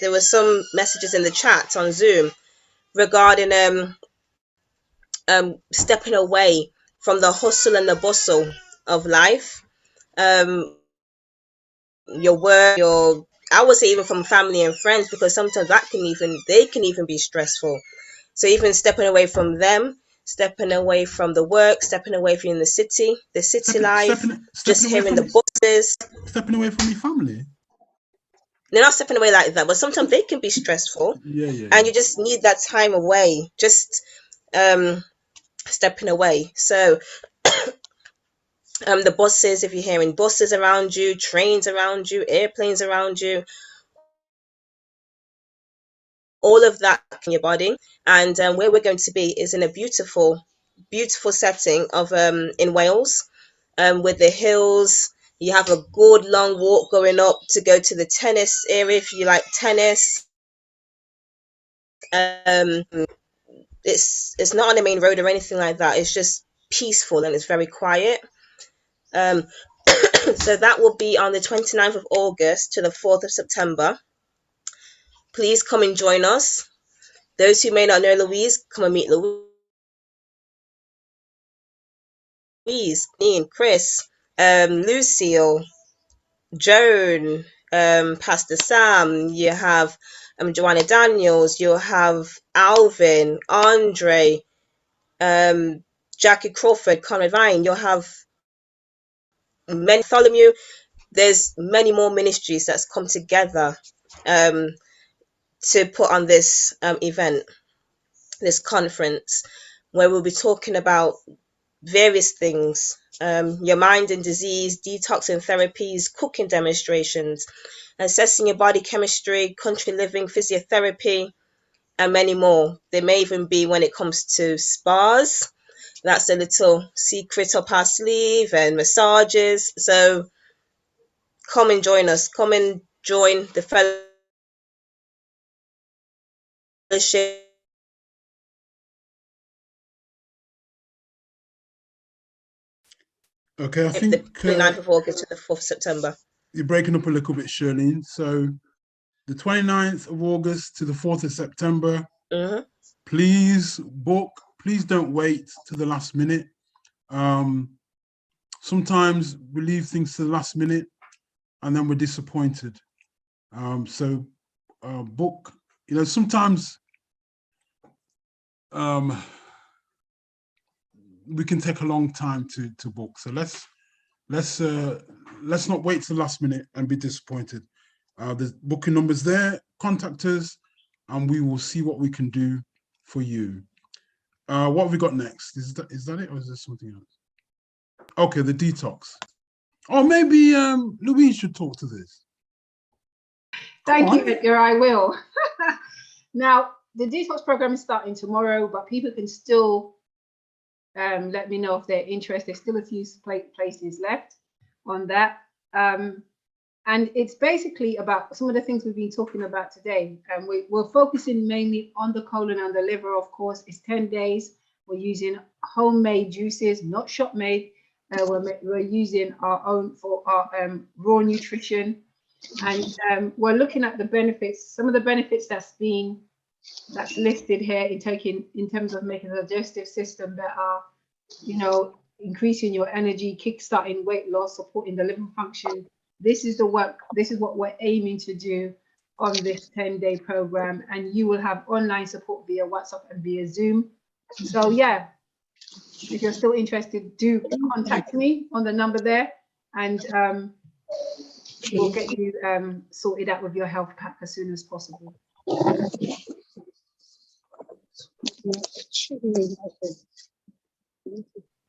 There were some messages in the chat on Zoom regarding stepping away from the hustle and the bustle of life. Your work, I would say even from family and friends, because sometimes they can even be stressful. So even stepping away from them, stepping away from the work, stepping away from the city life, just hearing the buses. Stepping away from your family? They're not stepping away like that, but sometimes they can be stressful. Yeah. And you just need that time away, just stepping away. So the buses, if you're hearing buses around you, trains around you, airplanes around you, all of that in your body. And where we're going to be is in a beautiful setting of in Wales, with the hills. You have a good long walk going up to go to the tennis area if you like tennis. It's not on the main road or anything like that. It's just peaceful and it's very quiet. So that will be on the 29th of August to the 4th of September. Please come and join us. Those who may not know Louise, come and meet Louise, Ian, Chris, Lucille, Joan, Pastor Sam. You have Joanna Daniels. You have Alvin, Andre, Jackie Crawford, Conrad Vine. You'll have many Bartholomew. There's many more ministries that's come together to put on this event, this conference, where we'll be talking about various things, your mind and disease, detoxing therapies, cooking demonstrations, assessing your body chemistry, country living, physiotherapy, and many more. There may even be when it comes to spas. That's a little secret up our sleeve, and massages. So come and join us. Come and join the fellowship Okay, I The think 29th of August to the 4th of September. you're breaking up a little bit, Shirlene. So the 29th of August to the 4th of September, please book. Please don't wait to the last minute. Sometimes we leave things to the last minute and then we're disappointed. So book, you know, sometimes we can take a long time to book. So let's not wait to the last minute and be disappointed. The booking numbers there, contact us and we will see what we can do for you. What have we got next? Is that it, or is there something else? Okay, the detox. Or maybe Louise should talk to this. Thank you, Edgar. I will. Now, the detox program is starting tomorrow, but people can still let me know if they're interested. There's still a few places left on that. And it's basically about some of the things we've been talking about today. We're focusing mainly on the colon and the liver, of course. It's 10 days. We're using homemade juices, not shop made. We're using our own for our raw nutrition. And we're looking at the benefits, some of the benefits that's listed here in terms of making the digestive system better, you know, increasing your energy, kickstarting weight loss, supporting the liver function. This is the work, this is what we're aiming to do on this 10-day program. And you will have online support via WhatsApp and via Zoom. So yeah, if you're still interested, do contact me on the number there, and we'll get you sorted out with your health pack as soon as possible.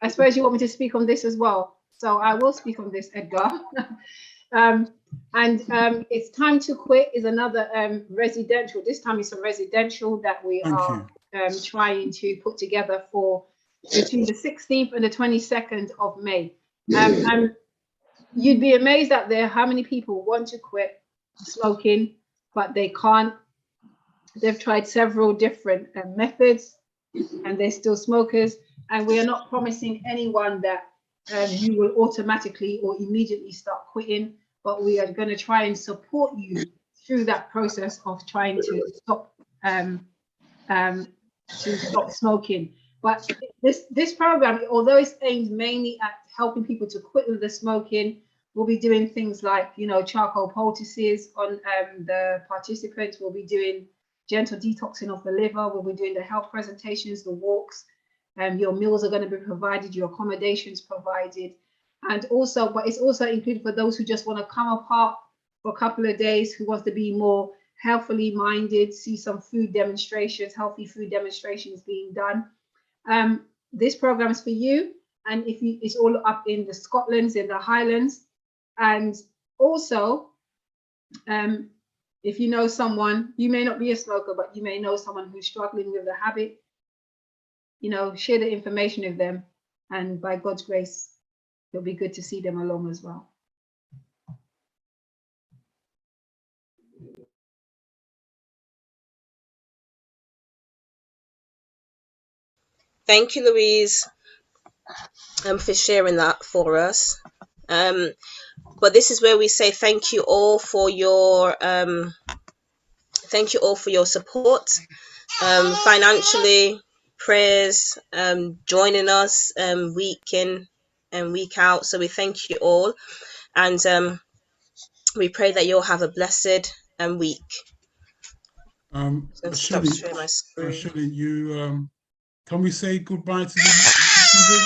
I suppose you want me to speak on this as well. So I will speak on this, Edgar. It's Time to Quit is another residential. This time it's a residential that we are trying to put together for between the 16th and the 22nd of May. And you'd be amazed out there how many people want to quit smoking, but they can't. They've tried several different methods and they're still smokers. And we are not promising anyone that you will automatically or immediately start quitting, but we are going to try and support you through that process of trying to stop smoking. But this program, although it's aimed mainly at helping people to quit with the smoking, we'll be doing things like, you know, charcoal poultices on the participants. We'll be doing gentle detoxing of the liver. We'll be doing the health presentations, the walks. Your meals are going to be provided, your accommodations provided, and also, but it's also included for those who just want to come apart for a couple of days, who wants to be more healthily minded, see some food demonstrations, healthy food demonstrations being done. This program is for you, and it's all up in the Scotlands, in the Highlands, and also, if you know someone, you may not be a smoker, but you may know someone who's struggling with the habit. You know, share the information with them, and by God's grace, it'll be good to see them along as well. Thank you, Louise, for sharing that for us. But this is where we say thank you all for your support, financially, prayers, joining us week in and week out. So we thank you all, and we pray that you'll have a blessed week. Stop sharing my screen. Shirley, can we say goodbye to the YouTubers?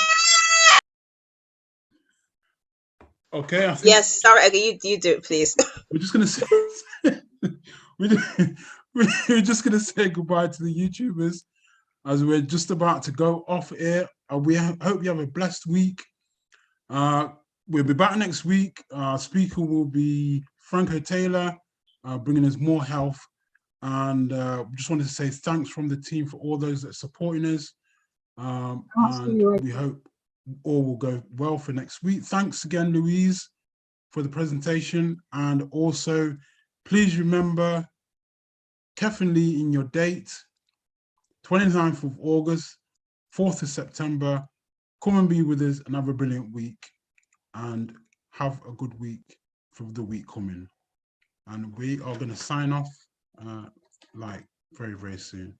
Okay. I think yes, sorry, you do it, please. We're just gonna say we're just gonna say goodbye to the YouTubers as we're just about to go off air. We hope you have a blessed week. We'll be back next week. Our speaker will be Franco Taylor, bringing us more health. And just wanted to say thanks from the team for all those that are supporting us. And we hope all will go well for next week. Thanks again, Louise, for the presentation. And also, please remember, carefully in your date, 29th of August, 4th of September. Come and be with us and have a brilliant week. and have a good week for the week coming. And we are going to sign off like very, very soon.